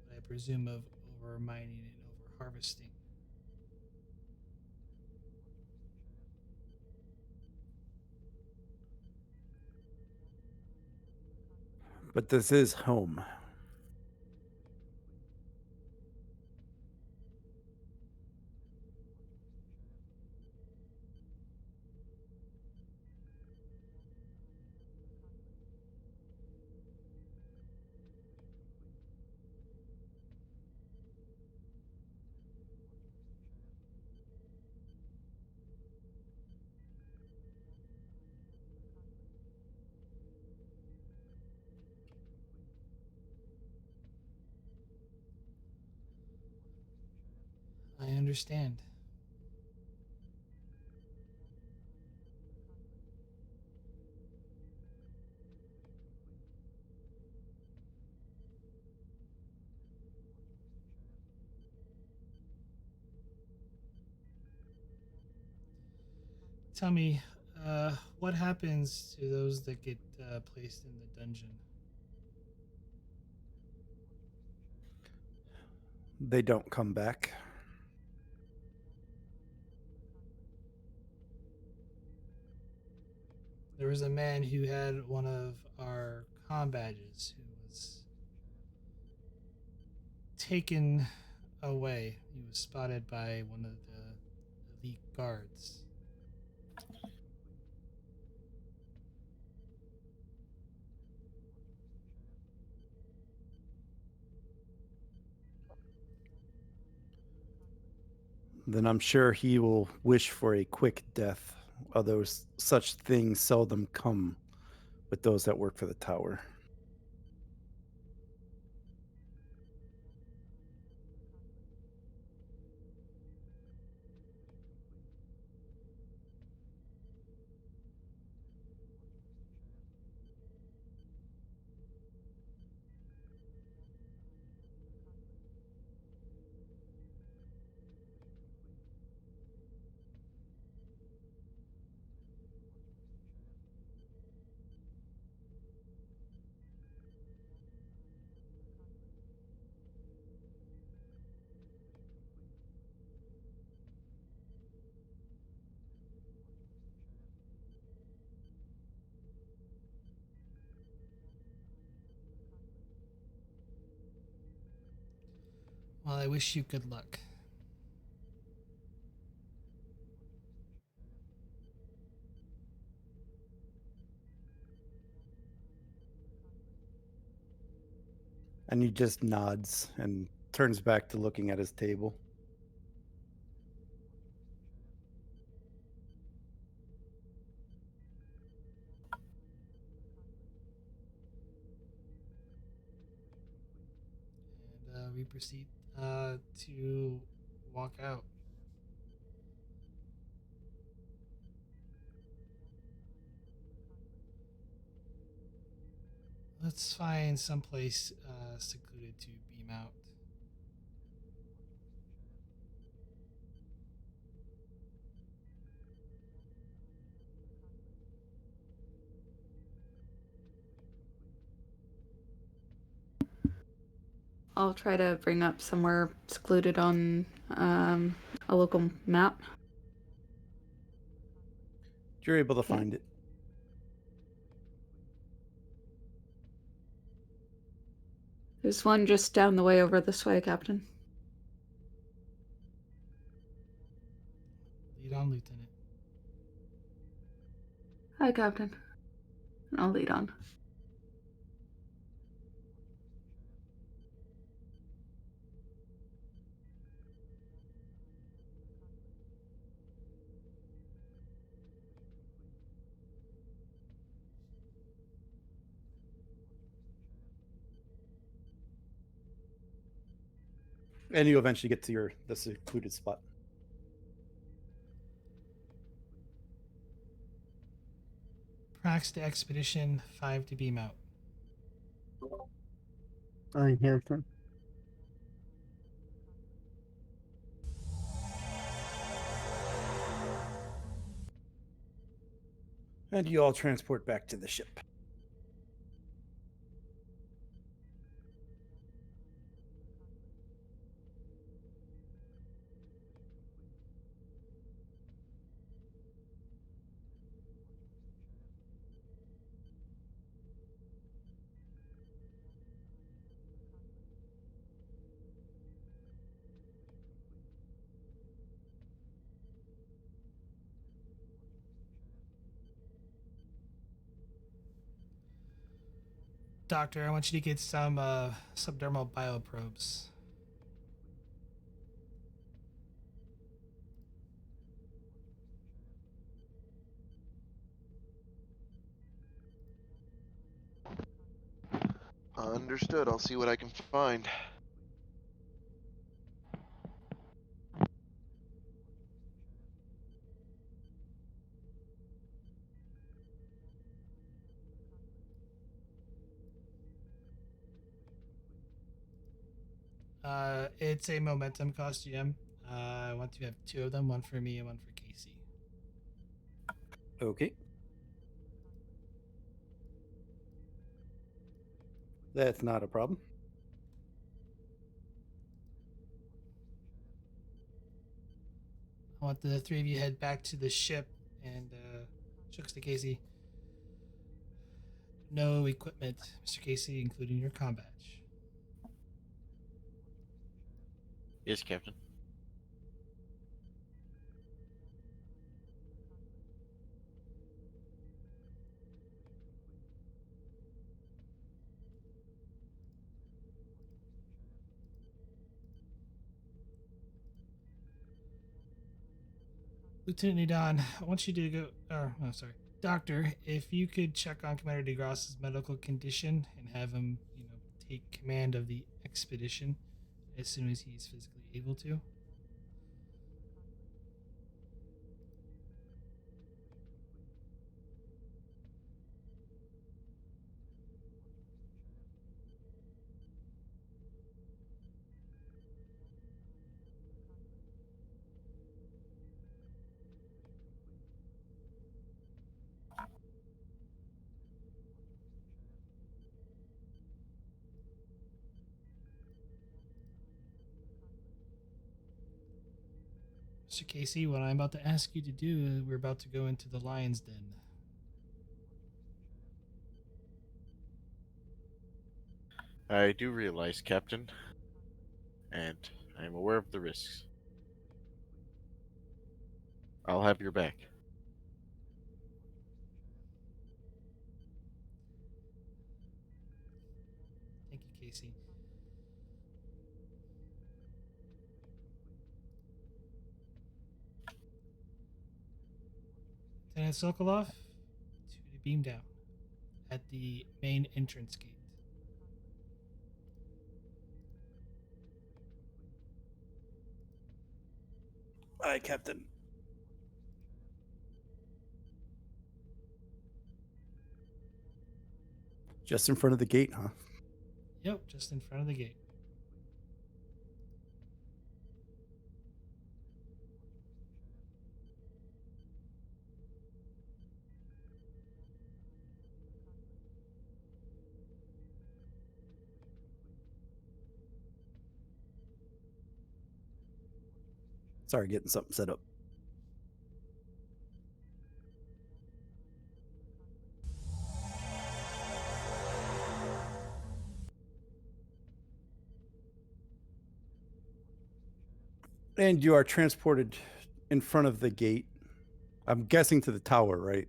what I presume of over mining and over harvesting. But this is home. I understand. Tell me, what happens to those that get placed in the dungeon? They don't come back. There was a man who had one of our comm badges who was taken away. He was spotted by one of the elite guards. Then I'm sure he will wish for a quick death although such things seldom come with those that work for the tower. Well, I wish you good luck. And he just nods and turns back to looking at his table. And we proceed to walk out. Let's find someplace secluded to beam out. I'll try to bring up somewhere secluded on a local map. You're able to Okay. find it. There's one just down the way over this way, Captain. Lead on, Lieutenant. Hi, Captain. I'll lead on. And you eventually get to the secluded spot. Prax to Expedition 5 to beam out. Aye, Captain. And you all transport back to the ship. Doctor, I want you to get some subdermal bioprobes. Understood. I'll see what I can find. It's a momentum cost, GM. I want to have 2 of them, one for me and one for Casey. Okay. That's not a problem. I want the 3 of you head back to the ship and shooks to Casey. No equipment, Mr. Casey, including your comm badge. Yes, Captain. Lieutenant Nadon, I want you to go. Sorry, Doctor. If you could check on Commander DeGrasse's medical condition and have him, take command of the expedition as soon as he's physically able to. Mr. Casey, what I'm about to ask you to do, we're about to go into the lion's den. I do realize, Captain, and I am aware of the risks. I'll have your back. Thank you, Casey. Lieutenant Sokolov, to the beam down at the main entrance gate. Aye, Captain. Just in front of the gate, huh? Yep, just in front of the gate. Sorry, getting something set up. And you are transported in front of the gate. I'm guessing to the tower, right?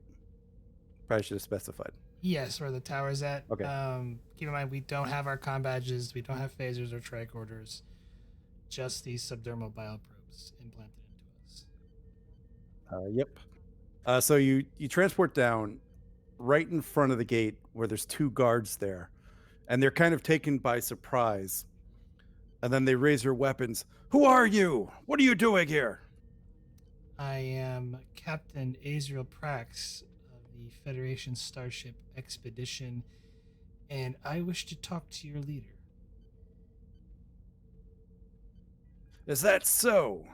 Probably should have specified. Yes, where the tower's at. Okay. Keep in mind, we don't have our comm badges. We don't have phasers or tricorders. Just these subdermal bioprobes implanted into us. Yep. So you transport down right in front of the gate where there's two guards there, and they're kind of taken by surprise. And then they raise their weapons. Who are you? What are you doing here? I am Captain Azrael Prax of the Federation Starship Expedition, and I wish to talk to your leader. Is that so?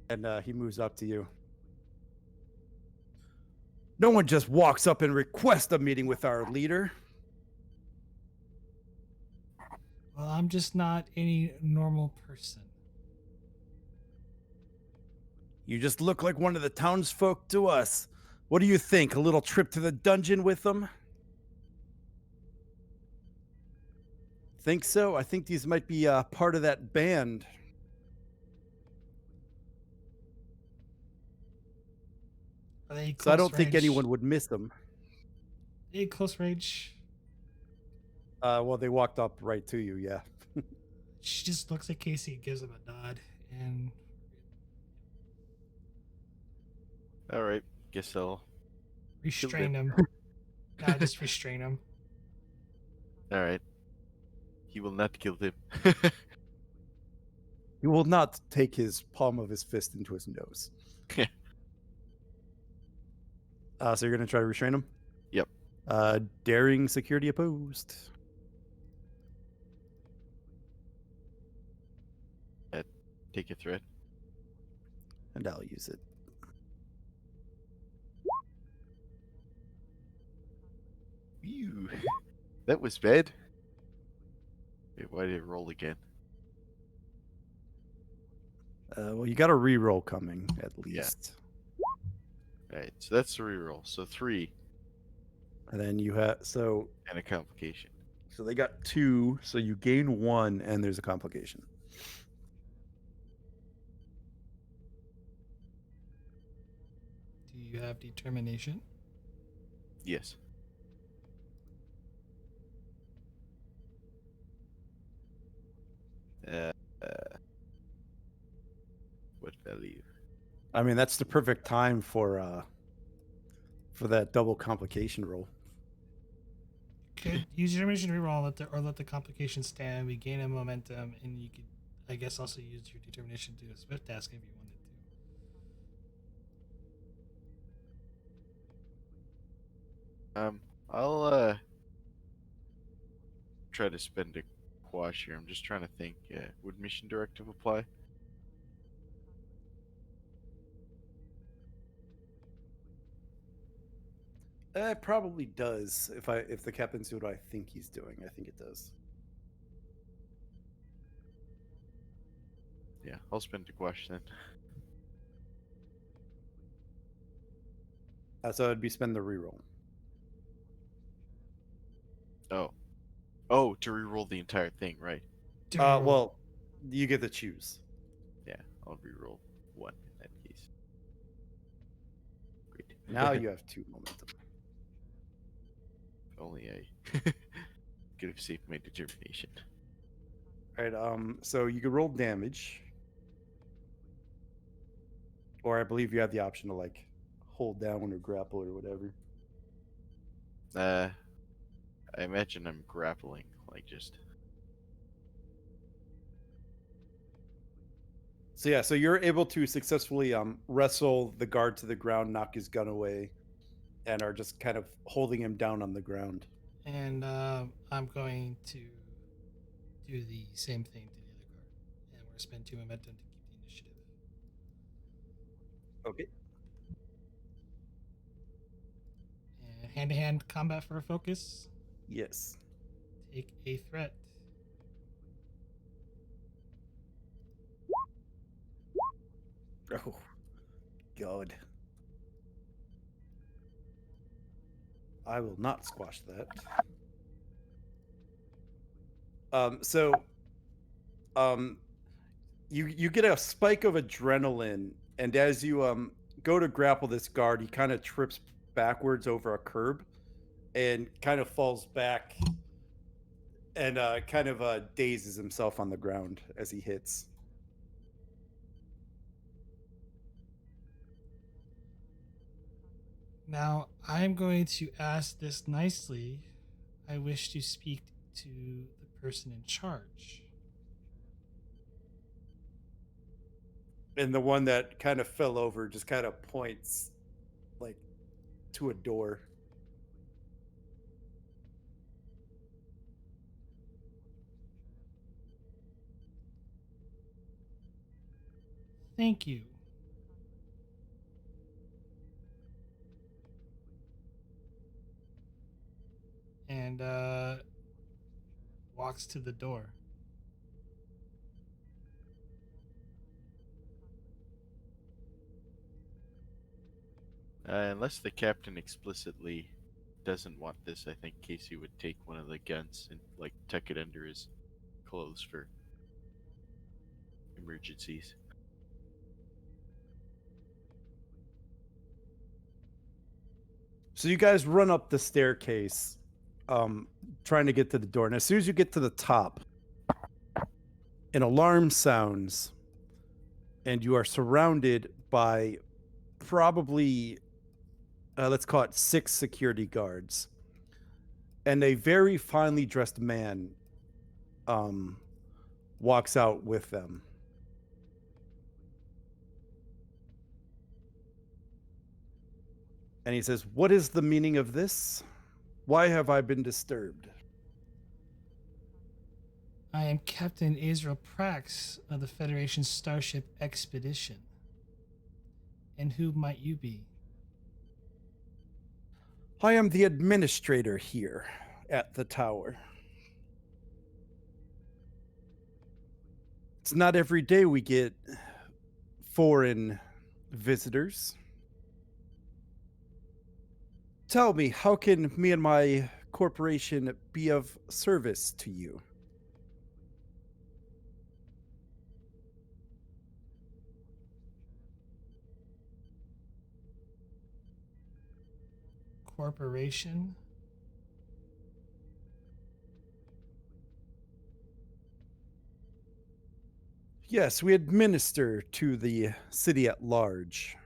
And he moves up to you. No one just walks up and requests a meeting with our leader. Well, I'm just not any normal person. You just look like one of the townsfolk to us. What do you think? A little trip to the dungeon with them? Think so? I think these might be part of that band. Are they close So I don't think range? anyone would miss them. Are they close range? Well, they walked up right to you, yeah. She just looks at Casey and gives him a nod, and All right, guess I'll. restrain him. Nah, just restrain him. All right. He will not kill him. He will not take his palm of his fist into his nose. So you're going to try to restrain him? Yep. Daring security opposed. Take a threat. And I'll use it. Ew. That was bad. Wait, why did it roll again? Well, you got a reroll coming, at least. Alright, so that's the reroll. So 3 And then you have... So and a complication. they got 2, so you gain 1, and there's a complication. Do you have determination? Yes. What value I mean, that's the perfect time for that double complication roll. Could use your mission to reroll, let the complication stand. We gain a momentum, and you could, I guess, also use your determination to do a swift task if you wanted to. I'll try to spend a quash here. I'm just trying to think. Would mission directive apply? It probably does. If the captain's doing what I think he's doing, I think it does. Yeah, I'll spend a quash then. So it'd be spend the reroll. Oh, to reroll the entire thing, right? To reroll. Well, you get to choose. Yeah, I'll reroll 1 in that case. Great. Now you have 2 momentum. If only I could have saved my determination. All right. So you could roll damage, or I believe you have the option to like hold down or grapple or whatever. I imagine I'm grappling, like just. So yeah, so you're able to successfully wrestle the guard to the ground, knock his gun away, and are just kind of holding him down on the ground. And I'm going to do the same thing to the other guard. And we're going to spend 2 momentum to keep the initiative. Okay. And hand-to-hand combat for a focus. Yes. Take a threat. Oh, God. I will not squash that. You get a spike of adrenaline, and as you go to grapple this guard, he kind of trips backwards over a curb, and kind of falls back, and kind of dazes himself on the ground as he hits. Now, I'm going to ask this nicely. I wish to speak to the person in charge. And the one that kind of fell over just kind of points like to a door. Thank you. And walks to the door. Unless the captain explicitly doesn't want this, I think Casey would take one of the guns and like tuck it under his clothes for emergencies. So you guys run up the staircase, trying to get to the door. And as soon as you get to the top, an alarm sounds, and you are surrounded by probably, let's call it 6 security guards. And a very finely dressed man walks out with them. And he says, "What is the meaning of this? Why have I been disturbed?" I am Captain Israel Prax of the Federation Starship Expedition. And who might you be? I am the administrator here at the tower. It's not every day we get foreign visitors. Tell me, how can me and my corporation be of service to you? Corporation? Yes, we administer to the city at large.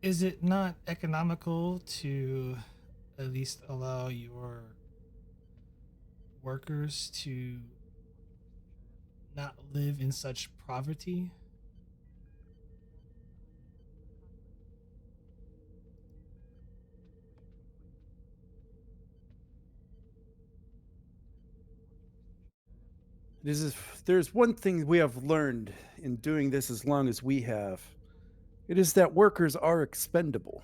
Is it not economical to at least allow your workers to not live in such poverty? It is if there's one thing we have learned in doing this as long as we have, it is that workers are expendable.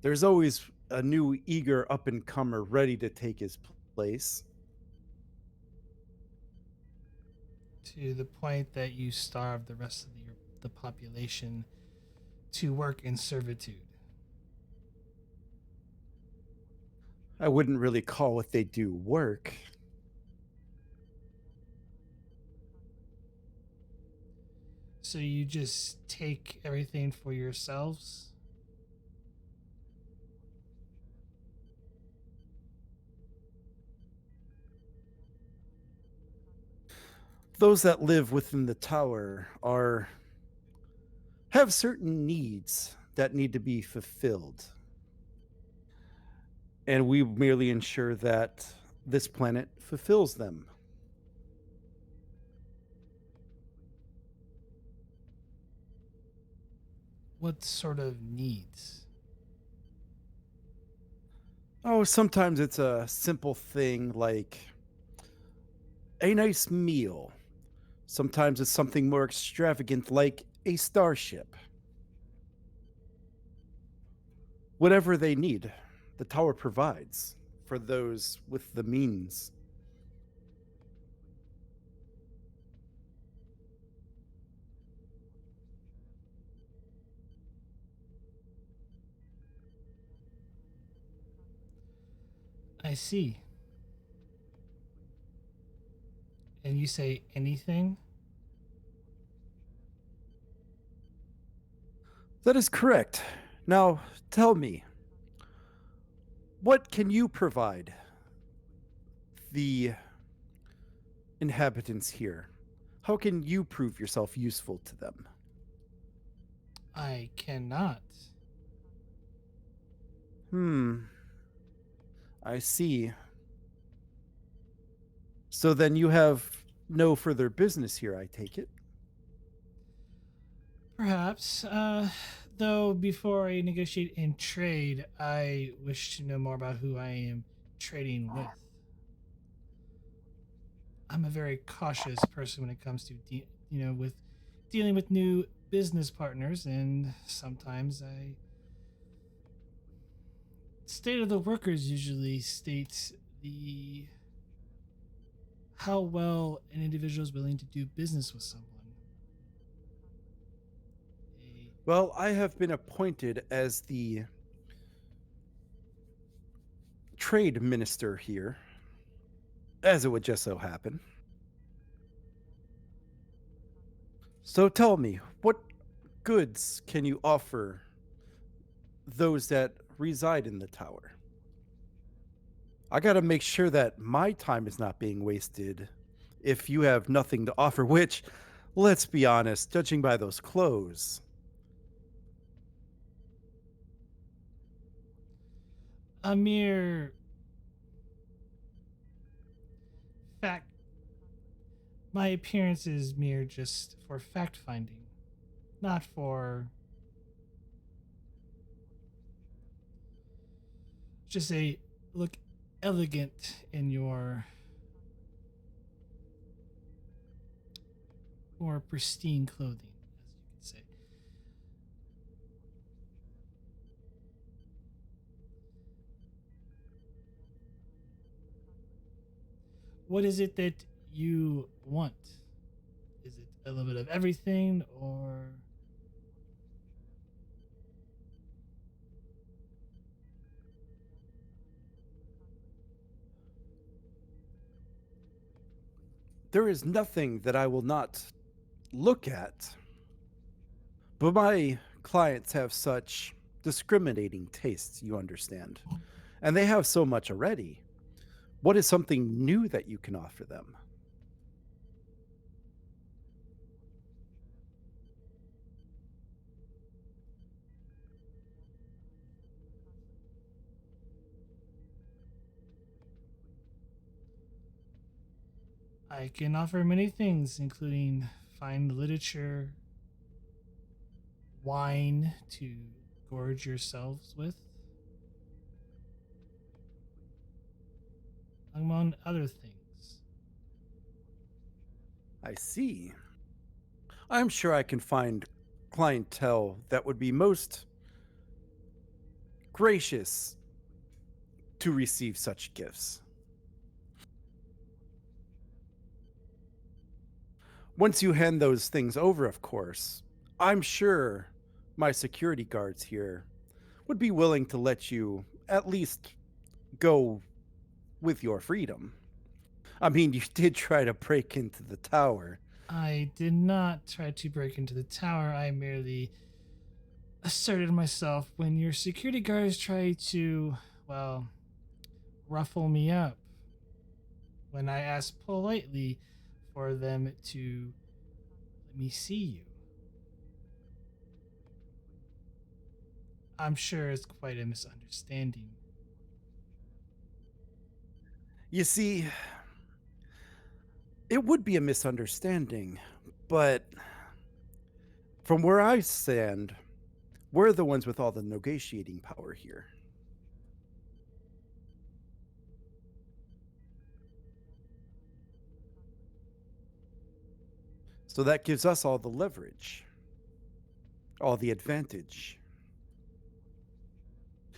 There's always a new eager up and comer ready to take his place. To the point that you starve the rest of the population to work in servitude. I wouldn't really call what they do work. So you just take everything for yourselves? Those that live within the tower are have certain needs that need to be fulfilled. And we merely ensure that this planet fulfills them. What sort of needs? Oh, sometimes it's a simple thing like a nice meal. Sometimes it's something more extravagant like a starship. Whatever they need, the tower provides for those with the means. I see. And you say anything? That is correct. Now, tell me, what can you provide the inhabitants here? How can you prove yourself useful to them? I cannot. I see. So then you have no further business here, I take it? Perhaps. Though before I negotiate in trade, I wish to know more about who I am trading with. I'm a very cautious person when it comes to with dealing with new business partners, and sometimes I state of the workers usually states the how well an individual is willing to do business with someone. A, Well, I have been appointed as the trade minister here, as it would just so happen. So tell me, what goods can you offer those that reside in the tower? I gotta make sure that my time is not being wasted if you have nothing to offer, which, let's be honest, judging by those clothes, a mere fact. My appearance is mere just for fact finding, not for just a look elegant in your more pristine clothing, as you could say. What is it that you want? Is it a little bit of everything, or There is nothing that I will not look at. But my clients have such discriminating tastes, you understand. And they have so much already. What is something new that you can offer them? I can offer many things, including fine literature, wine to gorge yourselves with, among other things. I see. I'm sure I can find clientele that would be most gracious to receive such gifts. Once you hand those things over, of course, I'm sure my security guards here would be willing to let you at least go with your freedom. I mean, you did try to break into the tower. I did not try to break into the tower. I merely asserted myself when your security guards tried to, well, ruffle me up. When I asked politely for them to let me see you. I'm sure it's quite a misunderstanding. You see, it would be a misunderstanding, but from where I stand, we're the ones with all the negotiating power here. So that gives us all the leverage, all the advantage.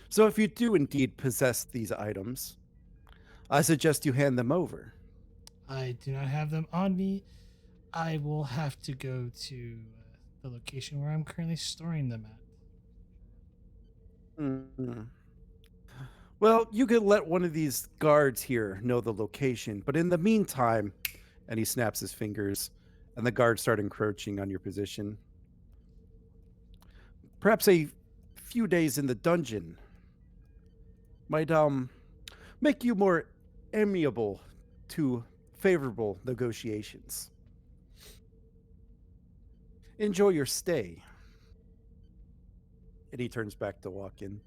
So if you do indeed possess these items, I suggest you hand them over. I do not have them on me. I will have to go to the location where I'm currently storing them at. Mm. Well, you could let one of these guards here know the location, but in the meantime, and he snaps his fingers, and the guards start encroaching on your position. Perhaps a few days in the dungeon might make you more amiable to favorable negotiations. Enjoy your stay. And he turns back to walk in.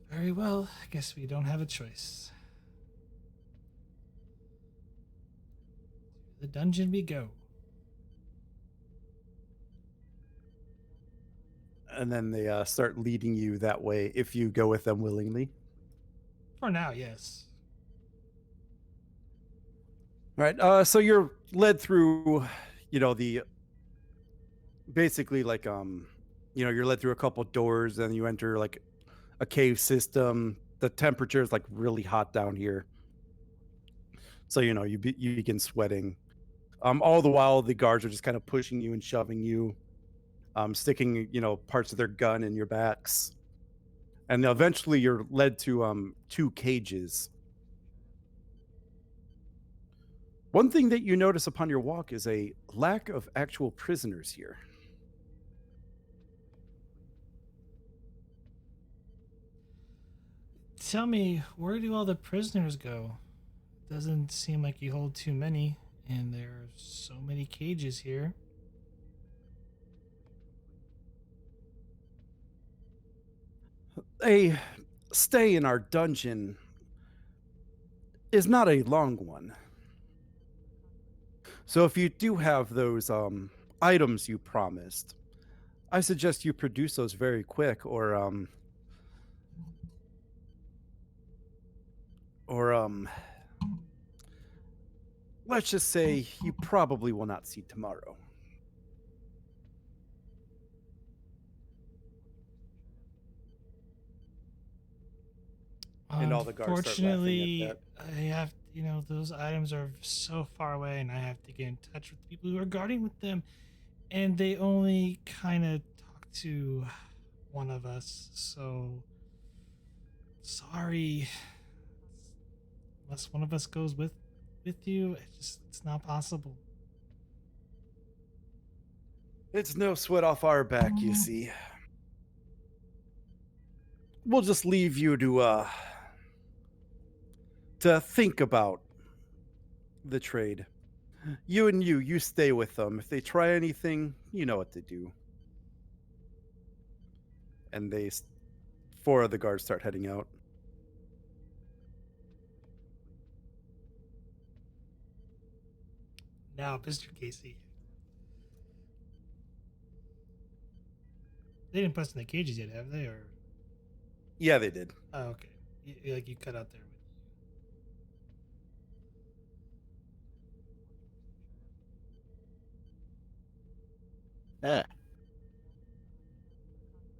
Very well. I guess we don't have a choice. To the dungeon we go. And then they start leading you that way if you go with them willingly. For now, yes. All right. So you're led through, the basically like you're led through a couple doors, and you enter like a cave system. The temperature is like really hot down here, so you begin sweating. All the while the guards are just kind of pushing you and shoving you, sticking parts of their gun in your backs, and eventually you're led to two cages. One thing that you notice upon your walk is a lack of actual prisoners here. Tell me, where do all the prisoners go? Doesn't seem like you hold too many, and there are so many cages here. A stay in our dungeon is not a long one. So if you do have those items you promised, I suggest you produce those very quick, or let's just say you probably will not see tomorrow. And all the guards start laughing at Unfortunately, that. I have those items are so far away, and I have to get in touch with the people who are guarding with them, and they only kind of talk to one of us. So sorry, unless one of us goes with you, it's not possible. It's no sweat off our back, you see. We'll just leave you to think about the trade. You stay with them. If they try anything, you know what to do. And four of the guards start heading out. Now, Mr. Casey, they didn't put us in the cages yet, have they? Or Yeah, they did. oh, okay, you cut out there. Ah.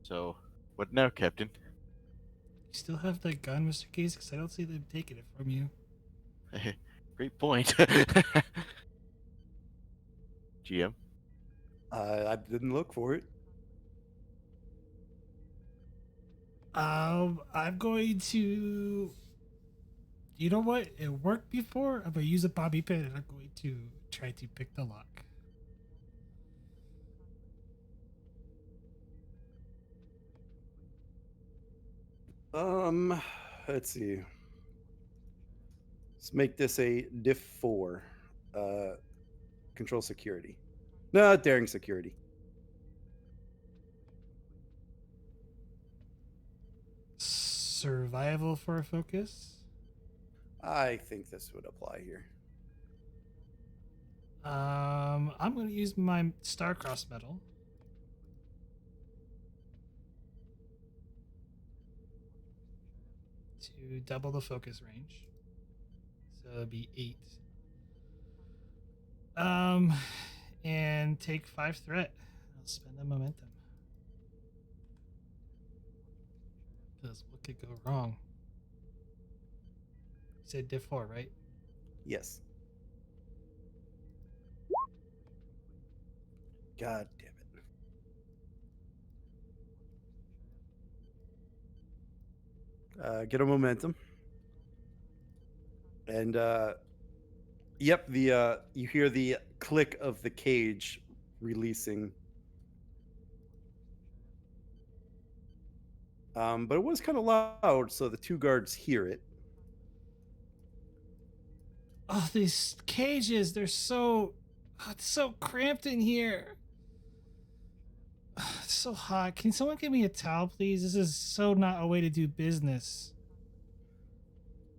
So, what now, Captain? You still have that gun, Mr. Casey? Because I don't see them taking it from you. Great point. GM? I didn't look for it. I'm going to. You know what? It worked before. I'm gonna use a bobby pin, and I'm going to try to pick the lock. Let's see. Let's make this a diff 4. Control security. No, daring security. Survival for a focus. I think this would apply here. I'm going to use my Starcross medal. To double the focus range. So it'll be 8. And take 5 threat. I'll spend the momentum. Because what could go wrong? You said diff 4, right? Yes. God damn it. Get a momentum. And yep, you hear the click of the cage releasing. But it was kind of loud, so the 2 guards hear it. Oh, these cages, they're it's so cramped in here. It's so hot. Can someone give me a towel, please? This is so not a way to do business.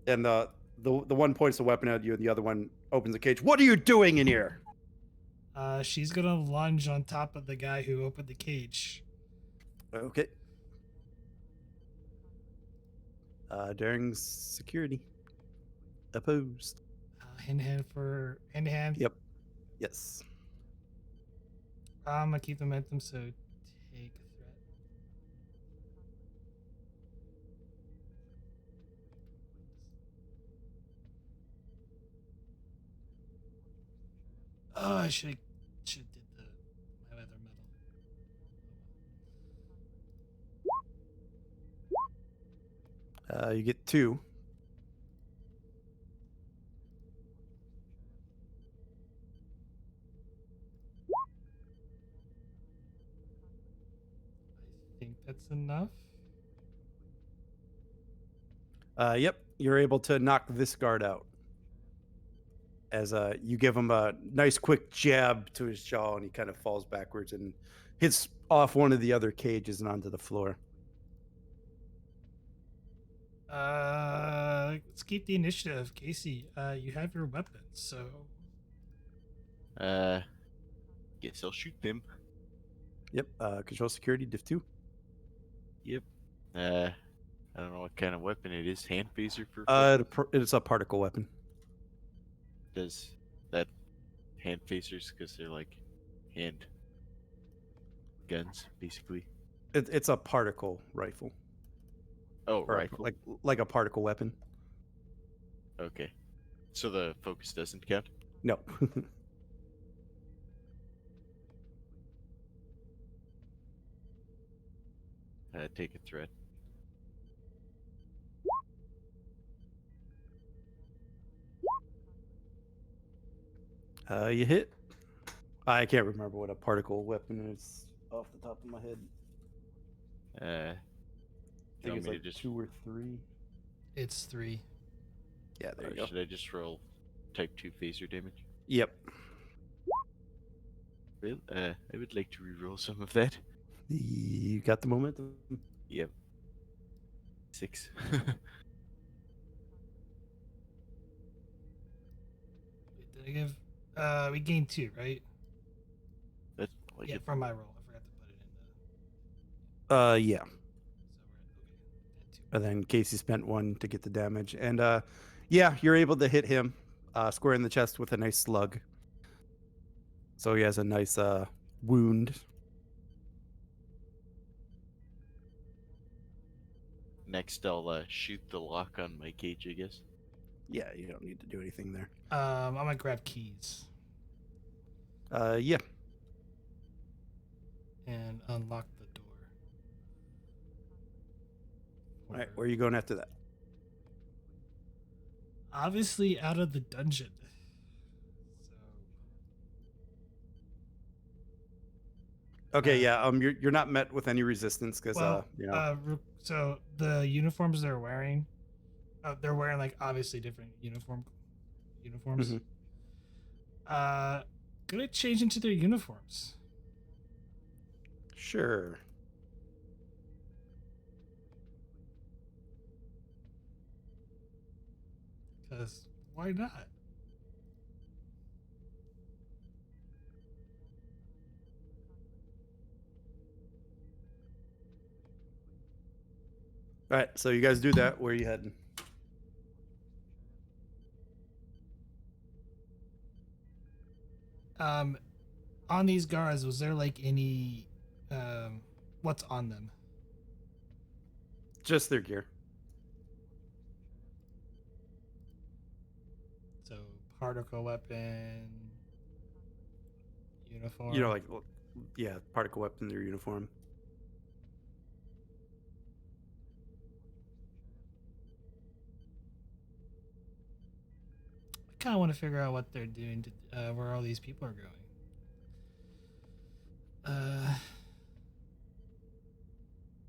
And the one points the weapon at you, and the other one opens the cage. What are you doing in here? She's gonna lunge on top of the guy who opened the cage. Okay. Daring security. Opposed. Hand to hand. Yep. Yes. I'm gonna keep the momentum, so take a threat. Oh, I should did my other medal. You get 2. I think that's enough. Yep. You're able to knock this guard out. As you give him a nice quick jab to his jaw, and he kind of falls backwards and hits off one of the other cages and onto the floor. Let's keep the initiative, Casey. You have your weapons, so Guess I'll shoot them. Yep. Control security, diff 2. Yep. I don't know what kind of weapon it is. Hand phaser for It's a particle weapon. Does that hand phasers because they're like hand guns, basically? It's a particle rifle. Oh, Or rifle. like a particle weapon. Okay. So the focus doesn't count? No. Take a threat. You hit. I can't remember what a particle weapon is off the top of my head. Uh, I you think want it's me like to just 2 or 3. It's 3. Yeah, there you go. should I just roll type 2 phaser damage? Yep. Well, I would like to reroll some of that. You got the momentum. Yep. 6. Wait, did I give? We gained 2, right? That's like Yeah, it. from my roll. I forgot to put it in the. Yeah. So we're at, okay. And then Casey spent 1 to get the damage. And yeah, you're able to hit him square in the chest with a nice slug. So he has a nice wound. Next, I'll shoot the lock on my cage, I guess. Yeah, you don't need to do anything there. I'm gonna grab keys Yeah. and unlock the door. All right, where are you going after that? Obviously out of the dungeon. So Okay, yeah. You're not met with any resistance because so the uniforms they're wearing, like obviously different uniforms. Mhm. Gonna change into their uniforms. Sure. Because why not? All right, so you guys do that. Where are you heading? On these guards, was there like any, what's on them? Just their gear. So particle weapon, uniform. You know, like, yeah, particle weapon, their uniform. I kind of want to figure out what they're doing to where all these people are going.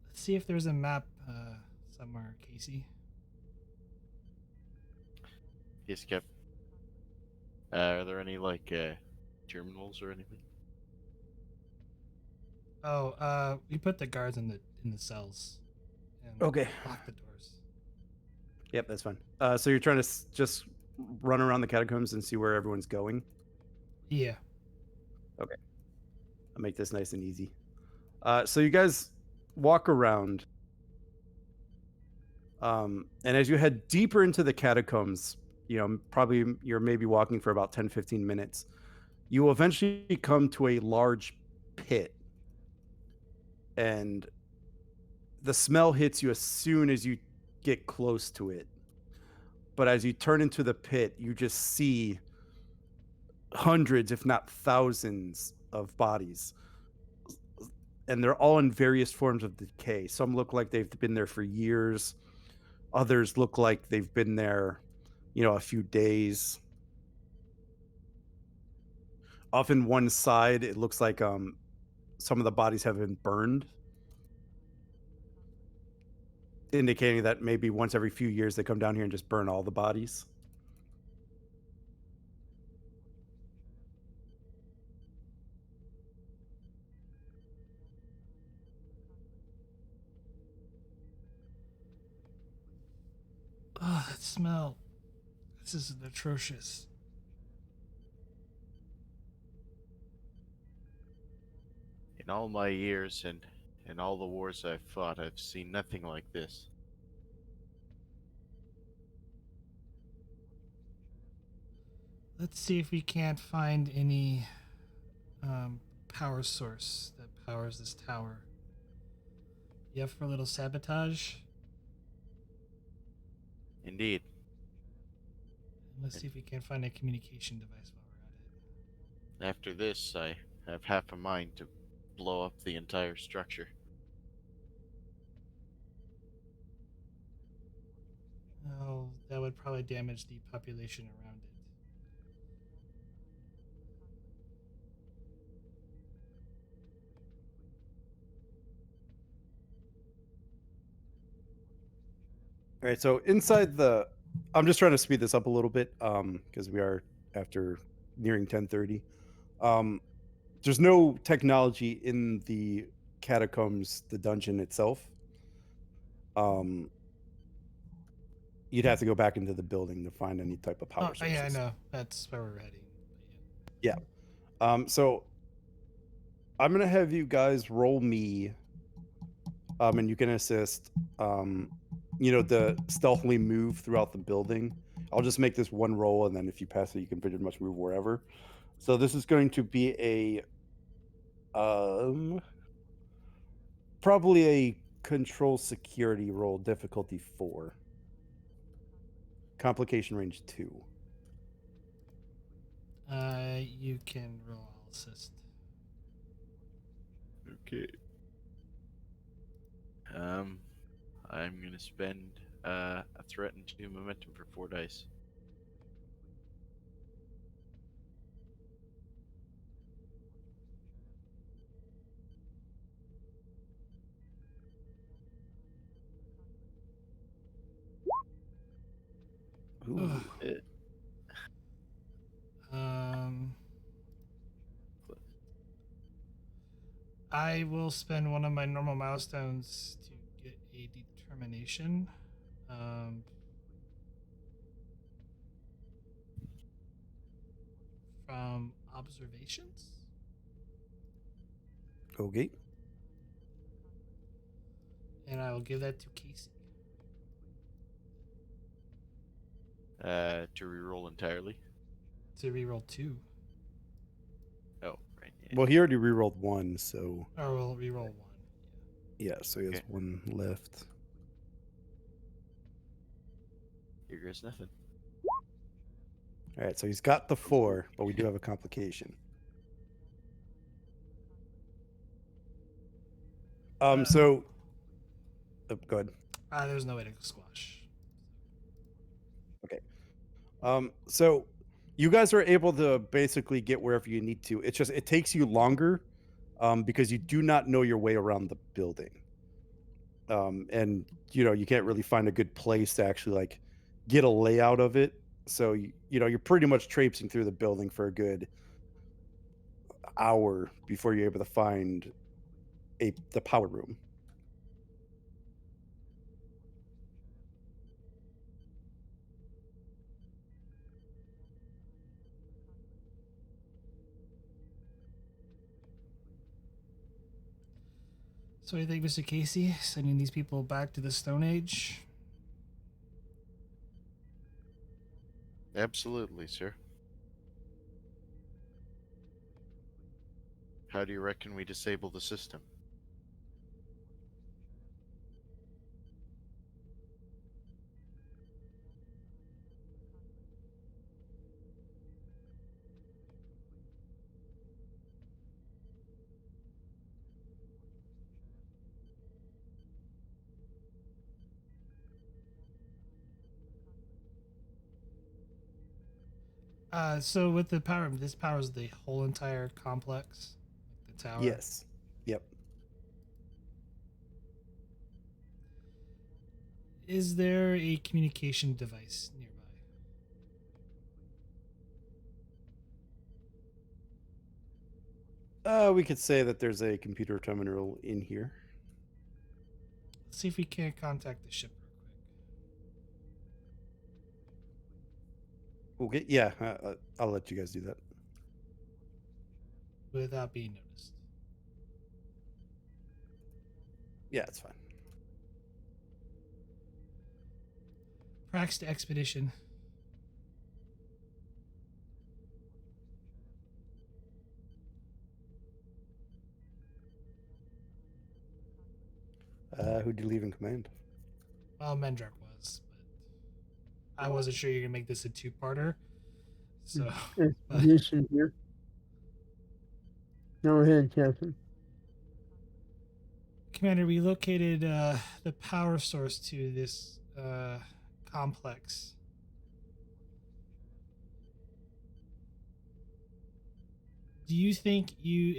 Let's see if there's a map somewhere, Casey. Yes, Cap. Are there any like terminals or anything? Oh, we put the guards in the cells. And Okay. lock the doors. Yep, that's fine. So you're trying to just run around the catacombs and see where everyone's going? Yeah. Okay. I'll make this nice and easy. So you guys walk around. And as you head deeper into the catacombs, you know, probably you're maybe walking for about 10, 15 minutes. You will eventually come to a large pit. And the smell hits you as soon as you get close to it. But as you turn into the pit, you just see hundreds, if not thousands, of bodies. And they're all in various forms of decay. Some look like they've been there for years. Others look like they've been there, you know, a few days. Off in one side, it looks like some of the bodies have been burned, indicating that maybe once every few years they come down here and just burn all the bodies. Oh, that smell. This is atrocious. In all my years and in all the wars I've fought, I've seen nothing like this. Let's see if we can't find any power source that powers this tower. You have for a little sabotage? Indeed. Let's see if we can find a communication device while we're at it. After this, I have half a mind to blow up the entire structure. Oh, that would probably damage the population around it. All right, so inside the, I'm just trying to speed this up a little bit, because we are after nearing 10:30. There's no technology in the catacombs, the dungeon itself. You'd have to go back into the building to find any type of power sources. Yeah, I know. That's where we're heading. But Yeah. So I'm gonna have you guys roll me, and you can assist. To stealthily move throughout the building. I'll just make this one roll, and then if you pass it, you can pretty much move wherever. So this is going to be a, probably a control security roll, difficulty 4, complication range 2. you can roll. I'll assist. Okay. I'm gonna spend a threat and 2 momentum for 4 dice. Ooh. Eh, I will spend one of my normal milestones to get a determination. From observations. Okay. And I will give that to Casey. to reroll entirely. To reroll 2. Oh, right. Yeah. Well, he already rerolled 1, so Or we'll reroll 1. yeah, so he has Okay. 1 left. Here goes nothing. All right, so he's got the 4, but we do have a complication. So go ahead. There's no way to squash. Okay. So you guys are able to basically get wherever you need to. It's just it takes you longer, because you do not know your way around the building. And you can't really find a good place to actually like get a layout of it. So you're pretty much traipsing through the building for a good hour before you're able to find the power room. So, what do you think, Mr. Casey? Sending these people back to the Stone Age? Absolutely, sir. How do you reckon we disable the system? So with the power, this powers the whole entire complex, like the tower. Yes. Yep. Is there a communication device nearby? We could say that there's a computer terminal in here. Let's see if we can't contact the ship real quick Okay. Yeah. I'll let you guys do that. without being noticed. Yeah, it's fine. Prax to Expedition. Who'd you leave in command? Well, Mendrak was, I wasn't sure you're gonna make this a two-parter. So, but Expedition here. Go ahead, Captain. Commander, we located the power source to this complex. Do you think you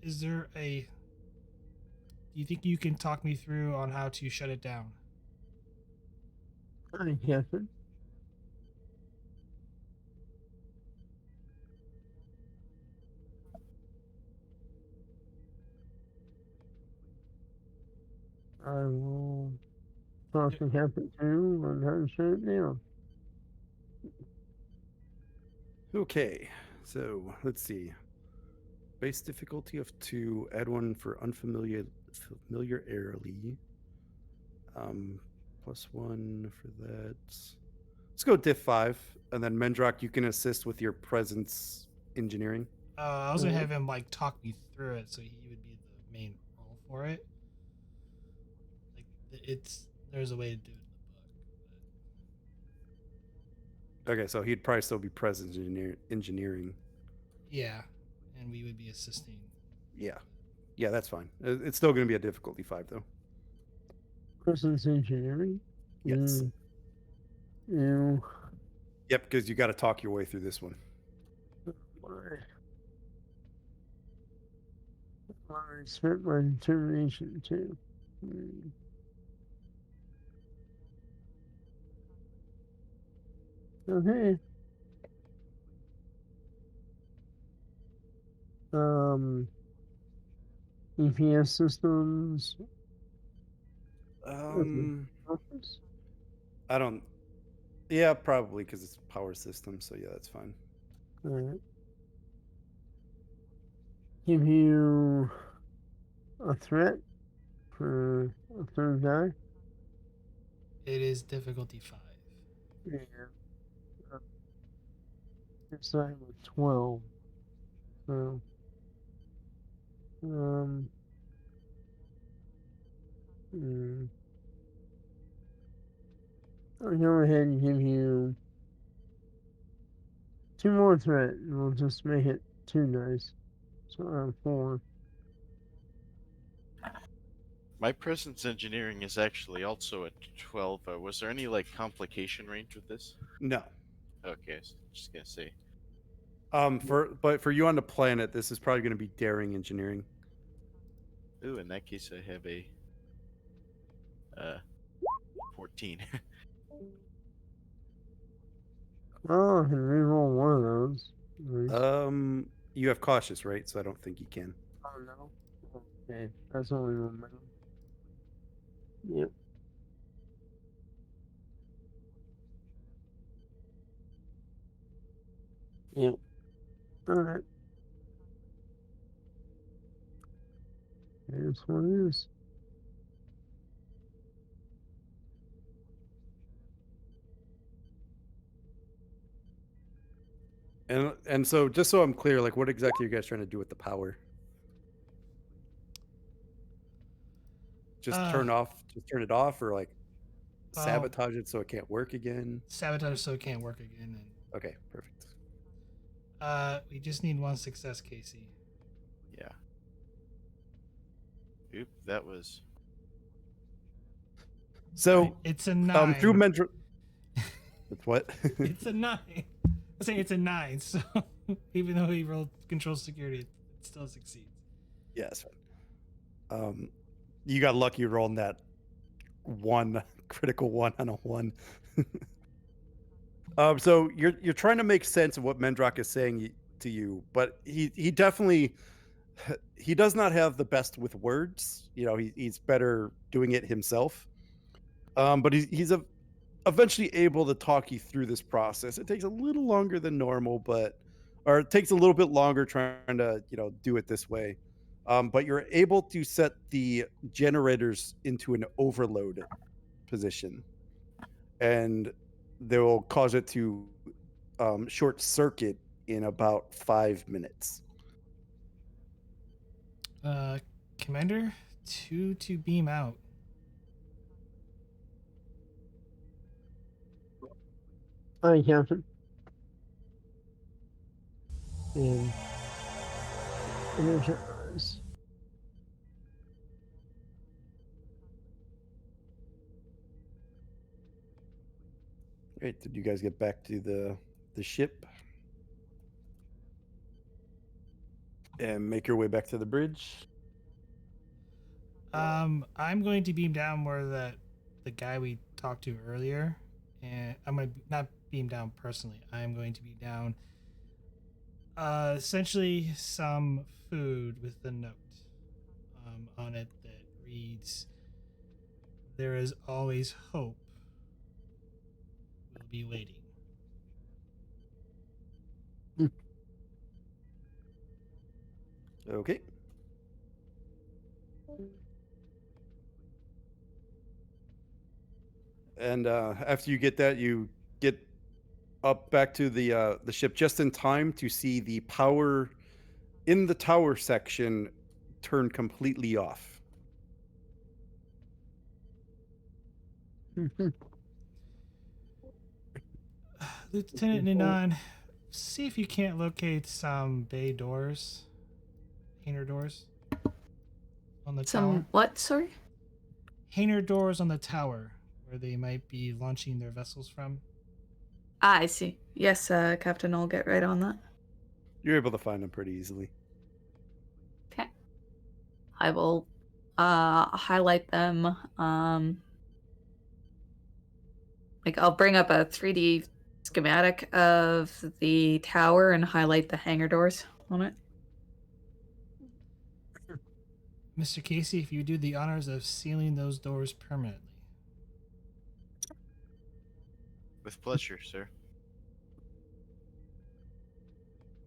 is there a do you think you can talk me through on how to shut it down? Hi, Captain. I will talk to Captain 2 on how to shut it down. Okay, so let's see. Base difficulty of 2. Add 1 for familiarly. +1 for that. Let's go diff 5, and then Mendrock, you can assist with your presence engineering. I was gonna have him like talk me through it, so he would be the main role for it. Like there's a way to do it in the book. Okay, so he'd probably still be presence engineering. Yeah, and we would be assisting. Yeah, that's fine. It's still going to be a difficulty 5 though. Presence engineering? Yes. Ew. Yep, because you got to talk your way through this one. I spent my determination too. Okay. EPS systems. I don't. Yeah, probably because it's power system. So yeah, that's fine. All right. Give you a threat for a third guy. It is difficulty 5. Yeah. It's I have a 12. So I'll go ahead and give you 2 more threat, and we'll just make it 2 dice. So I have 4. My presence engineering is actually also at 12. Was there any like complication range with this? No. Okay, so just gonna say. But for you on the planet, this is probably going to be daring engineering. Ooh, in that case, I have a 14. Oh, I can reroll one of those. Nice. You have cautious, right? So I don't think you can. Oh no. Okay, that's only momentum. Yep. Yep. Alright. Here's what it is. And so just so I'm clear, like what exactly are you guys trying to do with the power? Just turn it off, or like sabotage it so it can't work again? Sabotage so it can't work again. And okay, perfect. We just need 1 success, Casey. Yeah. Oop, that was. So it's a 9. Through Mendrock. It's what? It's a 9. I'm saying it's a 9. So even though he rolled control security, it still succeeds. Yeah, that's fine. You got lucky rolling that 1 critical 1 on a 1. So you're trying to make sense of what Mendrock is saying to you, but he definitely he does not have the best with words. You know, he's better doing it himself. But he's eventually able to talk you through this process. It takes a little longer than normal, or it takes a little bit longer trying to do it this way. But you're able to set the generators into an overload position, and they will cause it to short circuit in about 5 minutes. Commander, 2 to beam out. Aye, Captain. And energize. Great. Did you guys get back to the ship and make your way back to the bridge? I'm going to beam down where the guy we talked to earlier, and I'm going to not beam down personally. I'm going to be down essentially some food with the note on it that reads, "There is always hope. We'll be waiting." Okay. And after you get that, you get up back to the ship just in time to see the power in the tower section turn completely off. Lieutenant Ninan, see if you can't locate some bay doors, hangar doors on the tower. Some what? Sorry. Hangar doors on the tower where they might be launching their vessels from. Ah, I see. Yes, Captain, I'll get right on that. You're able to find them pretty easily. Okay. I will highlight them. Like I'll bring up a 3D schematic of the tower and highlight the hangar doors on it. Mr. Casey, if you do the honors of sealing those doors permanently. With pleasure, sir.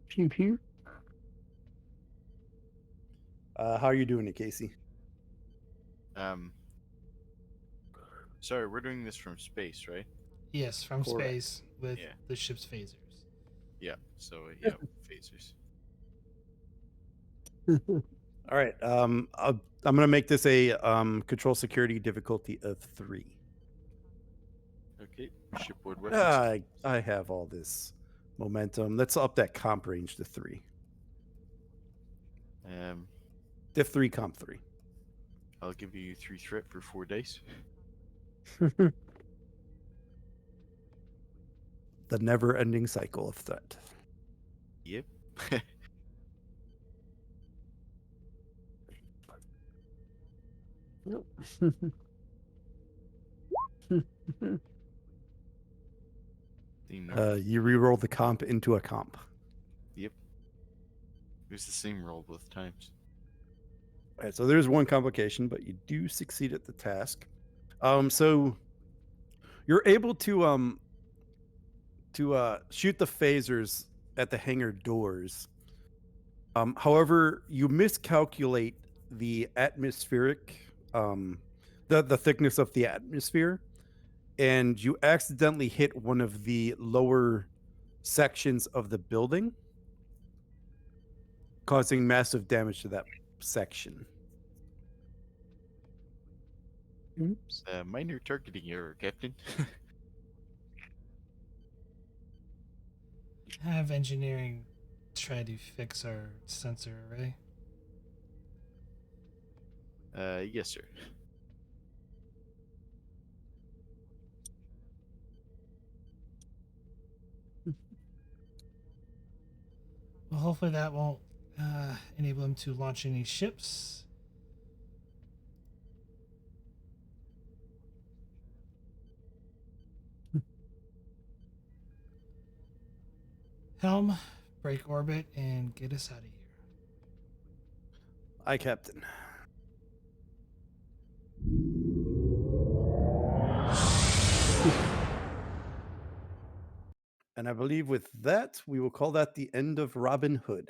Pew pew. How are you doing it, Casey? Sorry, we're doing this from space, right? Yes, from Correct. space with Yeah. the ship's phasers. Yeah. So yeah, phasers. All right. I'm gonna make this a control security difficulty of 3. Okay. Shipboard weapons. I have all this momentum. Let's up that comp range to 3. Diff 3, comp 3. I'll give you 3 threat for 4 days. The never-ending cycle of threat. Yep. You re-roll the comp into a comp. Yep. It was the same roll both times. All right, so there's one complication, but you do succeed at the task. So you're able to shoot the phasers at the hangar doors. However, you miscalculate the atmospheric, the thickness of the atmosphere, and you accidentally hit one of the lower sections of the building, causing massive damage to that section. Oops. Minor targeting error, Captain. Have engineering try to fix our sensor array. Yes, sir. Well, hopefully that won't enable them to launch any ships. Helm, break orbit and get us out of here. Aye, Captain. And I believe with that, we will call that the end of Robinhood.